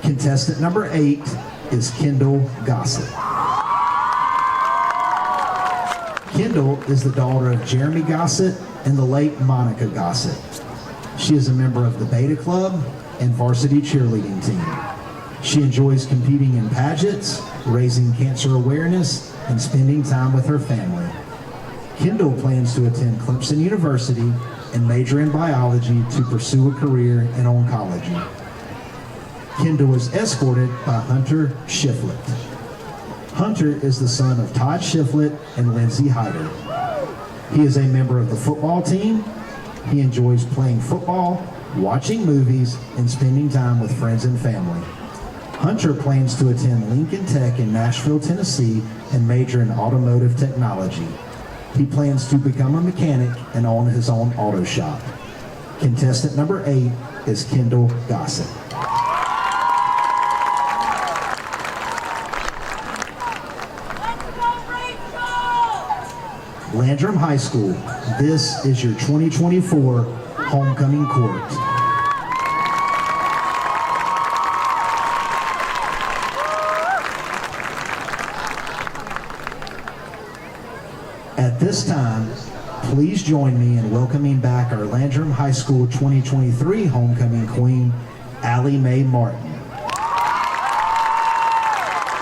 Contestant number 8 is Kendall Gossett. Kendall is the daughter of Jeremy Gossett and the late Monica Gossett. She is a member of the Beta Club and varsity cheerleading team. She enjoys competing in pageants, raising cancer awareness, and spending time with her family. Kendall plans to attend Clemson University and major in biology to pursue a career in oncology. Kendall was escorted by Hunter Shiflett. Hunter is the son of Todd Shiflett and Lindsay Hyder. He is a member of the football team. He enjoys playing football, watching movies, and spending time with friends and family. Hunter plans to attend Lincoln Tech in Nashville, Tennessee, and major in automotive technology. He plans to become a mechanic and own his own auto shop. Contestant number 8 is Kendall Gossett. Landrum High School, this is your 2024 homecoming court. At this time, please join me in welcoming back our Landrum High School 2023 homecoming queen, Allie Mae Martin.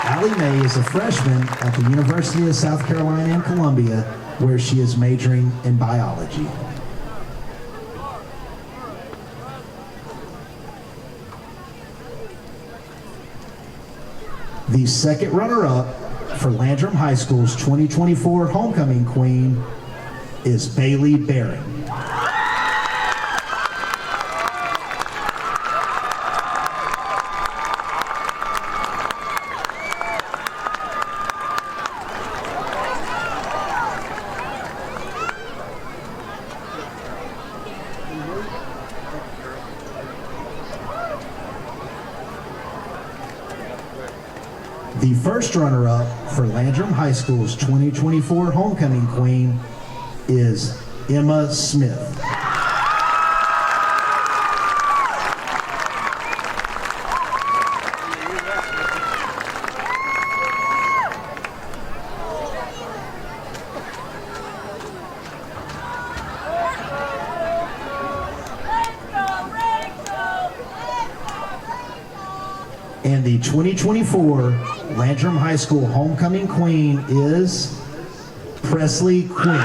Allie Mae is a freshman at the University of South Carolina in Columbia, where she is majoring in biology. The second runner-up for Landrum High School's 2024 homecoming queen is Bailey Barron. The first runner-up for Landrum High School's 2024 homecoming queen is Emma Smith. And the 2024 Landrum High School homecoming queen is Presley Quinn.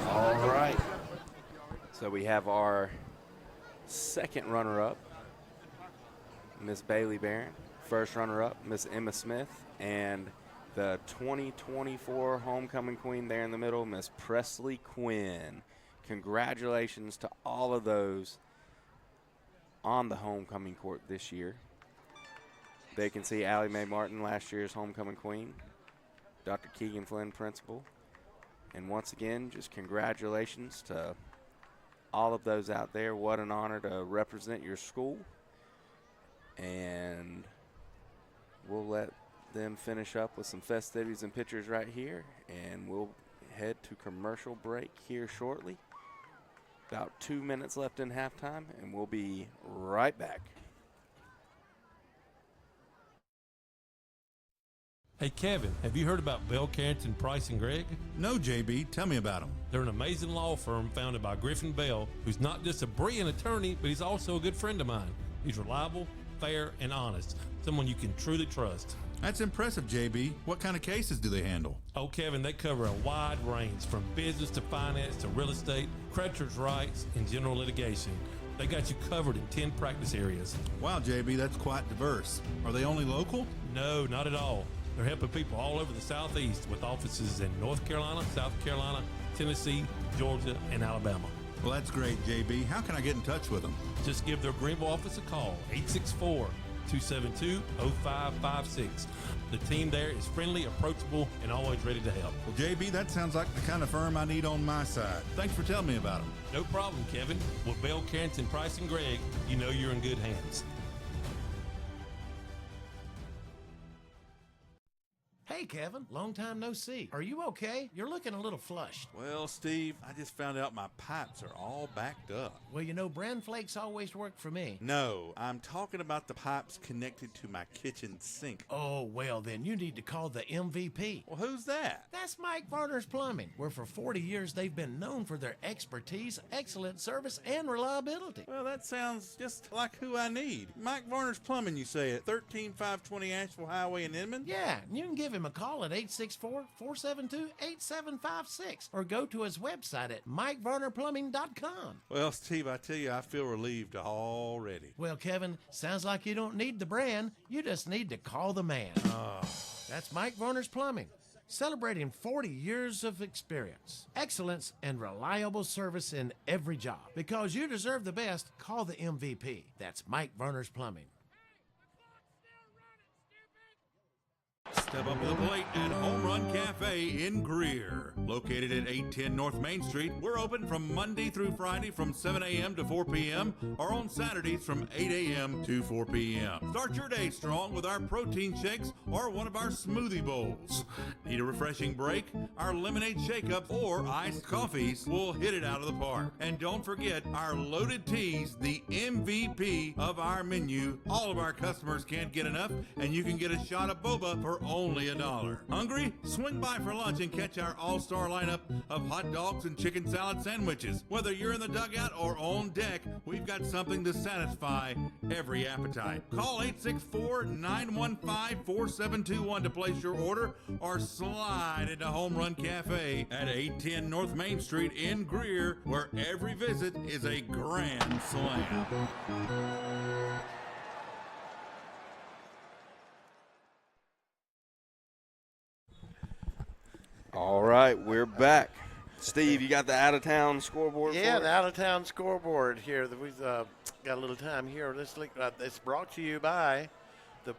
All right. So we have our second runner-up, Miss Bailey Barron. First runner-up, Miss Emma Smith. And the 2024 homecoming queen there in the middle, Miss Presley Quinn. Congratulations to all of those on the homecoming court this year. They can see Allie Mae Martin, last year's homecoming queen, Dr. Keegan Flynn, principal. And once again, just congratulations to all of those out there, what an honor to represent your school. And we'll let them finish up with some festivities and pictures right here, and we'll head to commercial break here shortly. About 2 minutes left in halftime, and we'll be right back. Hey, Kevin, have you heard about Bell Carrington, Price, and Gregg? No, JB. Tell me about them. They're an amazing law firm founded by Griffin Bell, who's not just a brilliant attorney, but he's also a good friend of mine. He's reliable, fair, and honest, someone you can truly trust. That's impressive, JB. What kind of cases do they handle? Oh, Kevin, they cover a wide range, from business to finance to real estate, creditors' rights, and general litigation. They got you covered in 10 practice areas. Wow, JB, that's quite diverse. Are they only local? No, not at all. They're helping people all over the Southeast with offices in North Carolina, South Carolina, Tennessee, Georgia, and Alabama. Well, that's great, JB. How can I get in touch with them? Just give their Greenville office a call, 864-272-0556. The team there is friendly, approachable, and always ready to help. Well, JB, that sounds like the kind of firm I need on my side. Thanks for telling me about them. No problem, Kevin. With Bell Carrington, Price, and Gregg, you know you're in good hands. Hey, Kevin, long time no see. Are you okay? You're looking a little flushed. Well, Steve, I just found out my pipes are all backed up. Well, you know, bran flakes always work for me. No, I'm talking about the pipes connected to my kitchen sink. Oh, well, then you need to call the MVP. Well, who's that? That's Mike Varner's Plumbing, where for 40 years they've been known for their expertise, excellent service, and reliability. Well, that sounds just like who I need. Mike Varner's Plumbing, you say, at 13520 Asheville Highway in Inman? Yeah, and you can give him a call at 864-472-8756 or go to his website at MikeVarnerPlumbing.com. Well, Steve, I tell you, I feel relieved already. Well, Kevin, sounds like you don't need the brand. You just need to call the man. Oh. That's Mike Varner's Plumbing, celebrating 40 years of experience, excellence, and reliable service in every job. Because you deserve the best, call the MVP. That's Mike Varner's Plumbing. Step up to the plate at Home Run Cafe in Greer. Located at 810 North Main Street, we're open from Monday through Friday from 7 a.m. to 4 p.m. or on Saturdays from 8 a.m. to 4 p.m. Start your day strong with our protein shakes or one of our smoothie bowls. Need a refreshing break? Our lemonade shake-ups or iced coffees will hit it out of the park. And don't forget our loaded teas, the MVP of our menu. All of our customers can't get enough, and you can get a shot of boba for only $1. Hungry? Swing by for lunch and catch our all-star lineup of hot dogs and chicken salad sandwiches. Whether you're in the dugout or on deck, we've got something to satisfy every appetite. Call 864-915-4721 to place your order or slide into Home Run Cafe at 810 North Main Street in Greer, where every visit is a grand slam. All right, we're back. Steve, you got the out-of-town scoreboard Yeah, for the us? out-of-town scoreboard here. We've got a little time here. It's brought to you by the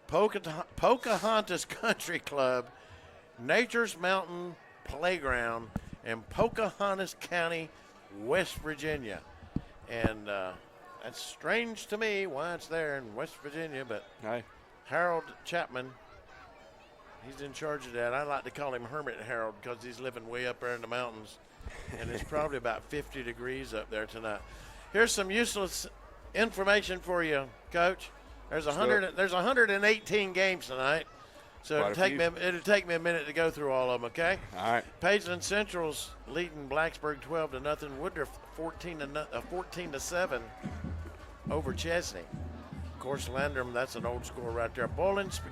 Pocahontas Country Club, Nature's Mountain Playground in Pocahontas County, West Virginia. And that's strange to me why it's there in West Virginia, but hey. Harold Chapman, he's in charge of that. I like to call him Hermit Harold because he's living way up there in the mountains, and it's probably about 50 degrees up there tonight. Here's some useless information for you, Coach. There's 118 games tonight, so it'll take me a minute to go through all of them. Okay. All right. Pageland Central's leading Blacksburg 12-0. Woodruff 14-7 over Chesney. Of course, Landrum, that's an old score right there.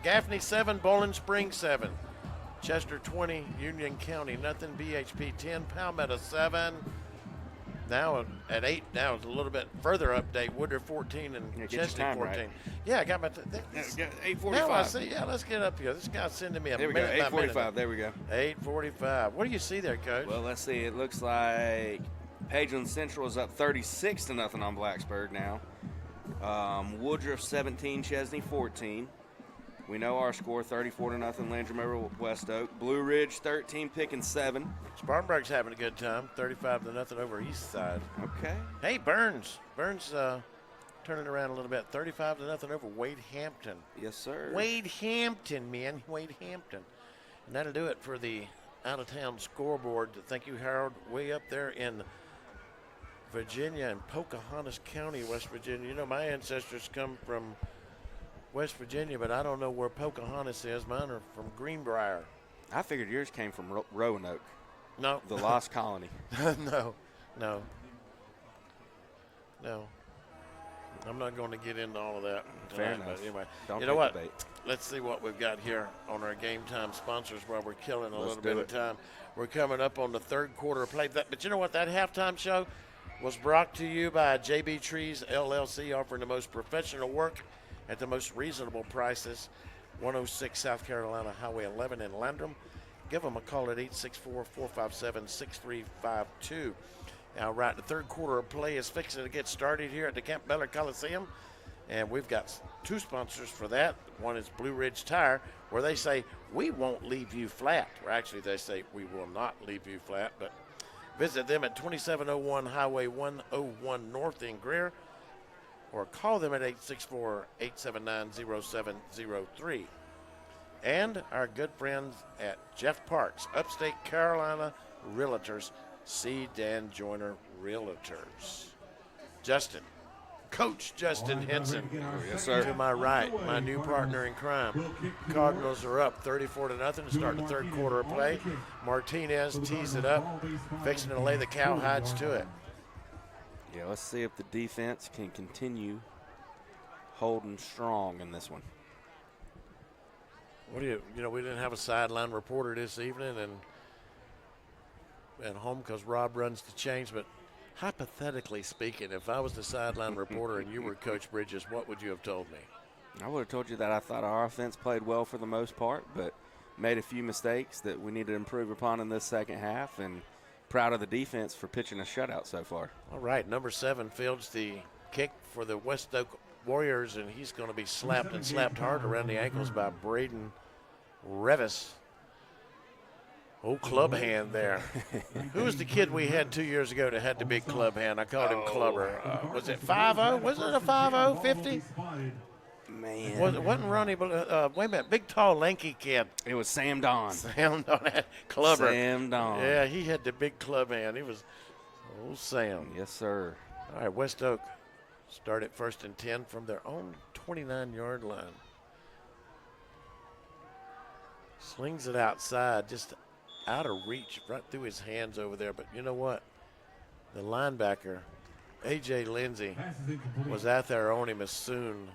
Gaffney 7, Bowling Springs 7. Chester 20, Union County nothing. BHP 10, Palmetto 7. Now at 8, now it's a little bit further update. Woodruff 14 and Chesney 14. Right. Yeah, I got my 8:45. Now I see. Yeah, let's get up here. This guy's sending me a minute. There we go. 8:45. There we go. 8:45. What do you see there, Coach? Well, let's see. It looks like Pageland Central is up 36-0 on Blacksburg now. Woodruff 17, Chesney 14. We know our score, 34-0 Landrum over West Oak. Blue Ridge 13, picking 7. Spartanburg's having a good time, 35-0 over East Side. Okay. Hey, Burns. Burns turning around a little bit, 35-0 over Wade Hampton. Yes, sir. Wade Hampton, man, Wade Hampton. And that'll do it for the out-of-town scoreboard. Thank you, Harold. Way up there in Virginia and Pocahontas County, West Virginia. You know, my ancestors come from West Virginia, but I don't know where Pocahontas is. Mine are from Greenbrier. I figured yours came from Roanoke. No. The Lost Colony. No. I'm not going to get into all of that tonight. Fair enough. But anyway, Don't you know what? debate. Let's see what we've got here on our game time sponsors while we're killing a Let's little do bit it. of time. We're coming up on the third quarter of play. But you know what? That halftime show was brought to you by JB Trees LLC, offering the most professional work at the most reasonable prices. 106 South Carolina Highway 11 in Landrum. Give them a call at 864-457-6352. Now, right, the third quarter of play is fixing to get started here at the Camp Beller Coliseum. And we've got two sponsors for that. One is Blue Ridge Tire, where they say, we won't leave you flat. Or actually, they say, we will not leave you flat. But visit them at 2701 Highway 101 North in Greer, or call them at 864-879-0703. And our good friends at Jeff Parks, Upstate Carolina Realtors, C. Dan Joyner Realtors. Justin, Coach Justin Henson. Yes, sir. To my right, my new partner in crime. Cardinals are up 34-0, start the third quarter of play. Martinez tees it up, fixing to lay the cowhides to it. Yeah, let's see if the defense can continue holding strong in this one. What do you know, we didn't have a sideline reporter this evening and at home because Rob runs the chains, but hypothetically speaking, if I was the sideline reporter and you were Coach Bridges, what would you have told me? I would have told you that I thought our offense played well for the most part, but made a few mistakes that we need to improve upon in this second half, and proud of the defense for pitching a shutout so far. All right, number 7 fields the kick for the West Oak Warriors, and he's going to be slapped and slapped hard around the ankles by Braden Revis. Oh, club hand there. Who was the kid we had 2 years ago that had the big club hand? I called him Clubber. Was it 5-0? Was it a 5-0, 50? Man. Wasn't Ronnie, wait a minute, big, tall, lanky kid. It was Sam Don. Sam Don had Clubber. Sam Don. Yeah, he had the big club hand. He was old Sam. Yes, sir. All right, West Oak start at 1st and 10 from their own 29-yard line. Slings it outside, just out of reach, right through his hands over there. But you know what? The linebacker, A.J. Lindsey, was out there on him as soon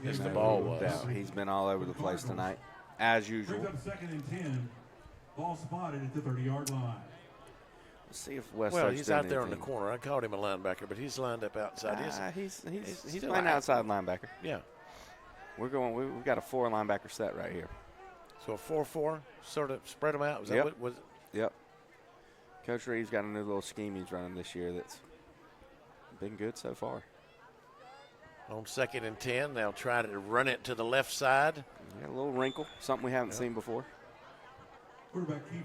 as the ball was. He's been all over the place tonight, as usual. Brings up 2nd and 10. Ball spotted at the 30-yard line. Let's see if West Well, Oak's he's doing out there in the anything. corner. I called him a linebacker, but he's lined up outside. He's still playing out. outside linebacker. Yeah. We've got a 4 linebacker set right here. So a 4-4, sort of spread them out. Was that Yep. what was it? Yep. Coach Reeves got a new little scheme he's running this year that's been good so far. On 2nd and 10, they'll try to run it to the left side. Yeah, a little wrinkle, something we haven't seen before.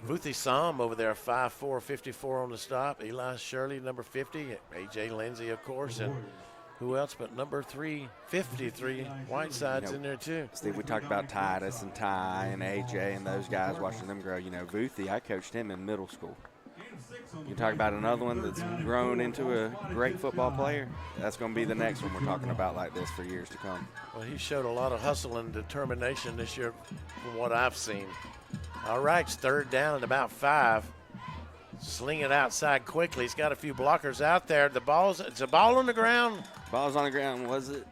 Vuthi Sam over there, 5'4", 54 on the stop. Eli Shirley, number 50. A.J. Lindsey, of course. And who else but number 353, Whiteside's in there too. Steve, we talked about Titus and Ty and A.J. and those guys, watching them grow. You know, Vuthi, I coached him in middle school. You talk about another one that's grown into a great football player. That's going to be the next one we're talking about like this for years to come. Well, he showed a lot of hustle and determination this year from what I've seen. All right, it's 3rd down and about 5. Sling it outside quickly. He's got a few blockers out there. It's a ball on the ground. Ball's on the ground, was it?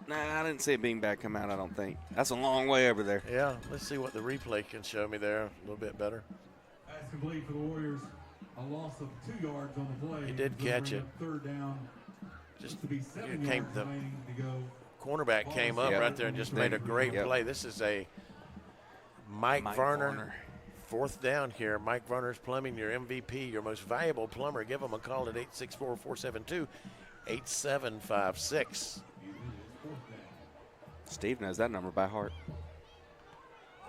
Nah, I didn't see a beanbag come out, I don't think. That's a long way over there. Yeah, let's see what the replay can show me there a little bit better. Pass complete for the Warriors. A loss of 2 yards on the play. He did catch it. 3rd down. Just to be 7 came yards the remaining to go. cornerback came up right there and just made a great play. This is a Mike Varner. 4th down here. Mike Varner's Plumbing, your MVP, your most valuable plumber. Give him a call at 864-472-8756. Steve knows that number by heart.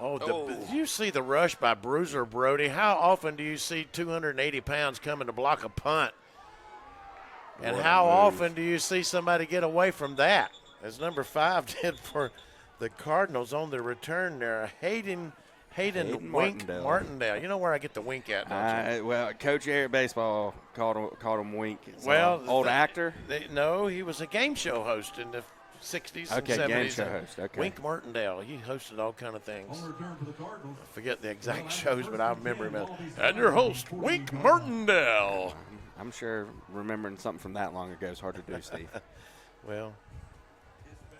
Did you see the rush by Bruiser Brody? How often do you see 280 pounds coming to block a punt? And how often do you see somebody get away from that, as number 5 did for the Cardinals on the return there? Hayden Wink Martindale. You know where I get the wink at, don't you? Well, Coach Eric Baseball called him Wink. Well, old actor? No, he was a game show host in the 60s and 70s. Game show host. Okay. Wink Martindale. He hosted all kind of things. On return for the Cardinals. I forget the exact shows, but I remember him as, and your host, Wink Martindale. I'm sure remembering something from that long ago is hard to do, Steve. Well,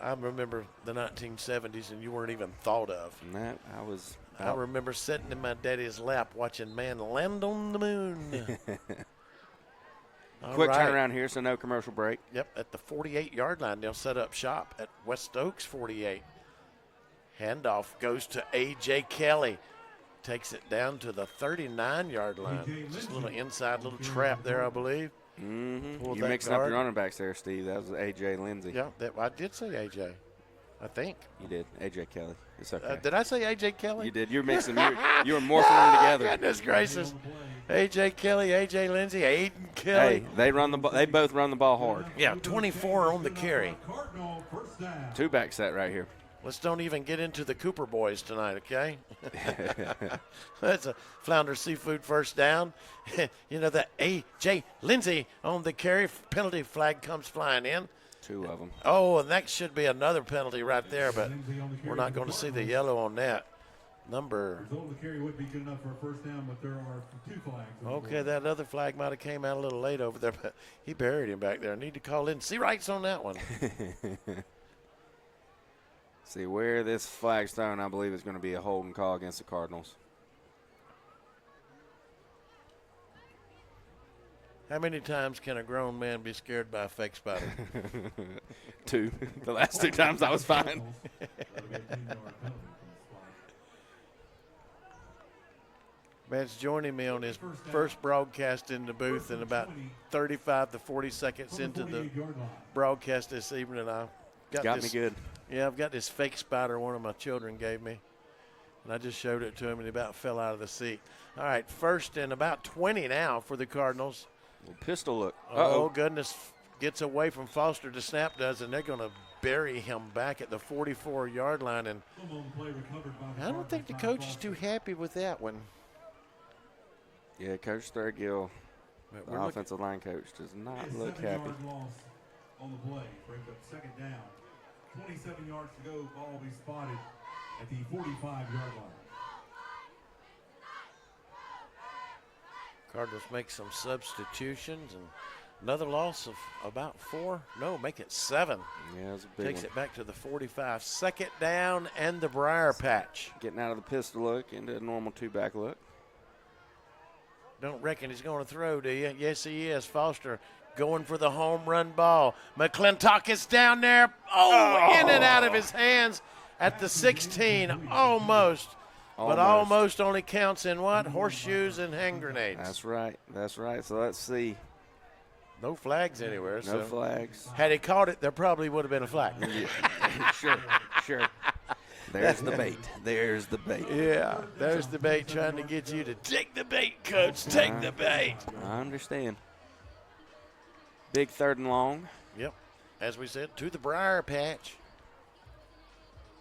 I remember the 1970s, and you weren't even thought of. No, I remember sitting in my daddy's lap watching Man Land on the Moon. Quick turnaround here, so no commercial break. Yep, at the 48-yard line, they'll set up shop at West Oaks 48. Handoff goes to A.J. Kelly. Takes it down to the 39-yard line. Just a little inside little trap there, I believe. Mm-hmm. You're mixing up your running backs there, Steve. That was A.J. Lindsey. Yeah, I did say A.J., I think. You did. A.J. Kelly. It's okay. Did I say A.J. Kelly? You did. You're mixing. You were morphing them together. Goodness gracious. A.J. Kelly, A.J. Lindsey, Aiden Kelly. Hey, they both run the ball hard. Yeah, 24 on the carry. 2-back set right here. Let's don't even get into the Cooper boys tonight, okay? That's a Flounder Seafood first down. You know, the A.J. Lindsey on the carry. Penalty flag comes flying in. 2 of them. Oh, and that should be another penalty right there, but we're not going to see the yellow on that. The carry would be good enough for a first down, but there are 2 flags. Okay, that other flag might have came out a little late over there, but he buried him back there. Need to call in. See rights on that one. See, where this flag's thrown, I believe is going to be a holding call against the Cardinals. How many times can a grown man be scared by a fake spider? 2. The last 2 times I was fine. Matt's joining me on his first broadcast in the booth, and about 35 to 40 seconds into the broadcast this evening, I got me good. Yeah, I've got this fake spider one of my children gave me, and I just showed it to him, and he about fell out of the seat. All right, first and about 20 now for the Cardinals. Pistol look. Oh, goodness. Gets away from Foster to snap does, and they're going to bury him back at the 44-yard line. And I don't think the coach is too happy with that one. Yeah, Coach Thurgill, the offensive line coach, does not look happy. Loss on the play. Break up second down. 27 yards to go. Ball will be spotted at the 45-yard line. Cardinals make some substitutions, and another loss of about 4. No, make it 7. Yeah, it's a big Takes one. it back to the 45. Second down and the briar patch. Getting out of the pistol look into a normal 2-back look. Don't reckon he's going to throw, do you? Yes, he is. Foster going for the home run ball. McClintock is down there. Oh, in and out of his hands at the 16. Almost. But almost only counts in what? Horseshoes and hand grenades. That's right. That's right. So let's see. No flags anywhere. No flags. Had he caught it, there probably would have been a flag. Sure. There's the bait. There's the bait. Yeah, there's the bait trying to get you to take the bait, Coach. Take the bait. I understand. Big 3rd and long. Yep. As we said, to the briar patch.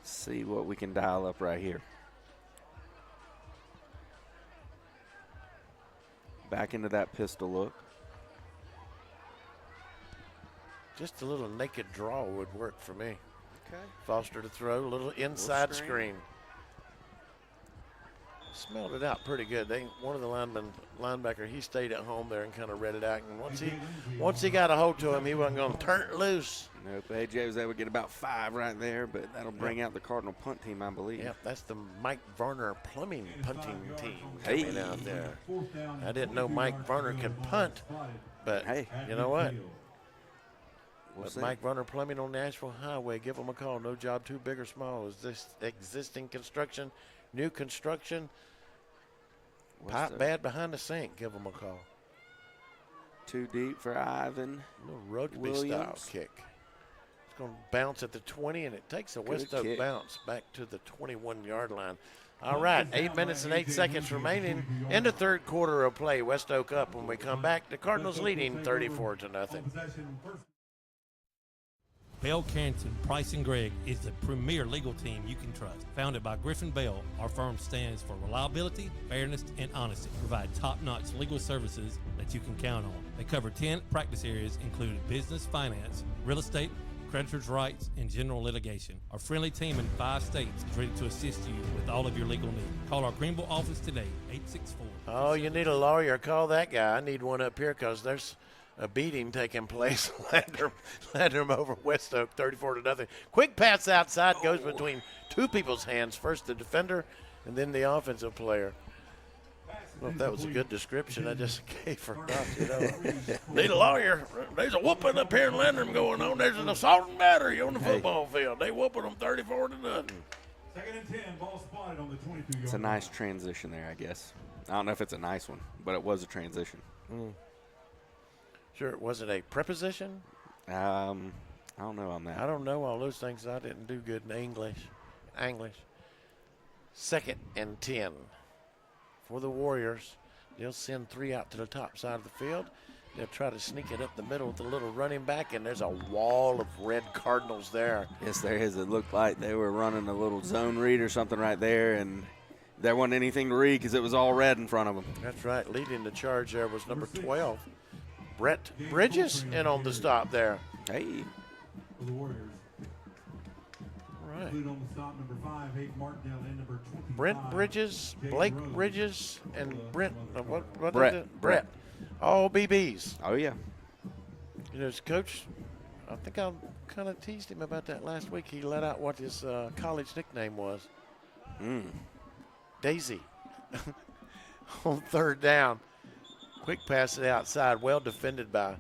See what we can dial up right here. Back into that pistol look. Just a little naked draw would work for me. Okay. Foster to throw, a little inside screen. Smelled it out pretty good. One of the linebacker, he stayed at home there and kind of read it out. And once he got a hold to him, he wasn't going to turn it loose. Nope, AJ was able to get about 5 right there, but that'll bring out the Cardinal punt team, I believe. Yep, that's the Mike Varner plumbing punting team coming out there. I didn't know Mike Varner can punt, but hey, you know what? Mike Varner Plumbing on Nashville Highway. Give them a call. No job too big or small. Is this existing construction, new construction, pipe bad behind the sink? Give them a call. Too deep for Ivan. A little rugby-style kick. It's going to bounce at the 20, and it takes a West Oak bounce back to the 21-yard line. All right, 8 minutes and 8 seconds remaining in the third quarter of play. West Oak up. When we come back, the Cardinals leading 34-0. Bell Carrington, Price & Gregg is the premier legal team you can trust. Founded by Griffin Bell, our firm stands for reliability, fairness, and honesty. Provide top-notch legal services that you can count on. They cover 10 practice areas, including business, finance, real estate, creditors' rights, and general litigation. Our friendly team in 5 states is ready to assist you with all of your legal needs. Call our Greenville office today, 864. Oh, you need a lawyer. Call that guy. I need one up here because there's a beating taking place. Landrum over West Oak, 34-0. Quick pass outside goes between two people's hands. First the defender and then the offensive player. Well, if that was a good description I just gave for Need a lawyer. There's a whooping up here in Landrum going on. There's an assault and battery on the football field. They whooping them 34-0. Second and 10, ball spotted on the 22-yard. It's a nice transition there, I guess. I don't know if it's a nice one, but it was a transition. Sure, was it a preposition? I don't know on that. I don't know all those things. I didn't do good in English. Second and 10 for the Warriors. They'll send 3 out to the top side of the field. They'll try to sneak it up the middle with a little running back, and there's a wall of red Cardinals there. Yes, there is. It looked like they were running a little zone read or something right there, and there wasn't anything to read because it was all red in front of them. That's right. Leading the charge there was number 12, Brett Bridges, in on the stop there. Hey. For the Warriors. Right. Include on the stop number 5, Hayden Martindale, and number 25. Brent Bridges, Blake Bridges, and Brent. What Brett. All BBs. Oh, yeah. You know, his coach, I think I kind of teased him about that last week. He let out what his college nickname was. Daisy. On third down. Quick pass to the outside. Well defended by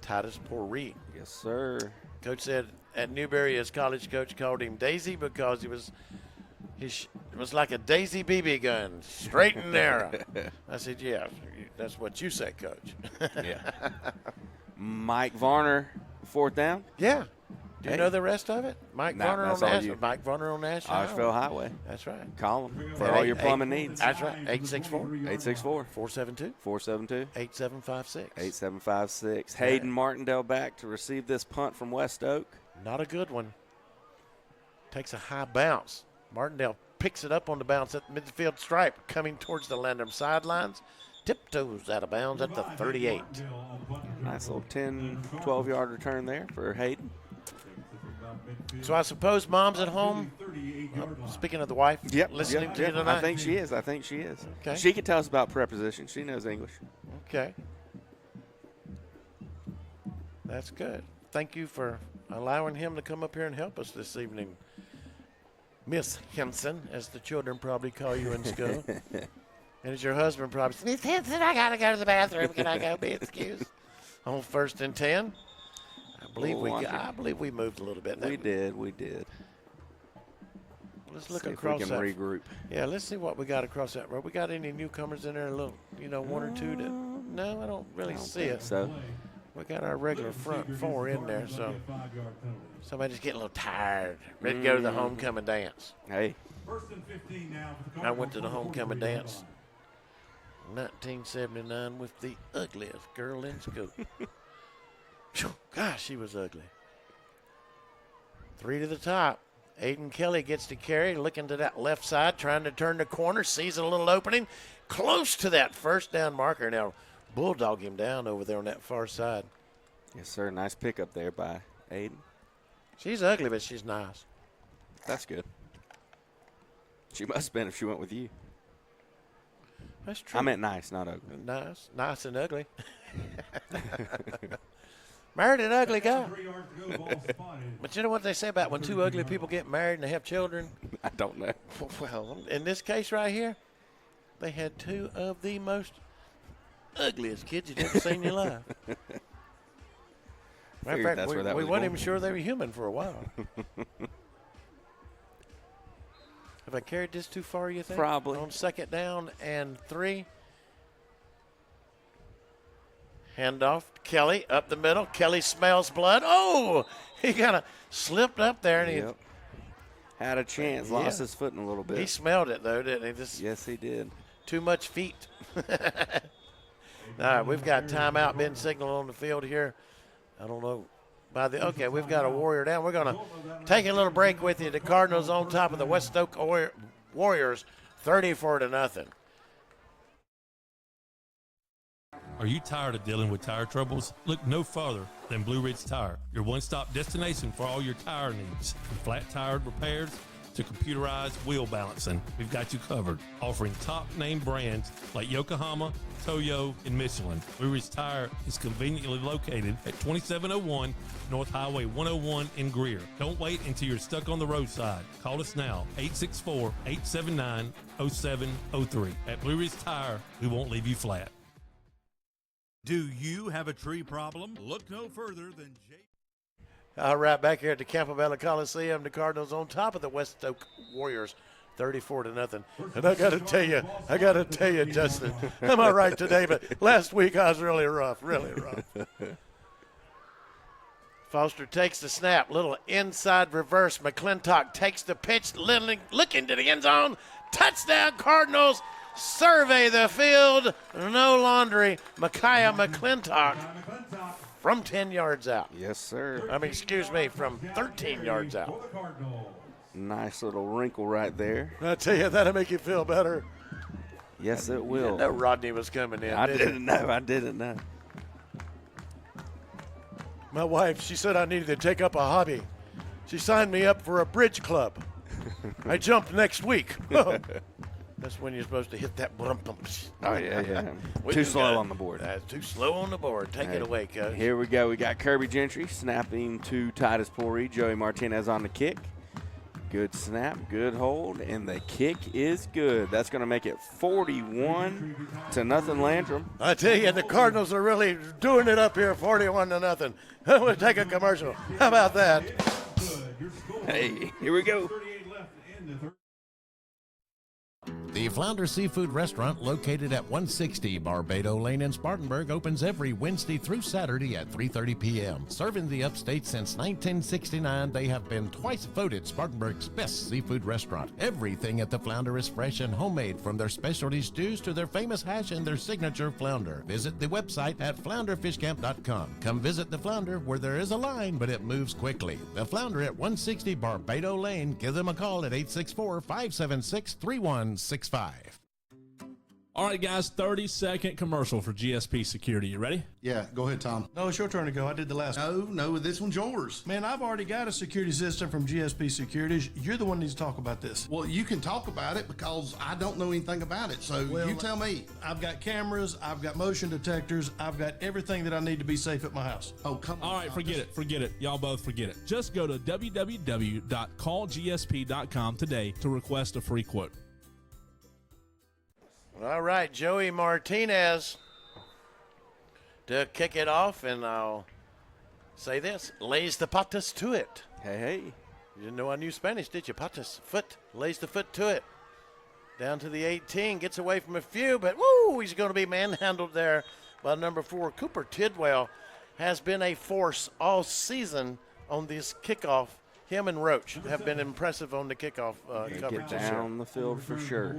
Titus Poree. Yes, sir. Coach said at Newberry, his college coach called him Daisy because it was like a Daisy BB gun, straight and narrow. I said, yeah, that's what you say, Coach. Yeah. Mike Varner, fourth down? Yeah. Do you know the rest of it? Mike Varner on National Highway. That's right. Call him for all your plumbing needs. That's right. 864. 472. 8756. 8756. Hayden Martindale back to receive this punt from West Oak. Not a good one. Takes a high bounce. Martindale picks it up on the bounce at the midfield stripe, coming towards the Landrum sidelines. Tiptoes out of bounds at the 38. Nice little 10, 12-yard return there for Hayden. So I suppose Mom's at home, speaking of the wife, listening to you tonight? I think she is. Okay. She can tell us about prepositions. She knows English. Okay. That's good. Thank you for allowing him to come up here and help us this evening. Miss Henson, as the children probably call you in school. And as your husband probably says, Miss Henson, I got to go to the bathroom. Can I go be excused? On first and 10. I believe we moved a little bit. We did. Let's look see across if we can regroup. Yeah, let's see what we got across that road. We got any newcomers in there? A little, one or two. No, I don't really see it. So we got our regular front 4 in there. So somebody's getting a little tired, ready to go to the homecoming dance. Hey. First and 15 now. I went to the homecoming dance 1979 with the ugliest girl in school. Gosh, she was ugly. 3 to the top. Aiden Kelly gets to carry, looking to that left side, trying to turn the corner, sees a little opening, close to that first down marker. Now, bulldog him down over there on that far side. Yes, sir. Nice pickup there by Aiden. She's ugly, but she's nice. That's good. She must have been if she went with you. That's true. I meant nice, not ugly. Nice and ugly. Married an ugly guy. But you know what they say about when 2 ugly people get married and they have children? I don't know. Well, in this case right here, they had 2 of the most ugliest kids you've ever seen in your life. Matter of fact, we weren't even sure they were human for a while. Have I carried this too far, you think? Probably. On second down and 3. Handoff, Kelly, up the middle. Kelly smells blood. Oh, he kind of slipped up there, and Had a chance, lost his footing a little bit. He smelled it, though, didn't he? Yes, he did. Too much feet. All right, we've got timeout being signaled on the field here. I don't know. Okay, we've got a Warrior down. We're going to take a little break with you. The Cardinals on top of the West Oak Warriors, 34-0. Are you tired of dealing with tire troubles? Look no farther than Blue Ridge Tire, your one-stop destination for all your tire needs. From flat-tire repairs to computerized wheel balancing, we've got you covered. Offering top-name brands like Yokohama, Toyo, and Michelin. Blue Ridge Tire is conveniently located at 2701 North Highway 101 in Greer. Don't wait until you're stuck on the roadside. Call us now, 864-879-0703. At Blue Ridge Tire, we won't leave you flat. Do you have a tree problem? Look no further than All right, back here at the Campobello Coliseum, the Cardinals on top of the West Oak Warriors, 34-0. And I got to tell you, Justin, am I right today? But last week I was really rough. Foster takes the snap, little inside reverse. McClintock takes the pitch, looking to the end zone. Touchdown, Cardinals. Survey the field. No laundry. Micaiah McClintock from 10 yards out. Yes, sir. From 13 yards out. Nice little wrinkle right there. I tell you, that'll make you feel better. Yes, it will. You know Rodney was coming in. I didn't know. My wife, she said I needed to take up a hobby. She signed me up for a bridge club. I jumped next week. That's when you're supposed to hit that bump. Oh, yeah. Too slow on the board. Too slow on the board. Take it away, Coach. Here we go. We got Kirby Gentry snapping to Titus Pori. Joey Martinez on the kick. Good snap, good hold, and the kick is good. That's going to make it 41-0 Landrum. I tell you, the Cardinals are really doing it up here, 41-0. We'll take a commercial. How about that? Hey, here we go. The Flounder Seafood Restaurant, located at 160 Barbado Lane in Spartanburg, opens every Wednesday through Saturday at 3:30 p.m. Serving the upstate since 1969, they have been twice voted Spartanburg's best seafood restaurant. Everything at the Flounder is fresh and homemade, from their specialty stews to their famous hash and their signature flounder. Visit the website at flounderfishcamp.com. Come visit the Flounder, where there is a line, but it moves quickly. The Flounder at 160 Barbado Lane. Give them a call at 864-576-3165. All right, guys, 30-second commercial for GSP Security. You ready? Yeah, go ahead, Tom. No, it's your turn to go. I did the last one. No, this one's yours. Man, I've already got a security system from GSP Securities. You're the one that needs to talk about this. Well, you can talk about it because I don't know anything about it, so you tell me. I've got cameras, I've got motion detectors, I've got everything that I need to be safe at my house. Oh, come on. All right, forget it. Y'all both forget it. Just go to www.callgsp.com today to request a free quote. All right, Joey Martinez to kick it off, and I'll say this, lays the patas to it. Hey. You didn't know I knew Spanish, did you? Patas, foot, lays the foot to it. Down to the 18, gets away from a few, but woo, he's going to be manhandled there by number 4. Cooper Tidwell has been a force all season on this kickoff. Him and Roach have been impressive on the kickoff coverage. Get down the field for sure.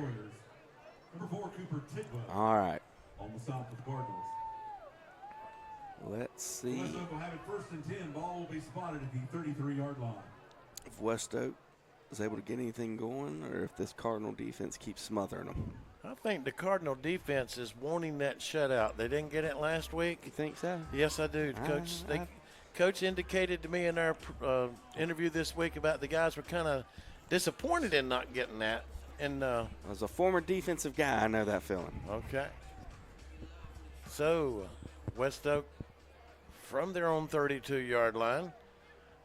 Number 4, Cooper Tidwell. All right. On the stop with the Cardinals. Let's see. West Oak will have it 1st and 10. Ball will be spotted at the 33-yard line. If West Oak is able to get anything going, or if this Cardinal defense keeps smothering them. I think the Cardinal defense is wanting that shutout. They didn't get it last week. You think so? Yes, I do. Coach indicated to me in our interview this week about the guys were kind of disappointed in not getting that. And as a former defensive guy, I know that feeling. Okay. So, West Oak from their own 32-yard line.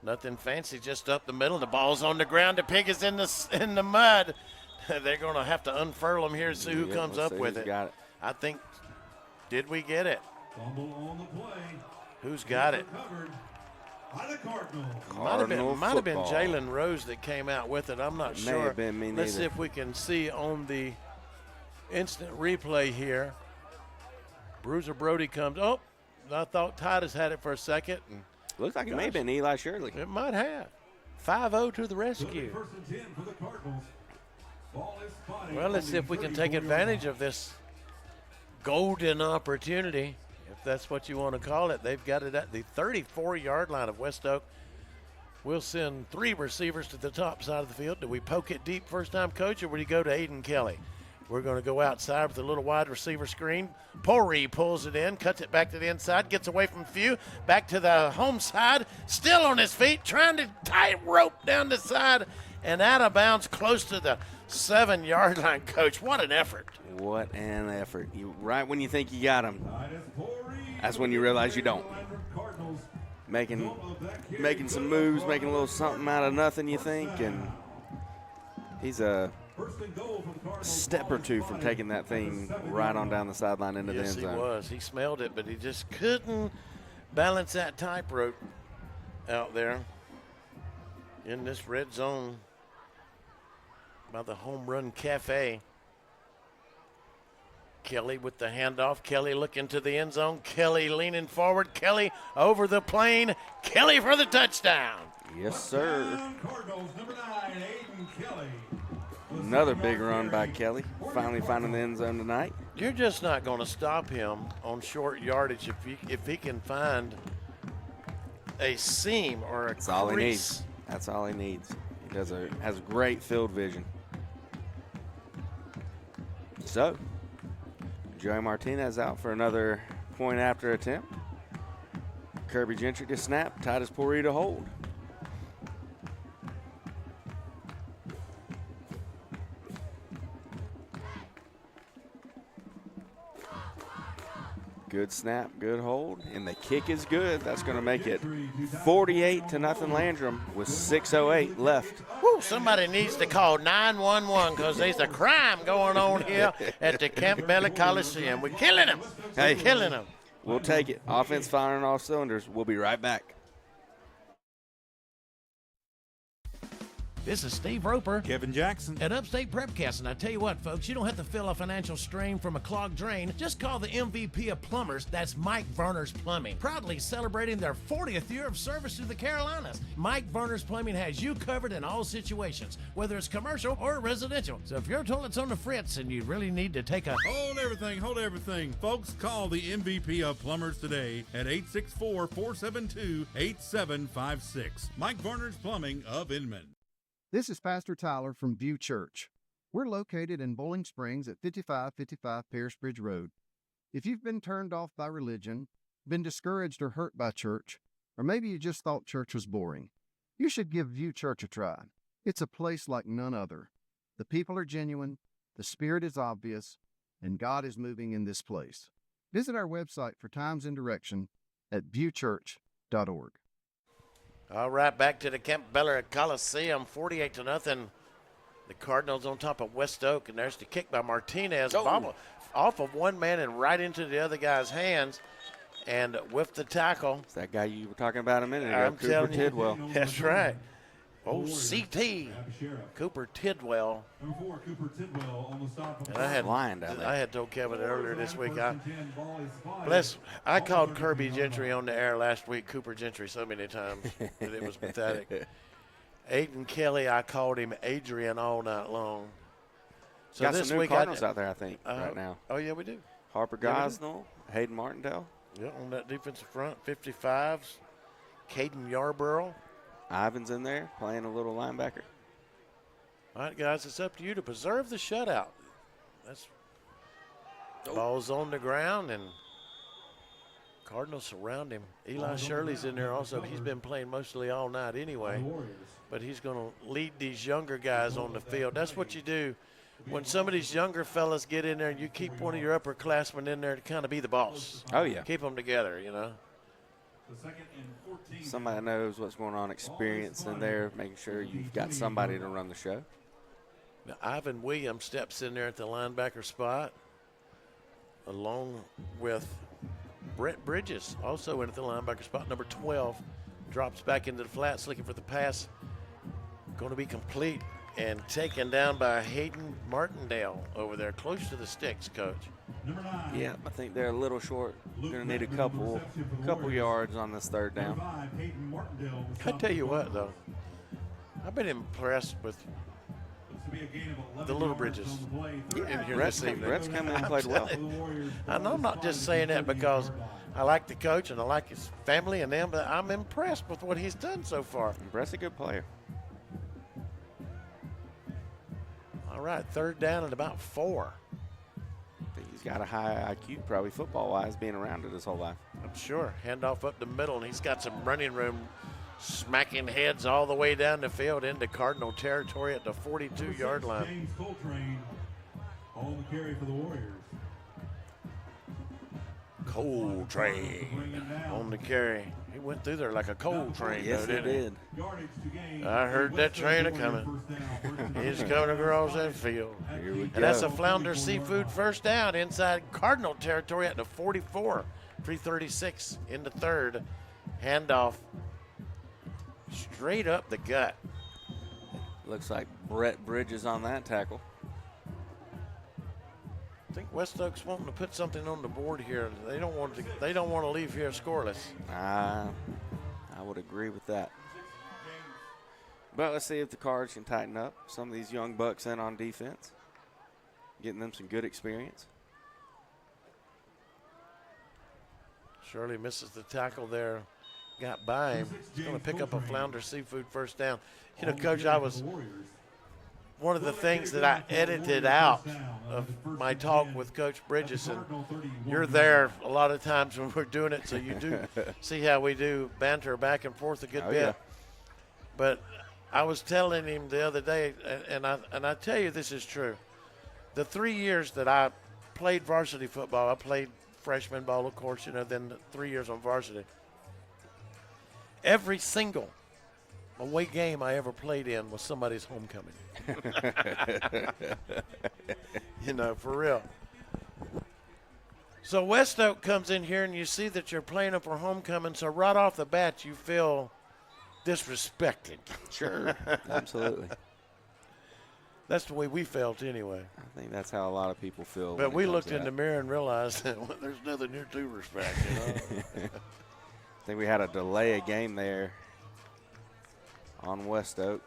Nothing fancy, just up the middle. The ball's on the ground. The pig is in the mud. They're going to have to unfurl them here and see who comes up with it. Got it. I think, did we get it? Fumble on the play. Who's got it? Covered by the Cardinals. Might have been Jalen Rose that came out with it. I'm not sure. May have been me neither. Let's see if we can see on the instant replay here. Bruiser Brody comes. Oh, I thought Titus had it for a second. Looks like it may have been Eli Shirley. It might have. 5-0 to the rescue. First and 10 for the Cardinals. Ball is spotted. Well, let's see if we can take advantage of this golden opportunity, if that's what you want to call it. They've got it at the 34-yard line of West Oak. We'll send 3 receivers to the top side of the field. Do we poke it deep first time, Coach, or would you go to Aiden Kelly? We're going to go outside with a little wide receiver screen. Pori pulls it in, cuts it back to the inside, gets away from few, back to the home side, still on his feet, trying to tie rope down the side and out of bounds close to the 7-yard line, Coach. What an effort. What an effort. Right when you think you got him, that's when you realize you don't. Making some moves, making a little something out of nothing, you think, and he's a step or two from taking that thing right on down the sideline into the end zone. Yes, he was. He smelled it, but he just couldn't balance that tightrope out there in this red zone by the Home Run Cafe. Kelly with the handoff. Kelly looking to the end zone. Kelly leaning forward. Kelly over the plane. Kelly for the touchdown. Yes, sir. Cardinals, number 9, Aiden Kelly. Another big run by Kelly. Finally finding the end zone tonight. You're just not going to stop him on short yardage if he can find a seam or a That's all he crease. needs. That's all he needs. He has great field vision. So, Joey Martinez out for another point after attempt. Kirby Gentry to snap. Titus Pori to hold. Good snap, good hold, and the kick is good. That's going to make it 48-0 Landrum with 6:08 left. Woo, somebody needs to call 911 because there's a crime going on here at the Campbell Coliseum. We're killing them. Hey, killing them. We'll take it. Offense firing off cylinders. We'll be right back. This is Steve Roper, Kevin Jackson, at Upstate Prepcast. And I tell you what, folks, you don't have to feel a financial strain from a clogged drain. Just call the MVP of plumbers. That's Mike Verner's Plumbing. Proudly celebrating their 40th year of service to the Carolinas. Mike Verner's Plumbing has you covered in all situations, whether it's commercial or residential. So if your toilet's on the fritz and you really need to take a... Hold everything. Folks, call the MVP of plumbers today at 864-472-8756. Mike Verner's Plumbing of Inman. This is Pastor Tyler from View Church. We're located in Bowling Springs at 5555 Pierce Bridge Road. If you've been turned off by religion, been discouraged or hurt by church, or maybe you just thought church was boring, you should give View Church a try. It's a place like none other. The people are genuine, the Spirit is obvious, and God is moving in this place. Visit our website for times and direction at viewchurch.org. All right, back to the Campbell Coliseum, 48-0. The Cardinals on top of West Oak, and there's the kick by Martinez. Ball off of one man and right into the other guy's hands, and with the tackle. It's that guy you were talking about a minute ago, I'm Cooper telling you, Tidwell. That's right. Oh, CT, Cooper Tidwell. Number 4, Cooper Tidwell on the stop. And I had told Kevin earlier this week. I called Kirby Gentry on the air last week, Cooper Gentry, so many times that it was pathetic. Aiden Kelly, I called him Adrian all night long. So Got this some new week Cardinals out there, I think, right now. Oh yeah, we do. Harper Gosnell, Hayden Martindale. Yeah, on that defensive front, 55s. Caden Yarborough. Ivan's in there playing a little linebacker. All right, guys, it's up to you to preserve the shutout. Ball's on the ground, and Cardinals surround him. Eli Shirley's in there also. He's been playing mostly all night anyway, but he's going to lead these younger guys on the field. That's what you do. When some of these younger fellas get in there, and you keep one of your upperclassmen in there to kind of be the boss. Oh, yeah. Keep them together, you know. Somebody knows what's going on, experience in there, making sure you've got somebody to run the show. Now, Ivan Williams steps in there at the linebacker spot, along with Brent Bridges, also in at the linebacker spot. Number 12 drops back into the flats looking for the pass. Going to be complete and taken down by Hayden Martindale over there, close to the sticks, Coach. Yeah, I think they're a little short. Going to need a couple yards on this third down. I tell you what, though, I've been impressed with the Little Bridges in here this evening. Brett's come in and played well. And I'm not just saying that because I like the coach and I like his family and them, but I'm impressed with what he's done so far. Brett's a good player. All right, 3rd down and about 4. I think he's got a high IQ, probably football-wise, being around it his whole life. I'm sure. Handoff up the middle, and he's got some running room, smacking heads all the way down the field into Cardinal territory at the 42-yard line. James Coltrane on the carry for the Warriors. Coltrane on the carry. He went through there like a coal train. Yes, though, he didn't did. I heard that train a-coming. He's coming across that field. Here we go. And that's a Flounder Seafood first down inside Cardinal territory at the 44. 3:36 in the 3rd. Handoff straight up the gut. Looks like Brett Bridges on that tackle. I think West Oak's wanting to put something on the board here. They don't want to leave here scoreless. I would agree with that. But let's see if the Cards can tighten up. Some of these young bucks in on defense, getting them some good experience. Shirley misses the tackle there. Got by him. He's going to pick up a Flounder Seafood first down. You know, Coach, one of the things that I edited out of my talk with Coach Bridges, and you're there a lot of times when we're doing it, so you do see how we do banter back and forth a good bit. Yeah. But I was telling him the other day, and I tell you this is true. The 3 years that I played varsity football, I played freshman ball, of course, then the 3 years on varsity. Every single away game I ever played in was somebody's homecoming. For real. So West Oak comes in here and you see that you're playing them for homecoming, so right off the bat you feel disrespected. Sure, absolutely. That's the way we felt anyway. I think that's how a lot of people feel. But we looked in the mirror and realized that there's nothing here to respect, I think we had a delay a game there on West Oak.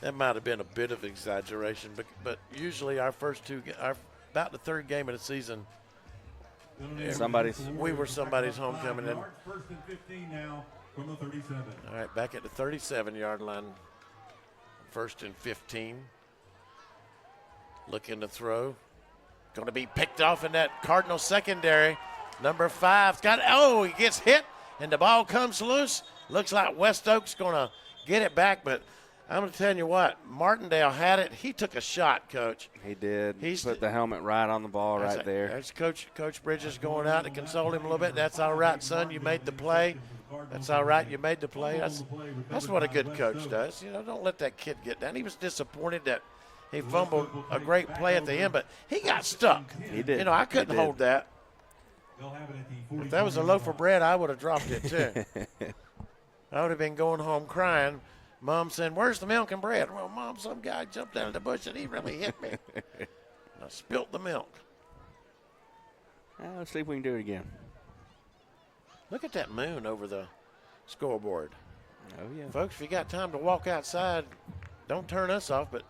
That might have been a bit of exaggeration, but usually our about the 3rd game of the season, we were somebody's homecoming. And, 1st and 15 now from the 37. all right, back at the 37-yard line, 1st and 15. Looking to throw. Going to be picked off in that Cardinal secondary. Number 5's got he gets hit, and the ball comes loose. Looks like West Oak's going to get it back, but I'm going to tell you what, Martindale had it. He took a shot, Coach. He did. He put the helmet right on the ball right there. There's Coach Bridges going out to console him a little bit. That's all right, son. You made the play. That's all right. You made the play. That's what a good coach does. Don't let that kid get down. He was disappointed that he fumbled a great play at the end, but he got stuck. He did. I couldn't hold that. If that was a loaf of bread, I would have dropped it too. I would have been going home crying. Mom said, "Where's the milk and bread?" Well, Mom, some guy jumped out of the bush and he really hit me. I spilt the milk. Let's see if we can do it again. Look at that moon over the scoreboard. Oh, yeah. Folks, if you got time to walk outside, don't turn us off, but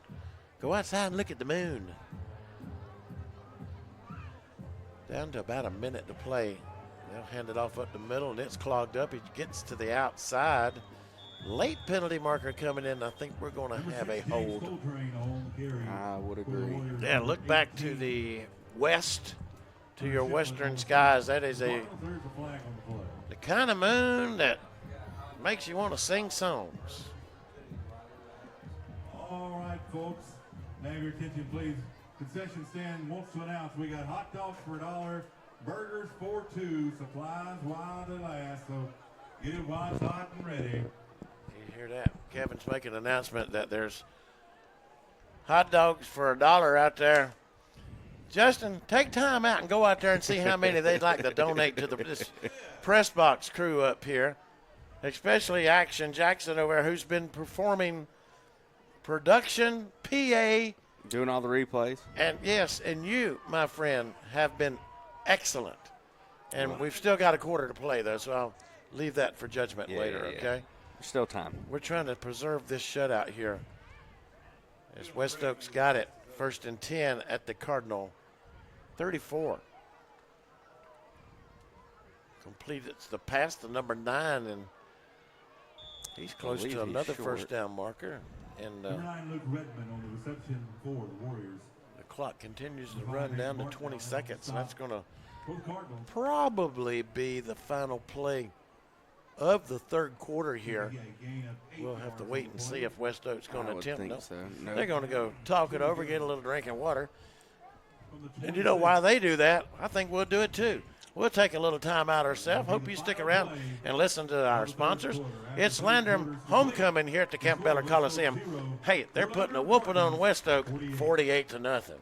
go outside and look at the moon. Down to about a minute to play. They'll hand it off up the middle, and it's clogged up. It gets to the outside. Late penalty marker coming in. I think we're going to have a hold. I would agree. Yeah, look back to the west, to your western skies. That is the kind of moon that makes you want to sing songs. All right, folks. Now your attention, please. Concession stand wants to announce we got hot dogs for $1, burgers for $2, supplies while they last. So get it while it's hot and ready. You hear that? Kevin's making an announcement that there's hot dogs for $1 out there. Justin, take time out and go out there and see how many they'd like to donate to this press box crew up here, especially Action Jackson over there, who's been performing production, PA. Doing all the replays. And yes, and you, my friend, have been excellent. And we've still got a quarter to play, though, so I'll leave that for judgment later, okay? Still time. We're trying to preserve this shutout here. As West Oaks got it, 1st and 10 at the Cardinal 34. Completed the pass to number 9, and he's close to another first down marker. And Number 9, Luke Redmond on the reception for the Warriors. the clock continues to run down to 20 seconds, and that's going to probably be the final play of the third quarter here. We'll have to wait and see if West Oaks going to attempt it. So. No. They're going to go talk it over, get a little drink of water. And you know why they do that? I think we'll do it too. We'll take a little time out ourselves. Hope you stick around and listen to our sponsors. It's Landrum Homecoming here at the Campbell Coliseum. Hey, they're putting a whooping on West Oak, 48-0.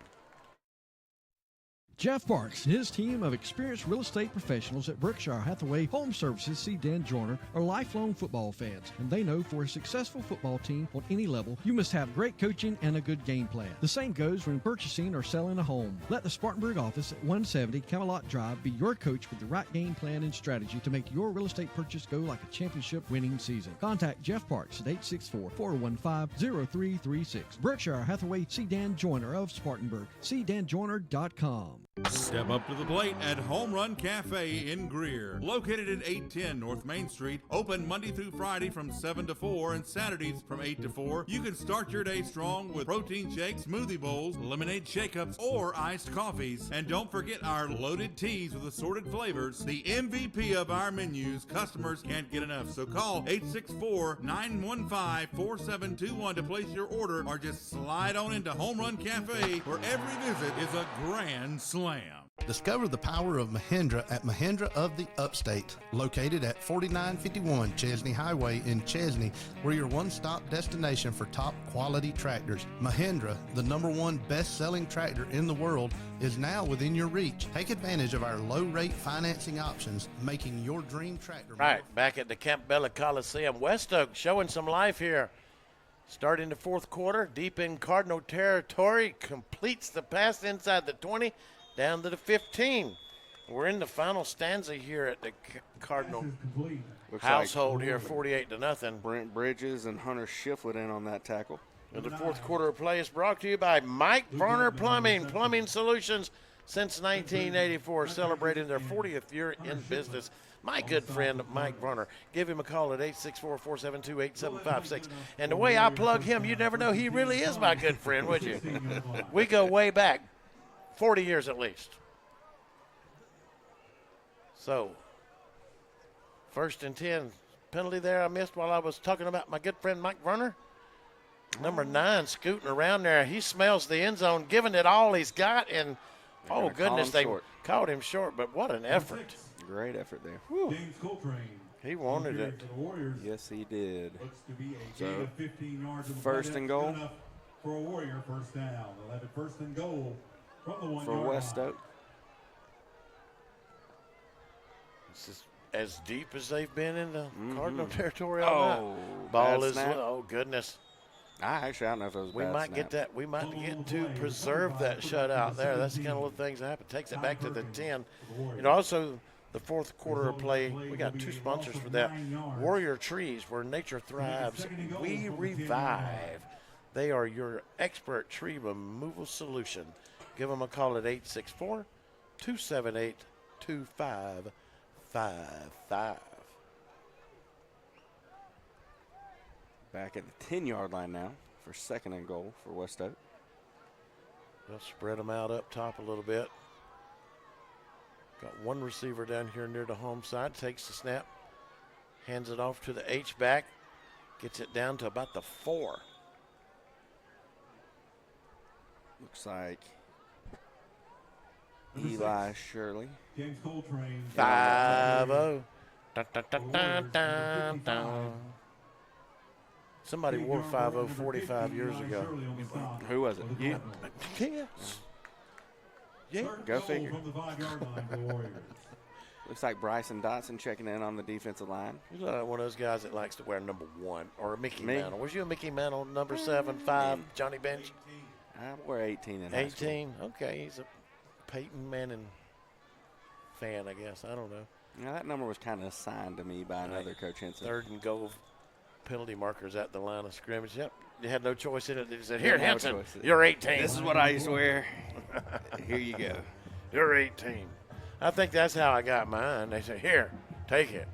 Jeff Parks and his team of experienced real estate professionals at Berkshire Hathaway Home Services see Dan Joyner are lifelong football fans, and they know for a successful football team on any level, you must have great coaching and a good game plan. The same goes when purchasing or selling a home. Let the Spartanburg office at 170 Camelot Drive be your coach with the right game plan and strategy to make your real estate purchase go like a championship winning season. Contact Jeff Parks at 864-415-0336. Berkshire Hathaway, see Dan Joyner of Spartanburg. CDanJoyner.com. Step up to the plate at Home Run Cafe in Greer. Located at 810 North Main Street. Open Monday through Friday from 7 to 4 and Saturdays from 8 to 4. You can start your day strong with protein shakes, smoothie bowls, lemonade shake-ups, or iced coffees. And don't forget our loaded teas with assorted flavors. The MVP of our menus. Customers can't get enough. So call 864-915-4721 to place your order, or just slide on into Home Run Cafe, where every visit is a grand slam. Discover the power of Mahindra at Mahindra of the Upstate, located at 4951 Chesney Highway in Chesney. We're your one-stop destination for top quality tractors. Mahindra, the #1 best-selling tractor in the world, is now within your reach. Take advantage of our low-rate financing options, making your dream tractor. Right, back at the Campbell Coliseum. West Oaks showing some life here. Starting the fourth quarter, deep in Cardinal territory, completes the pass inside the 20, down to the 15. We're in the final stanza here at the Cardinal household here, 48-0. Brent Bridges and Hunter Shiflett in on that tackle. And the fourth quarter of play is brought to you by Mike Varner Plumbing Solutions since 1984, celebrating their 40th year in business. My good friend, Mike Varner. Give him a call at 864-472-8756. And the way I plug him, you'd never know he really is my good friend, would you? We go way back, 40 years at least. So, 1st and 10. Penalty there I missed while I was talking about my good friend Mike Varner. Number 9 scooting around there. He smells the end zone, giving it all he's got. And, oh, goodness, they caught him short. But what an effort. Great effort there. James Coltrane. He wanted it. Yes, he did. Looks to be a So, gain of 15 yards. first and goal. Enough for a Warrior first down. They'll have it 1st and goal from the 1 For yard West line. Oak. This is as deep as they've been in the Cardinal territory all night. Ball is, oh, goodness. I don't know if it was a We bad might snap. get that. We might get to preserve that shutout there. That's the kind of little things that happen. Takes it back to the 10. And also, the fourth quarter of play, we got 2 sponsors for that. Warrior Trees, where nature thrives, we revive. They are your expert tree removal solution. Give them a call at 864-278-2555. Back at the 10-yard line now for 2nd and goal for West Oak. They'll spread them out up top a little bit. Got one receiver down here near the home side. Takes the snap. Hands it off to the H-back. Gets it down to about the 4. Looks like Eli Shirley. James Coltrane. 5-0. Dun, dun, dun, dun, dun, dun. Somebody wore 5-0 45 years ago. Who was it? You? Yeah. Yeah. Go figure. From the 5-yard line for the Warriors. Looks like Bryson Dotson checking in on the defensive line. He's one of those guys that likes to wear number 1 or a Mickey Me? Mantle. Was you a Mickey Mantle, number 7, 5, Johnny Bench? I wear 18 in high school. 18? Okay, he's a Peyton Manning fan, I guess. I don't know. Now, that number was kind of assigned to me by another Coach Henson. 3rd and goal penalty markers at the line of scrimmage. Yep, you had no choice in it. They said, "Here, No Henson, choice. you're 18." This is what I used to wear. Here you go. You're 18. I think that's how I got mine. They said, "Here, take it."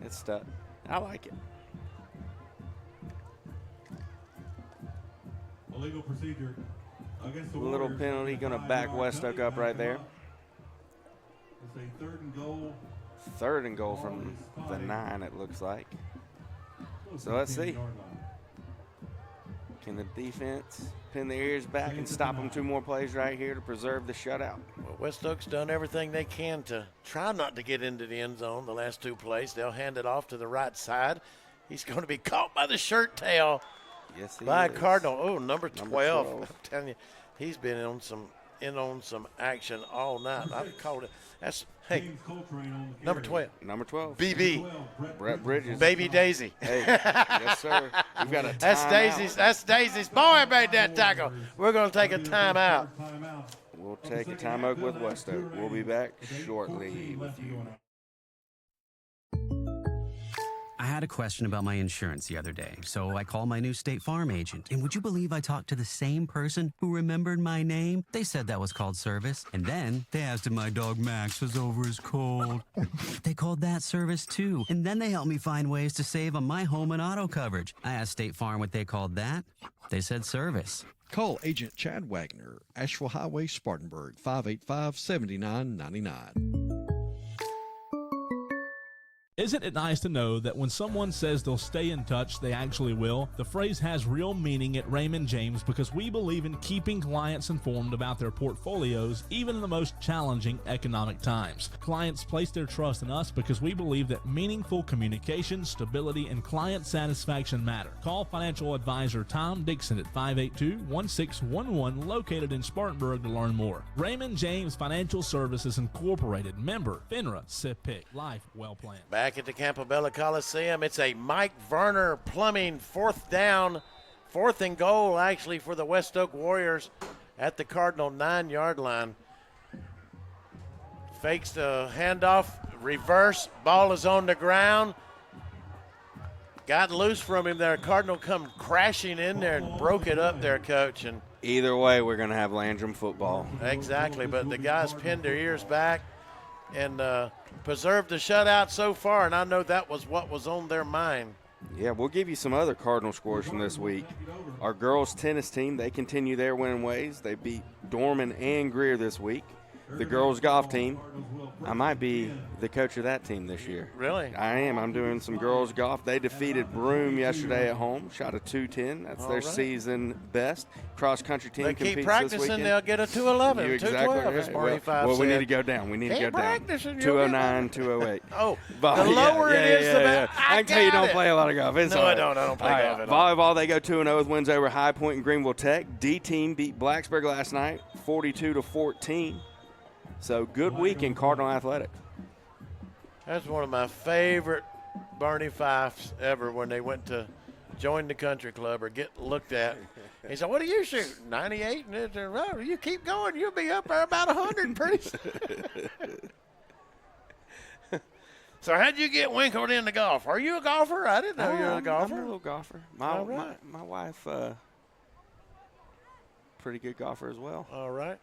It's stuck. I like it. Illegal procedure against the Little Warriors. penalty going to back Westoak up right there. It's a 3rd and goal. 3rd and goal from the 9, it looks like. So let's see. Can the defense pin their ears back and stop them 2 more plays right here to preserve the shutout? Well, West Oak's done everything they can to try not to get into the end zone the last 2 plays. They'll hand it off to the right side. He's going to be caught by the shirt tail Yes, he by a is. Cardinal. Oh, number 12. Number 12. I'm telling you, he's been on some action all night. I've called it. That's, hey, number 12. Number 12. BB. Brett Bridges. Baby Daisy. Hey, yes, sir. We've got a timeout. That's Daisy's boy made that tackle. We're going to take a timeout. We'll take a timeout with Westoak. We'll be back shortly with you. I had a question about my insurance the other day, so I called my new State Farm agent. And would you believe I talked to the same person who remembered my name? They said that was called service. And then they asked if my dog Max was over his cold. They called that service too. And then they helped me find ways to save on my home and auto coverage. I asked State Farm what they called that. They said service. Call Agent Chad Wagner, Asheville Highway, Spartanburg, 585-7999. Isn't it nice to know that when someone says they'll stay in touch, they actually will? The phrase has real meaning at Raymond James because we believe in keeping clients informed about their portfolios, even in the most challenging economic times. Clients place their trust in us because we believe that meaningful communication, stability, and client satisfaction matter. Call financial advisor Tom Dixon at 582-1611, located in Spartanburg, to learn more. Raymond James Financial Services Incorporated, member FINRA, SIPC, Life Well Planned. Back at the Campobello Coliseum, it's a Mike Verner plumbing 4th down, 4th and goal actually for the West Oak Warriors at the Cardinal 9-yard line. Fakes the handoff, reverse, ball is on the ground. Got loose from him there. Cardinal come crashing in there and broke it up there, Coach. And either way, we're going to have Landrum football. Exactly, but the guys pinned their ears back and preserved the shutout so far, and I know that was what was on their mind. Yeah, we'll give you some other Cardinal scores from this week. Our girls tennis team, they continue their winning ways. They beat Dorman and Greer this week. The girls golf team, I might be the coach of that team this year. Really? I am. I'm doing some girls golf. They defeated Broome yesterday at home, shot a 210. That's All their right. season best. Cross country team They competes keep practicing, this weekend. they'll get a 211, You're 212, exactly as right. Barney Five Well, we said. need to go down. We need to Keep go down. practicing, you'll get 209, 208. Oh, But, the lower it is, the better. I can tell you don't play a lot of golf. It's No, all I right. don't. I don't play All golf at all. Volleyball, they go 2-0 with wins over High Point and Greenville Tech. D team beat Blacksburg last night, 42-14. So good week in Cardinal athletics. That's one of my favorite Barney Fifes ever when they went to join the country club or get looked at. He said, "What do you shoot? 98?" And it's, "Oh, you keep going, you'll be up there about 100 pretty soon." So how'd you get winkled into golf? Are you a golfer? I didn't know you were a golfer. I'm a little golfer. All right. My wife, pretty good golfer as well. All right.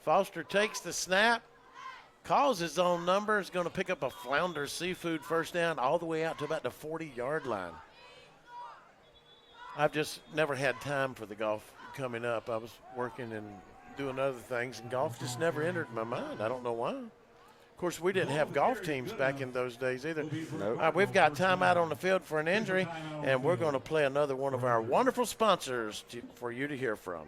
Foster takes the snap, calls his own number, is going to pick up a Flounder Seafood first down all the way out to about the 40-yard line. I've just never had time for the golf coming up. I was working and doing other things, and golf just never entered my mind. I don't know why. Of course, we didn't have golf teams back in those days either. Nope. We've got time out on the field for an injury, and we're going to play another one of our wonderful sponsors for you to hear from.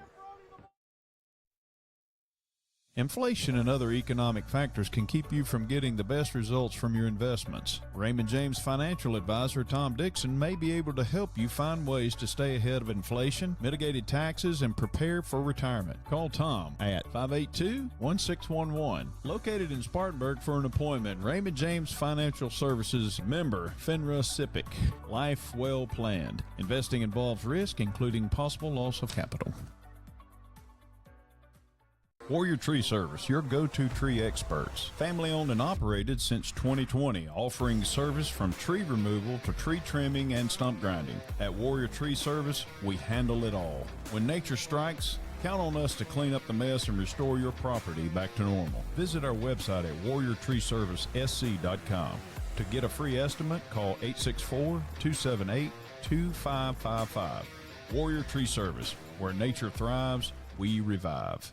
Inflation and other economic factors can keep you from getting the best results from your investments. Raymond James financial advisor Tom Dixon may be able to help you find ways to stay ahead of inflation, mitigated taxes, and prepare for retirement. Call Tom at 582-1611. Located in Spartanburg for an appointment. Raymond James Financial Services, member FINRA SIPC. Life well planned. Investing involves risk, including possible loss of capital. Warrior Tree Service, your go-to tree experts. Family owned and operated since 2020, offering service from tree removal to tree trimming and stump grinding. At Warrior Tree Service, we handle it all. When nature strikes, count on us to clean up the mess and restore your property back to normal. Visit our website at warriortreeservicesc.com. To get a free estimate, call 864-278-2555. Warrior Tree Service, where nature thrives, we revive.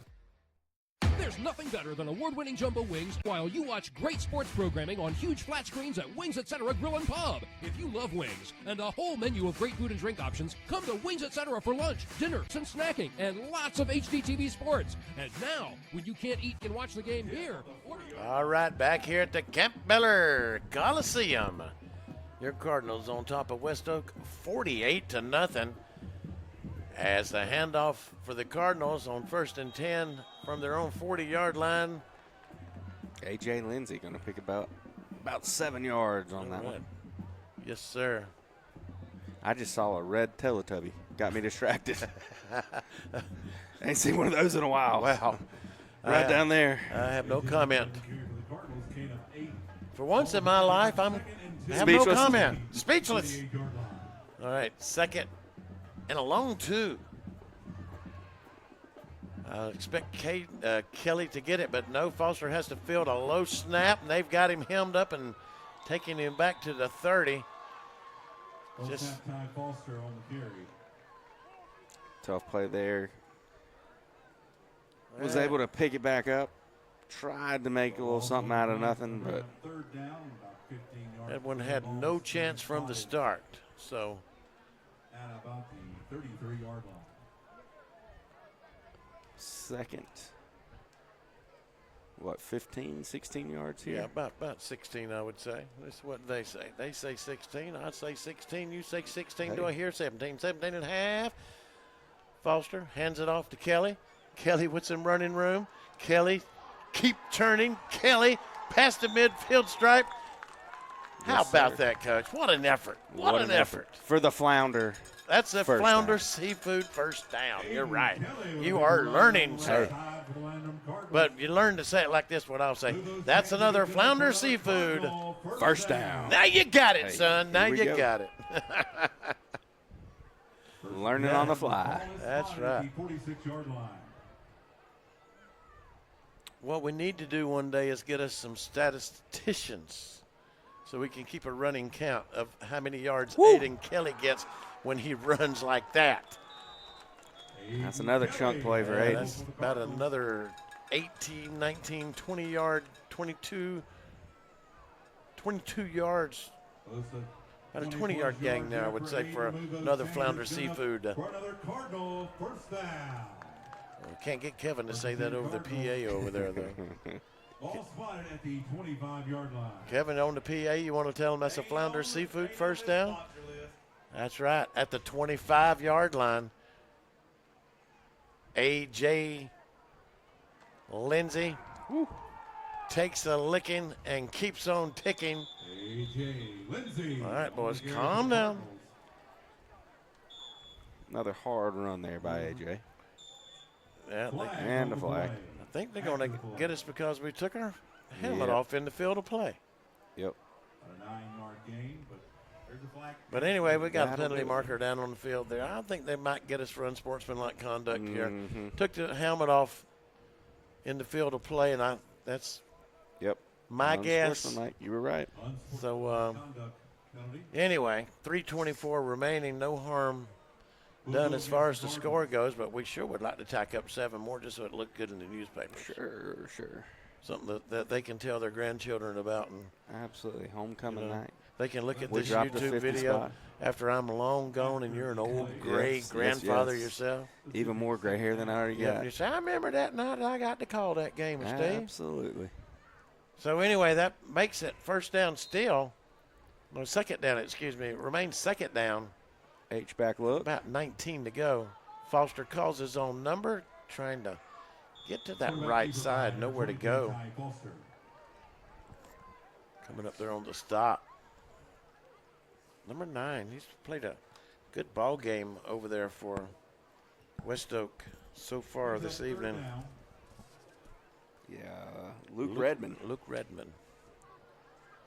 There's nothing better than award-winning jumbo wings while you watch great sports programming on huge flat screens at Wings Etc. Grill and Pub. If you love wings and a whole menu of great food and drink options, come to Wings Etc. for lunch, dinner, some snacking, and lots of HDTV sports. And now, when you can't eat and watch the game here, All right, back here at the Campbell Coliseum. Your Cardinals on top of West Oak, 48-0. As the handoff for the Cardinals on 1st and 10 from their own 40-yard line. A.J. Lindsey going to pick about 7 yards on that one. Yes, sir. I just saw a red Teletubby. Got me distracted. Ain't seen one of those in a while. Wow. Right down there. I have no comment. For once in my life, I have no comment. Speechless. All right, 2nd and a long 2. I expect Kelly to get it, but no. Foster has to field a low snap, and they've got him hemmed up and taking him back to the 30. Just time Foster on the carry. Tough play there. Was able to pick it back up. Tried to make a little something out of nothing, but Edwin had no chance from the start. So at about the 33-yard line. 2nd. What, 15, 16 yards here? Yeah, about 16, I would say. That's what they say. They say 16. I say 16. You say 16. Hey. Do I hear 17? 17 and a half. Foster hands it off to Kelly. Kelly with some running room. Kelly, keep turning. Kelly past the midfield stripe. How about that, Coach? What an effort. What an effort. For the flounder. That's a Flounder Seafood first down. You're right. You are learning, sir. But you learn to say it like this, what I'll say. That's another Flounder Seafood first down. Now you got it, son. Now you got it. Learning on the fly. That's right. What we need to do one day is get us some statisticians so we can keep a running count of how many yards Aiden Kelly gets when he runs like that. That's another chunk play for Aiden. That's about another 18, 19, 20 yard, 22 yards. About a 20-yard gang there, I would say, for another Flounder Seafood. For another Cardinal first down. Well, can't get Kevin to say that over the PA over there, though. Ball spotted at the 25-yard line. Kevin, on the PA, you want to tell him that's a Flounder Seafood first down? That's right, at the 25-yard line. A.J. Lindsey takes a licking and keeps on ticking. A.J. Lindsey. All right, boys, calm down. Another hard run there by A.J. Yeah, and the flag. I think they're going to get us because we took our helmet off in the field of play. Yep. A 9-yard gain, but there's a flag. But anyway, we got a penalty marker down on the field there. I think they might get us for unsportsmanlike conduct here. Took the helmet off in the field of play, and that's my guess. You were right. So anyway, 3:24 remaining, no harm done as far as the score goes, but we sure would like to tack up 7 more just so it looked good in the newspaper. Sure. Something that they can tell their grandchildren about. And absolutely, homecoming night. They can look at this YouTube video after I'm long gone and you're an old gray grandfather yourself. Even more gray hair than I already got. You say, I remember that night I got to call that game, Steve. Absolutely. So anyway, that makes it first down still. No, second down, It remains second down. H-back look. About 19 to go. Foster calls his own number, trying to get to that right side, nowhere to go. Coming up there on the stop. Number 9, he's played a good ball game over there for West Oak so far this evening. Luke Redmond. Luke Redmond.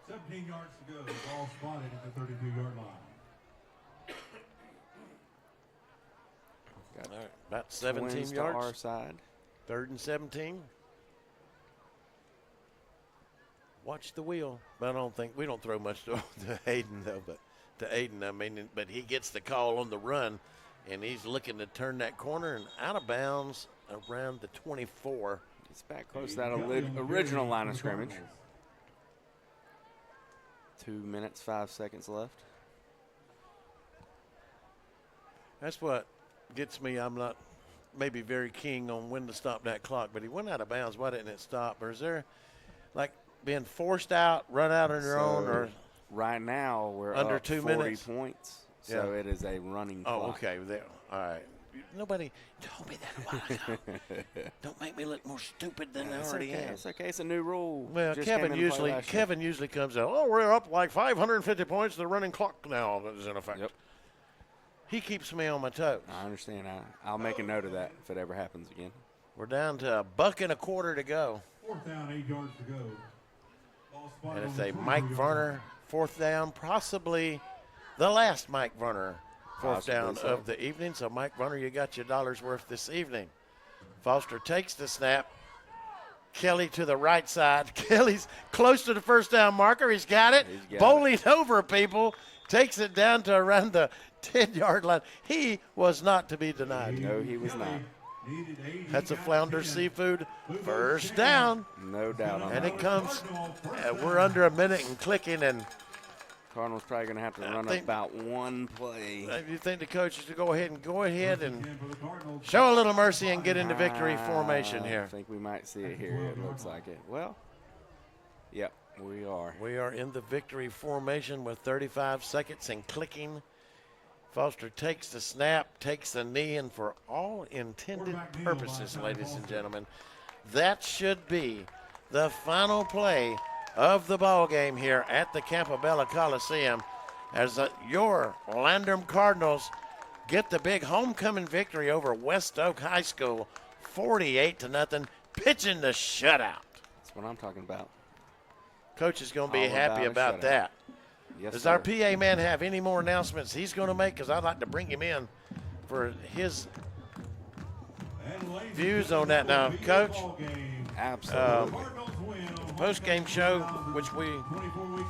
17 yards to go. Ball spotted at the 32-yard line. All right, about 17 Twins yards. to our side. 3rd and 17. Watch the wheel. But I don't think we don't throw much to Hayden though. But to Aiden, I mean, but he gets the call on the run, and he's looking to turn that corner and out of bounds around the 24. It's back close to that original line of scrimmage. 2 minutes, 5 seconds left. That's what gets me. I'm not maybe very keen on when to stop that clock, but he went out of bounds. Why didn't it stop? Or is there like being forced out, run out on your own, or right now we're under up 2 40 minutes? points, so it is a running clock. Oh, okay. There. All right. Nobody told me that a while ago. Don't make me look more stupid than I already am. It's okay. It's a new rule. Well, Just Kevin came into play usually comes out. Oh, we're up like 550 points. The running clock now is in effect. Yep. He keeps me on my toes. I understand. I'll make a note of that if it ever happens again. We're down to $1.25 to go. 4th down, 8 yards to go. Ball spotted And it's on a the Mike 22-yard Varner 4th down, possibly the last Mike Varner 4th down so. of the evening. So, Mike Varner, you got your dollar's worth this evening. Foster takes the snap. Kelly to the right side. Kelly's close to the first down marker. He's got it. Bowling over people. Takes it down to around the 10-yard line. He was not to be denied. No, he was not. That's a Flounder Seafood first down. No doubt on that. And it comes, we're under a minute and clicking, and Cardinals probably going to have to run about one play. You think the coach is to go ahead and show a little mercy and get into victory formation here? I think we might see it here. It looks like it. Well, yep, we are. We are in the victory formation with 35 seconds and clicking. Foster takes the snap, takes the knee, and for all intended purposes, ladies and gentlemen, that should be the final play of the ball game here at the Campobello Coliseum as your Landrum Cardinals get the big homecoming victory over West Oak High School, 48-0, pitching the shutout. That's what I'm talking about. Coach is going to be All happy about that. Yes, Does sir. our PA man have any more announcements he's going to make? Because I'd like to bring him in for his views on that. Now, Coach, absolutely. Post-game show, which we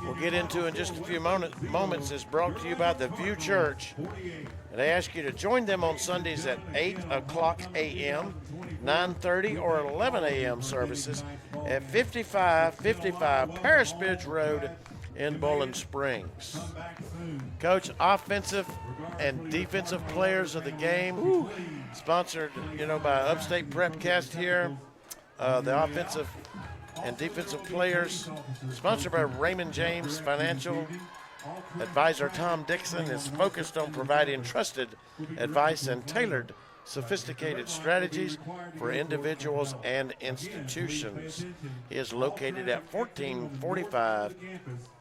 will get into in just a few moments, is brought to you by the View Church. And they ask you to join them on Sundays at 8 o'clock a.m., 9:30 or 11 a.m. services at 5555 Paris Bridge Road in Bowling Springs. Coach, offensive and defensive players of the game, sponsored, by Upstate Prepcast here. The offensive and defensive players, sponsored by Raymond James Financial. Advisor Tom Dixon is focused on providing trusted advice and tailored, sophisticated strategies for individuals and institutions. He is located at 1445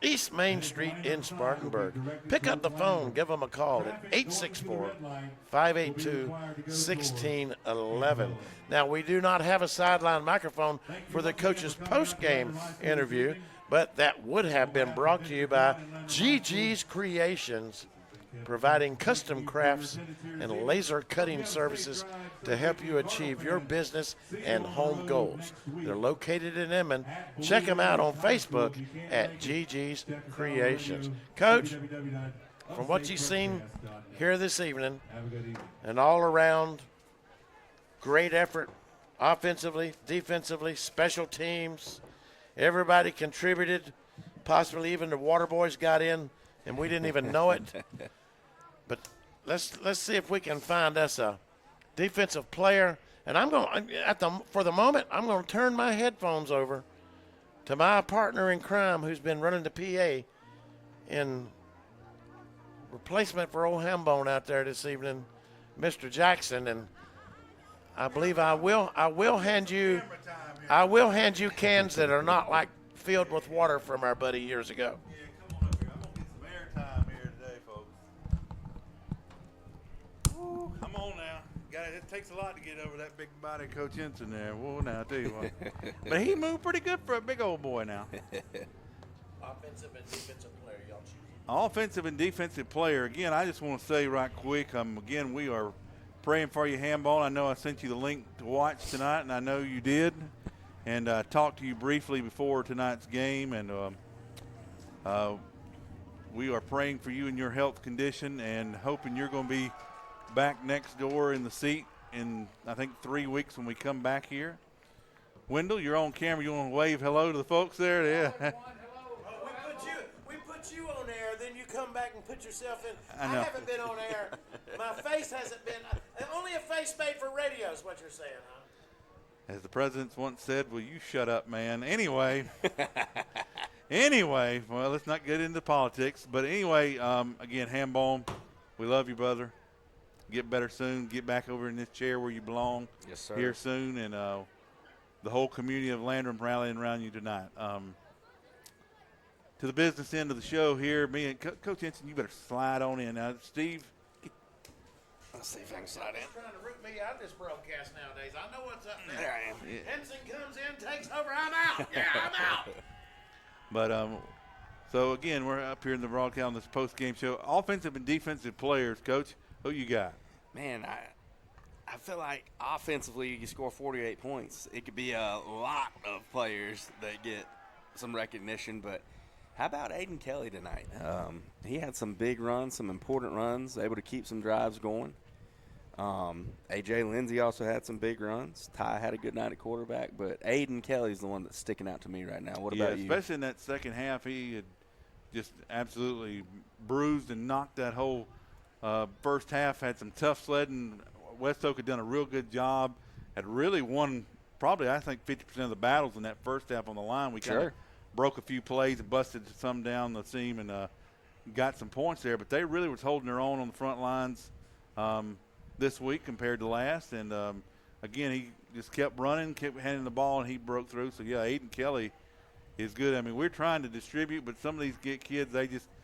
East Main Street in Spartanburg. Pick up the phone, give him a call at 864-582-1611. Now, we do not have a sideline microphone for the coach's post-game interview, but that would have been brought to you by GG's Creations, providing custom crafts and laser cutting services to help you achieve your business and home goals. They're located in Emmons. Check them out on Facebook at GG's Creations. Coach, from what you've seen here this evening, and all around, great effort offensively, defensively, special teams. Everybody contributed, possibly even the Water Boys got in, and we didn't even know it. But let's see if we can find us a defensive player. And for the moment, I'm going to turn my headphones over to my partner in crime, who's been running the PA in replacement for old Hambone out there this evening, Mr. Jackson. And I believe I will hand you cans that are not like filled with water from our buddy years ago. Come on now. It takes a lot to get over that big body Coach Henson there. Well, now, I tell you what. But he moved pretty good for a big old boy now. Offensive and defensive player, y'all choose. Offensive and defensive player. Again, I just want to say right quick, again, we are praying for you, Handball. I know I sent you the link to watch tonight, and I know you did. And I talked to you briefly before tonight's game, and we are praying for you and your health condition and hoping you're going to be back next door in the seat in, I think, 3 weeks when we come back here. Wendell, you're on camera. You want to wave hello to the folks there? Yeah. We put you on air, then you come back and put yourself in. I I know. haven't been on air. My face hasn't been. Only a face made for radio is what you're saying, huh? As the president once said, will you shut up, man? Anyway, well, let's not get into politics. But anyway, again, Handball, we love you, brother. Get better soon. Get back over in this chair where you belong. Yes, sir. Here soon. And the whole community of Landrum rallying around you tonight. To the business end of the show here, me and Coach Henson, you better slide on in. Now, Steve. Let's see if I can slide in. Trying to root me out of this broadcast nowadays. I know what's up there. There I am. Yeah. Henson comes in, takes over. I'm out. Yeah, I'm out. But so again, we're up here in the broadcast on this post-game show. Offensive and defensive players, Coach. Who you got? Man, I feel like offensively you score 48 points. It could be a lot of players that get some recognition, but how about Aiden Kelly tonight? He had some big runs, some important runs, able to keep some drives going. A.J. Lindsey also had some big runs. Ty had a good night at quarterback, but Aiden Kelly's the one that's sticking out to me right now. What about you? Especially in that second half, he had just absolutely bruised and knocked that whole first half. Had some tough sledding. West Oak had done a real good job. Had really won probably, I think, 50% of the battles in that first half on the line. We kind of broke a few plays and busted some down the seam and got some points there. But they really was holding their own on the front lines this week compared to last. And, again, he just kept running, kept handing the ball, and he broke through. So, yeah, Aiden Kelly is good. I mean, we're trying to distribute, but some of these kids, they just –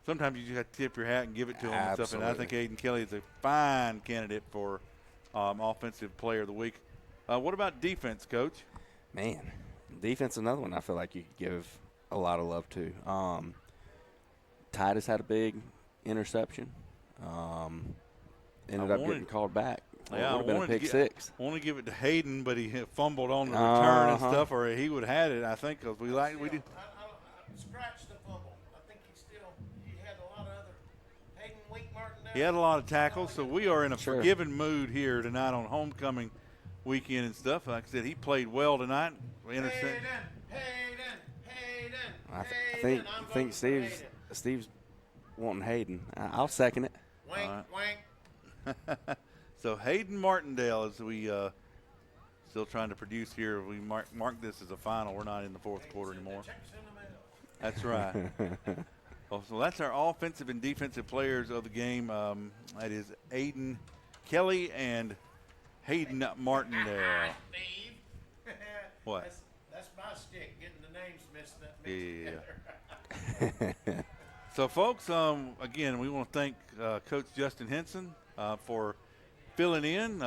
sometimes you just have to tip your hat and give it to them and stuff. And I think Aiden Kelly is a fine candidate for Offensive Player of the Week. What about defense, Coach? Man, defense, another one I feel like you could give a lot of love to. Titus had a big interception. Ended up getting called back. Yeah, it would have been a pick six. I want to give it to Hayden, but he fumbled on the return and stuff, or he would have had it, I think, because we do. I scratched the fumble. I think he had a lot of other Hayden Wink Martin there. He had a lot of tackles, so we are in a forgiving mood here tonight on homecoming weekend and stuff. Like I said, he played well tonight. Hayden. I think Steve's wanting Hayden. I'll second it. Wink. So Hayden Martindale, as we still trying to produce here, we mark this as a final. We're not in the fourth quarter anymore. That's right. Well, so that's our offensive and defensive players of the game. That is Aiden Kelly and Hayden Martindale. Steve. What? That's my stick, getting the names mixed up. Yeah. So, folks, again, we want to thank Coach Justin Henson for filling in.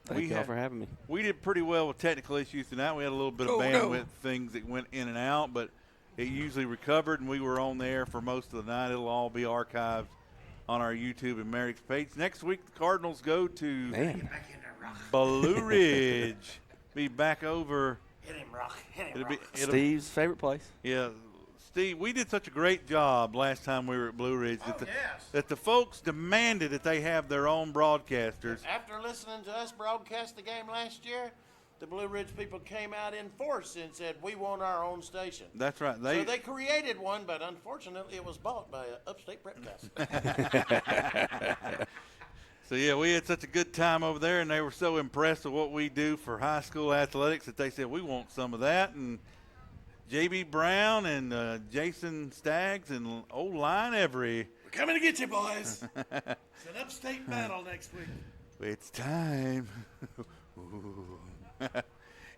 Thank y'all for having me. We did pretty well with technical issues tonight. We had a little bit of bandwidth things that went in and out, but it usually recovered, and we were on there for most of the night. It'll all be archived on our YouTube and Merrick's page. Next week, the Cardinals go to Blue Ridge. Be back over. Hit him, Rock. Steve's favorite place. Yeah. Steve, we did such a great job last time we were at Blue Ridge that the folks demanded that they have their own broadcasters. After listening to us broadcast the game last year, the Blue Ridge people came out in force and said, we want our own station. That's right. So they created one, but unfortunately it was bought by Upstate Prepcast. So, yeah, we had such a good time over there, and they were so impressed with what we do for high school athletics that they said, we want some of that. And J.B. Brown and Jason Staggs and old Line Every. We're coming to get you, boys. It's an upstate battle next week. It's time.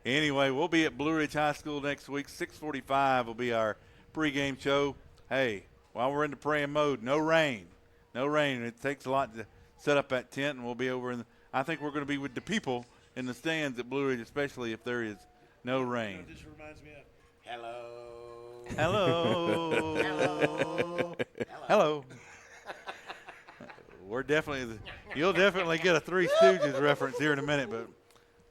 Anyway, we'll be at Blue Ridge High School next week. 6:45 will be our pregame show. Hey, while we're in the praying mode, no rain. No rain. It takes a lot to set up that tent, and we'll be over I think we're going to be with the people in the stands at Blue Ridge, especially if there is no rain. This reminds me of hello. Hello. Hello. Hello. You'll definitely get a Three Stooges reference here in a minute, but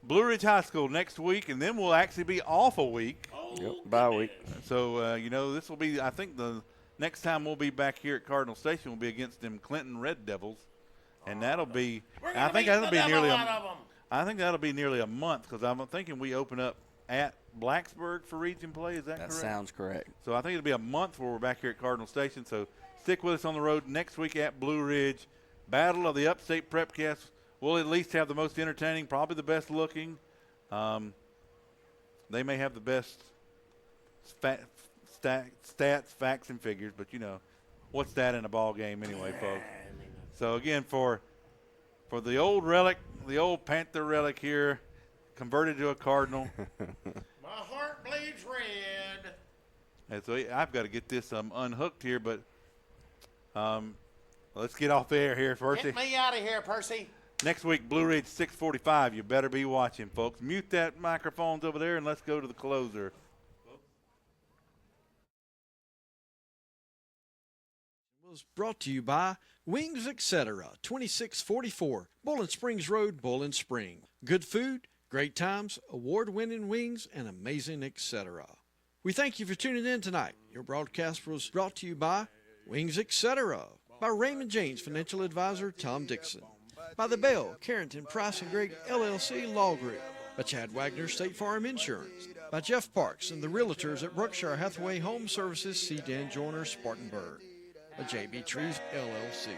Blue Ridge High School next week, and then we'll actually be off a week. Yep, bye week. So, this will be, I think the next time we'll be back here at Cardinal Station will be against them Clinton Red Devils, and that'll be, I think that'll be nearly a month, because I'm thinking we open up at Blacksburg for region play. Is that correct? That sounds correct. So I think it'll be a month where we're back here at Cardinal Station. So stick with us on the road next week at Blue Ridge. Battle of the Upstate Prepcast. We'll at least have the most entertaining, probably the best looking. They may have the best stats, facts, and figures, but what's that in a ball game anyway, folks? So again, for the old relic, the old Panther relic here, converted to a Cardinal. My heart bleeds red. And so I've got to get this unhooked here, but let's get off the air here first. Get me out of here, Percy. Next week, Blue Ridge 6:45. You better be watching, folks. Mute that microphones over there, and let's go to the closer. Was brought to you by Wings Etc. 2644 Bowling Springs Road, Bowling Spring. Good food, great times, award-winning wings, and amazing etc. We thank you for tuning in tonight. Your broadcast was brought to you by Wings Etc. by Raymond James Financial Advisor Tom Dixon. By the Bell, Carrington, Price & Gregg LLC Law Group. By Chad Wagner State Farm Insurance. By Jeff Parks and the Realtors at Brookshire Hathaway Home Services, C. Dan Joyner, Spartanburg. By JB Trees LLC.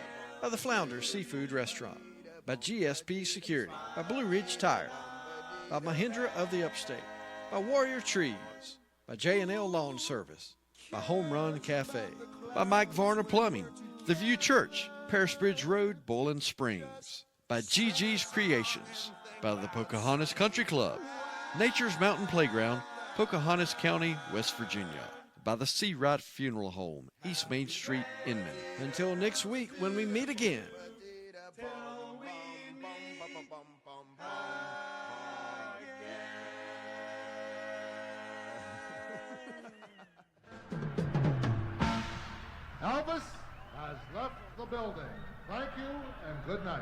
By the Flounder Seafood Restaurant. By GSP Security. By Blue Ridge Tire. By Mahindra of the Upstate. By Warrior Trees. By J&L Lawn Service. By Home Run Cafe. By Mike Varner Plumbing. The View Church, Paris Bridge Road, Bowling Springs. By GG's Creations. By the Pocahontas Country Club. Nature's Mountain Playground, Pocahontas County, West Virginia. By the Seawright Funeral Home, East Main Street, Inman. Until next week when we meet again. Elvis has left the building. Thank you and good night.